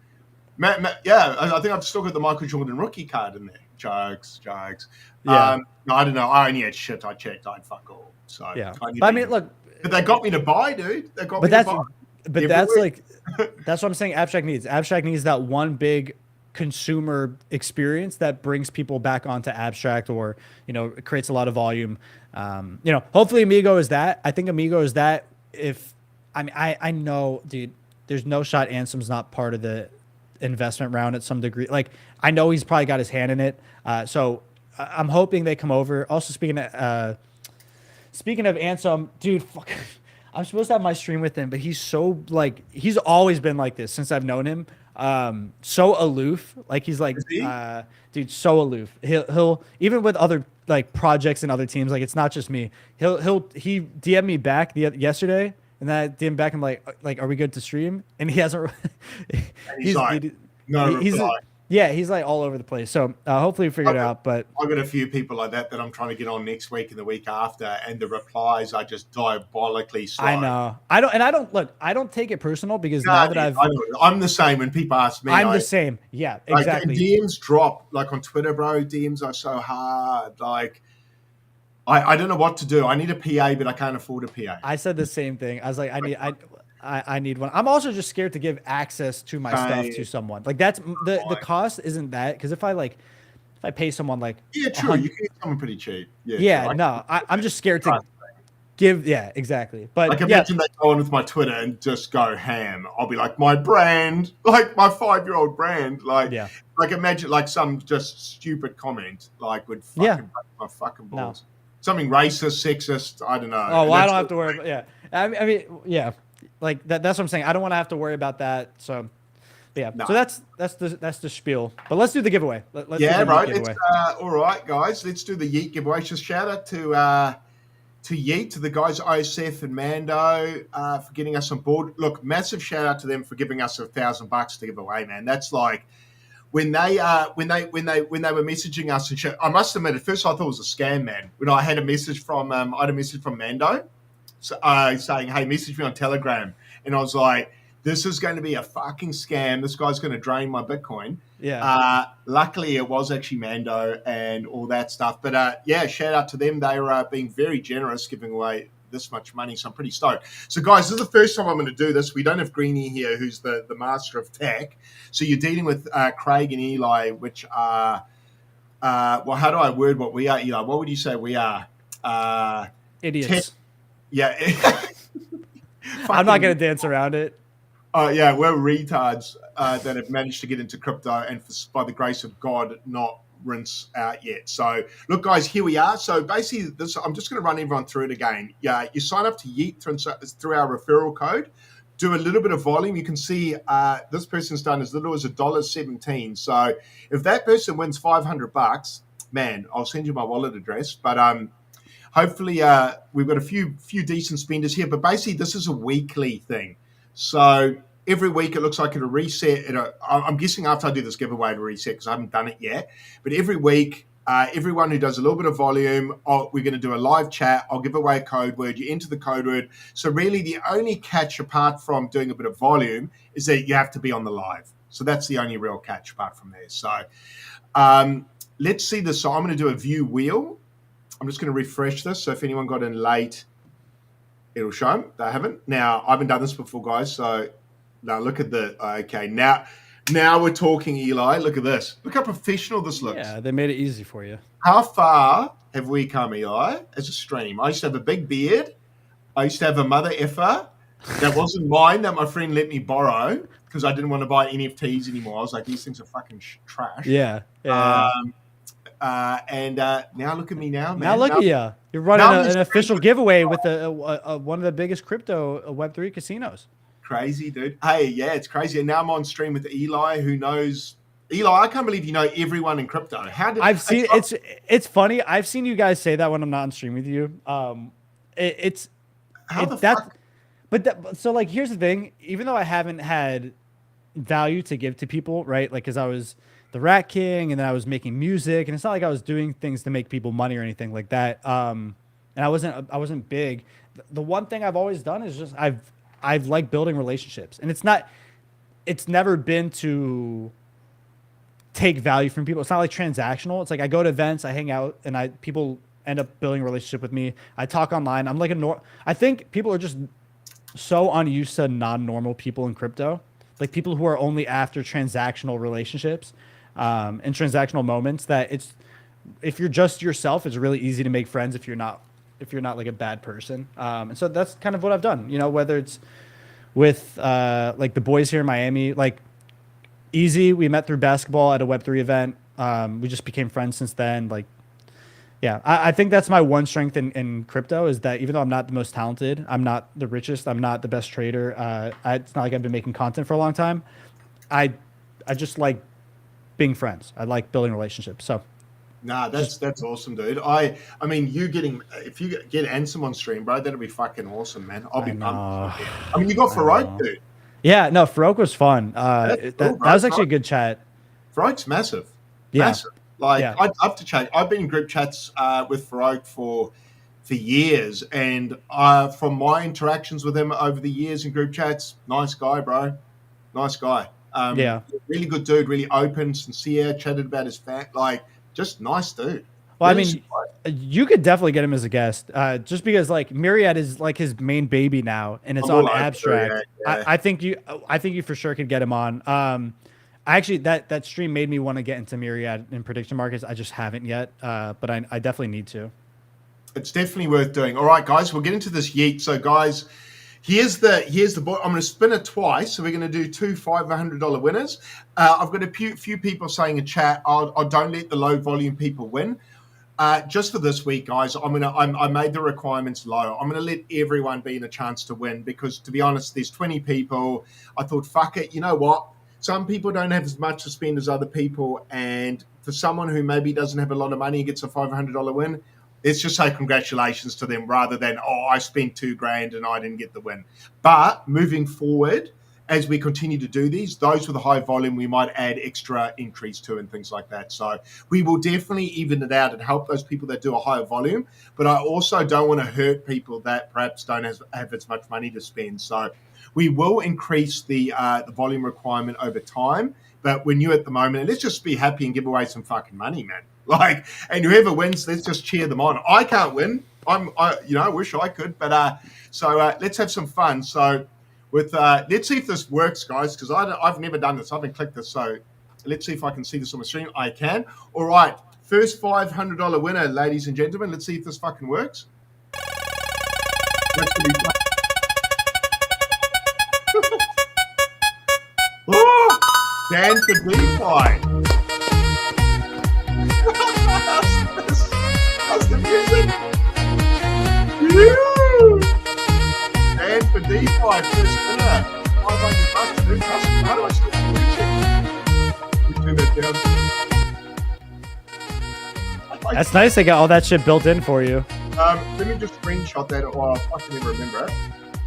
I think I've still got the Michael Jordan rookie card in there. Jokes. Yeah. No, I don't know. I only had shit. I checked. I had fuck all. So yeah. But I mean, look. But they got me to buy, dude. They got me to buy. But that's like, that's what I'm saying. Abstract needs. Abstract needs that one big consumer experience that brings people back onto Abstract, or it creates a lot of volume. Hopefully Amigo is that. I think Amigo is that. I know, dude, there's no shot Ansem's not part of the investment round at some degree. Like, I know he's probably got his hand in it. So I'm hoping they come over. Also, speaking of Ansem, dude, I'm supposed to have my stream with him, but he's so he's always been like this since I've known him. So aloof. Like, he's like, dude, so aloof. He'll even with other projects and other teams, it's not just me. He DM'd me back yesterday, and then I DM'd back and like, are we good to stream? And he hasn't. He's all over the place. So hopefully we figure it out. But I've got a few people like that I'm trying to get on next week and the week after, and the replies are just diabolically slow. I know. I don't take it personal, because now that I'm the same. When people ask me, I'm the same. Yeah, exactly. DMs drop on Twitter, bro. DMs are so hard. I don't know what to do. I need a PA, but I can't afford a PA. I said the same thing. I was like, I need one. I'm also just scared to give access to my stuff to someone. That's the cost isn't that, because if I pay someone true, you can get someone pretty cheap. I'm just scared to give. Yeah, exactly. But imagine they go on with my Twitter and just go ham. I'll be like, my brand, my 5-year-old brand, imagine some just stupid comment would fucking break my fucking balls. No. Something racist, sexist, I don't know. Oh, well, I don't have to worry about, I mean, yeah. That's what I'm saying. I don't want to have to worry about that. So, yeah. No. So that's the spiel. But let's do the giveaway. Let's do the giveaway. All right, guys. Let's do the Yeet giveaway. Just shout out to Yeet, to the guys ISF and Mando for getting us on board. Look, massive shout out to them for giving us $1,000 to give away, man. That's when they were messaging us and shit. I must admit, at first I thought it was a scam, man. When I had a message from Mando. Saying, hey, message me on Telegram. And I was like, this is going to be a fucking scam. This guy's going to drain my Bitcoin. Yeah. Luckily, it was actually Mando and all that stuff. But, shout out to them. They were being very generous, giving away this much money. So I'm pretty stoked. So, guys, this is the first time I'm going to do this. We don't have Greenie here, who's the master of tech. So you're dealing with Craig and Eli, which are, how do I word what we are, Eli? What would you say we are? Idiots. Yeah. I'm not going to dance around it. We're retards that have managed to get into crypto and, by the grace of God, not rinse out yet. So, look, guys, here we are. So, basically, I'm just going to run everyone through it again. Yeah, you sign up to Yeet through our referral code. Do a little bit of volume. You can see this person's done as little as $1.17. So, if that person wins $500, man, I'll send you my wallet address. But hopefully, we've got a few decent spenders here, but basically this is a weekly thing. So every week it looks like it'll reset. I'm guessing after I do this giveaway, it'll reset because I haven't done it yet. But every week, everyone who does a little bit of volume, we're going to do a live chat. I'll give away a code word. You enter the code word. So really the only catch apart from doing a bit of volume is that you have to be on the live. So that's the only real catch apart from there. So let's see this. So I'm going to do a view wheel. I'm just going to refresh this. So if anyone got in late, it'll show them. They haven't. Now, I haven't done this before, guys. So now look at okay. Now we're talking, Eli. Look at this. Look how professional this looks. Yeah, they made it easy for you. How far have we come, Eli, as a stream? I used to have a big beard. I used to have a mother effer. That wasn't mine, that my friend let me borrow because I didn't want to buy NFTs anymore. I was like, these things are fucking trash. Yeah. And now look at me now, man. Now look at you. You're running an official giveaway with one of the biggest crypto Web3 casinos. Crazy, dude. Hey, yeah, it's crazy. And now I'm on stream with Eli, who knows. Eli, I can't believe you know everyone in crypto. It's funny. I've seen you guys say that when I'm not on stream with you. So like, here's the thing. Even though I haven't had value to give to people, right? Like, because I was the Rat King, and then I was making music, and it's not like I was doing things to make people money or anything like that. And I wasn't big. The one thing I've always done is just I've liked building relationships, and it's never been to take value from people. It's not like transactional. It's like I go to events, I hang out, and people end up building a relationship with me. I talk online. I'm like I think people are just so unused to non-normal people in crypto, like people who are only after transactional relationships, and transactional moments, that if you're just yourself, it's really easy to make friends if you're not like a bad person. And so that's kind of what I've done, whether it's with like the boys here in Miami, like Easy, we met through basketball at a Web3 event. We just became friends since then. Like, yeah, I think that's my one strength in crypto, is that even though I'm not the most talented, I'm not the richest, I'm not the best trader. It's not like I've been making content for a long time. I just like being friends. I like building relationships. So, nah, that's awesome, dude. I mean, if you get Ansem on stream, bro, that'd be fucking awesome, man. I'll be pumped. I mean, you got Farouk, dude. Yeah, no, Farouk was fun. That was actually a good chat. Farouk's massive. Yeah. Massive. Like, I'd love to chat. I've been in group chats with Farouk for years, and from my interactions with him over the years in group chats, nice guy, bro. Nice guy. Really good dude, really open, sincere, chatted about his just nice dude. Well, I mean, you could definitely get him as a guest, just because like Myriad is like his main baby now, and it's on Abstract. I think you for sure could get him on. Actually, that stream made me want to get into Myriad in prediction markets. I just haven't yet, but I definitely need to. It's definitely worth doing. All right, guys, we'll get into this Yeet. So, guys, here's the board. I'm going to spin it twice. So we're going to do two $500 winners. I've got a few people saying in chat, I don't let the low volume people win. Just for this week, guys, I made the requirements low. I'm going to let everyone be in a chance to win, because, to be honest, there's 20 people. I thought, fuck it. You know what? Some people don't have as much to spend as other people, and for someone who maybe doesn't have a lot of money and gets a $500 win, let's just say congratulations to them, rather than, I spent $2,000 and I didn't get the win. But moving forward, as we continue to do these, those with a high volume, we might add extra increase to and things like that. So we will definitely even it out and help those people that do a higher volume. But I also don't want to hurt people that perhaps don't have as much money to spend. So we will increase the volume requirement over time. But we're new at the moment, and let's just be happy and give away some fucking money, man. And whoever wins, let's just cheer them on. I can't win. I wish I could, but so let's have some fun. So let's see if this works, guys, because I've never done this. I haven't clicked this, so let's see if I can see this on the screen. I can. All right, first $500 winner, ladies and gentlemen. Let's see if this fucking works. That's gonna be fun. Oh, Dan for DeFi. How's the music? Woo! Dan for DeFi, first winner. $500, dude. How do I still do it? You turn that down. That's nice. They got all that shit built in for you. Let me just screenshot that, or I can never remember it.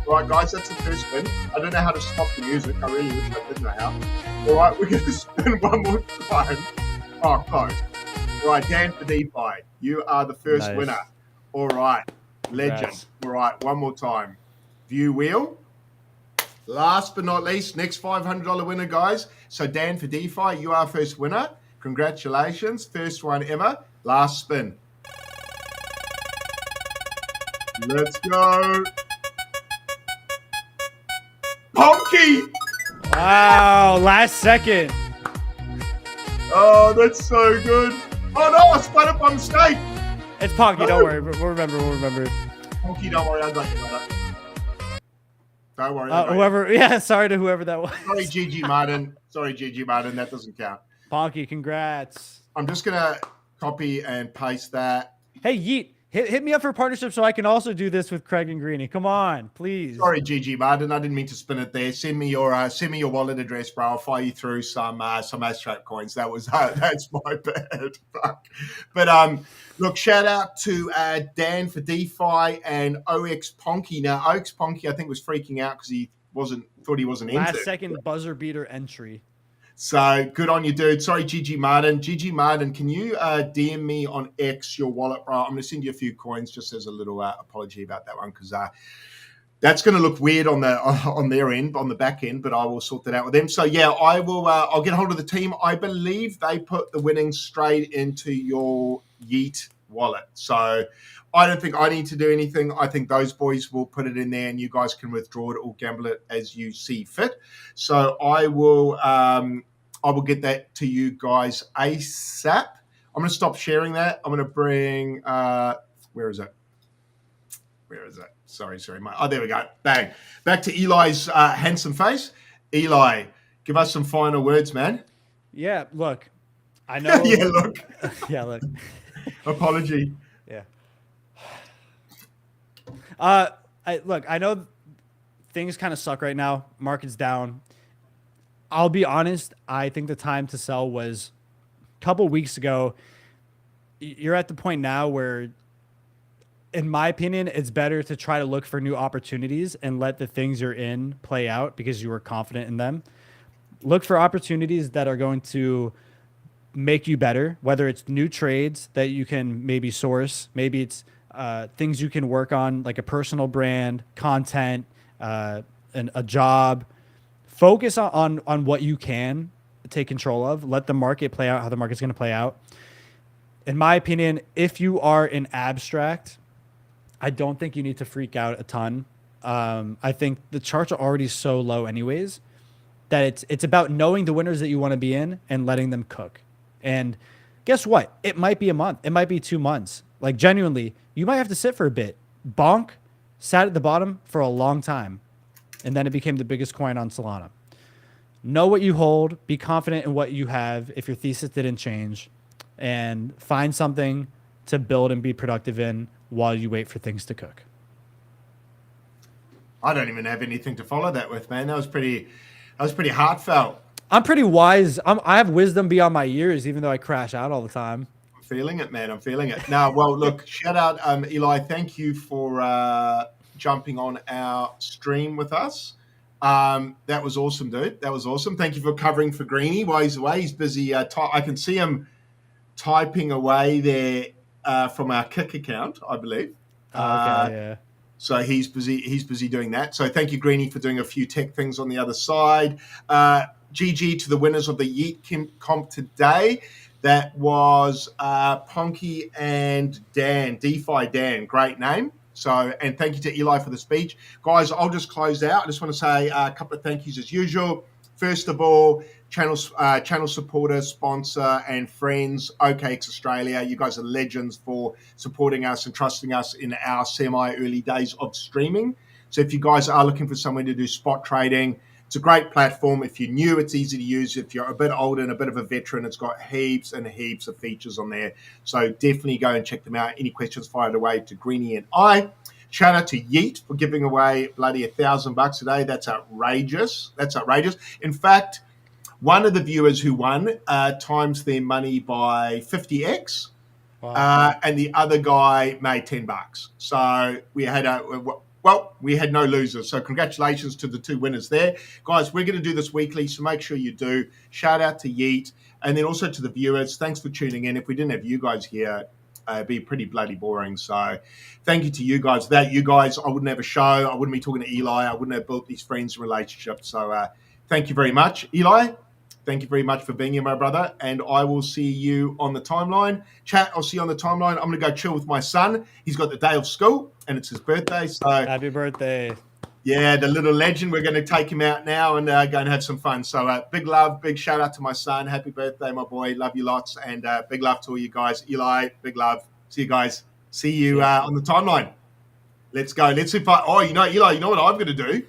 All right, guys, that's the first win. I don't know how to stop the music. I really wish I did know how. All right, we're going to spin one more time. Oh, close. All right, Dan for DeFi, you are the first winner. All right, legend. Congrats. All right, one more time. View wheel. Last but not least, next $500 winner, guys. So Dan for DeFi, you are first winner. Congratulations, first one ever. Last spin. Let's go. Punky! Wow, last second. Oh, that's so good. Oh no, I spun up by mistake. It's Ponky, don't worry. We'll remember. Punky, don't worry, I got you, brother. Don't worry. Whoever, sorry to whoever that was. Sorry, Gigi Martin, that doesn't count. Ponky, congrats. I'm just gonna copy and paste that. Hey, Yeet, hit me up for a partnership so I can also do this with Craig and Greeny. Come on, please. Sorry, Gigi Martin, I didn't mean to spin it there. Send me your wallet address, bro. I'll fire you through some Abstract coins. That's my bad. Fuck. But look, shout out to Dan for DeFi and OX Ponky. Now, OX Ponky, I think, was freaking out because he thought he wasn't last into. second buzzer beater entry. So good on you, dude. Sorry, Gigi Martin. Gigi Martin, can you DM me on X your wallet, bro? I'm going to send you a few coins just as a little apology about that one, because that's going to look weird on their end, on the back end, but I will sort that out with them. So yeah, I will. I'll get hold of the team. I believe they put the winnings straight into your Yeet wallet. So I don't think I need to do anything. I think those boys will put it in there, and you guys can withdraw it or gamble it as you see fit. So I will get that to you guys ASAP. I'm going to stop sharing that. I'm going to bring. Where is it? Sorry, mate. Oh, there we go. Bang. Back to Eli's handsome face. Eli, give us some final words, man. Yeah, look. I know. Yeah, look. Yeah, look. Apology. Yeah. I know things kind of suck right now. Market's down. I'll be honest. I think the time to sell was a couple weeks ago. You're at the point now where, in my opinion, it's better to try to look for new opportunities and let the things you're in play out because you were confident in them. Look for opportunities that are going to make you better, whether it's new trades that you can maybe source, maybe it's things you can work on, like a personal brand, content, and a job. Focus on what you can take control of. Let the market play out how the market's going to play out. In my opinion, if you are in abstract, I don't think you need to freak out a ton. I think the charts are already so low anyways that it's about knowing the winners that you want to be in and letting them cook. And guess what? It might be a month. It might be 2 months. Like, genuinely, you might have to sit for a bit. Bonk sat at the bottom for a long time, and then it became the biggest coin on Solana. Know what you hold. Be confident in what you have if your thesis didn't change, and find something to build and be productive in while you wait for things to cook. I don't even have anything to follow that with, man. That was pretty heartfelt. I'm pretty wise. I have wisdom beyond my years, even though I crash out all the time. I'm feeling it, man. I'm feeling it. Now, well, look, shout out, Eli. Thank you for jumping on our stream with us. That was awesome, dude. That was awesome. Thank you for covering for Greeny while he's away. He's busy. I can see him typing away there from our Kick account, I believe. Okay, yeah. So he's busy doing that. So thank you, Greeny, for doing a few tech things on the other side. GG to the winners of the Yeet comp today. That was Ponky and Dan, DeFi Dan. Great name. So, and thank you to Eli for the speech. Guys, I'll just close out. I just want to say a couple of thank yous as usual. First of all, channel supporter, sponsor, and friends, OKX Australia. You guys are legends for supporting us and trusting us in our semi-early days of streaming. So if you guys are looking for somewhere to do spot trading, it's a great platform. If you're new, it's easy to use. If you're a bit older and a bit of a veteran, it's got heaps and heaps of features on there. So definitely go and check them out. Any questions, fire it away to Greeny and I. Shout out to Yeet for giving away bloody $1,000 today. That's outrageous. In fact, one of the viewers who won times their money by 50x. Wow. And the other guy made $10. So we had no losers. So congratulations to the two winners there. Guys, we're going to do this weekly, so make sure you do. Shout out to Yeet. And then also to the viewers, thanks for tuning in. If we didn't have you guys here, it'd be pretty bloody boring. So thank you to you guys. Without you guys, I wouldn't have a show. I wouldn't be talking to Eli. I wouldn't have built these friends and relationships. So thank you very much. Eli, thank you very much for being here, my brother. And I will see you on the timeline. Chat, I'll see you on the timeline. I'm going to go chill with my son. He's got the day of school, and it's his birthday. So happy birthday. Yeah, the little legend. We're going to take him out now and go and have some fun. So big love, big shout out to my son. Happy birthday, my boy. Love you lots. And big love to all you guys. Eli, big love. See you guys. See you on the timeline. Let's go. Let's see if Eli, you know what I'm going to do?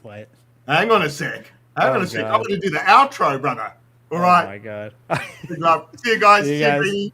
What? Hang on a sec. I'm going to do the outro, brother. All right. Oh, my God. Big love. See you guys. See you guys.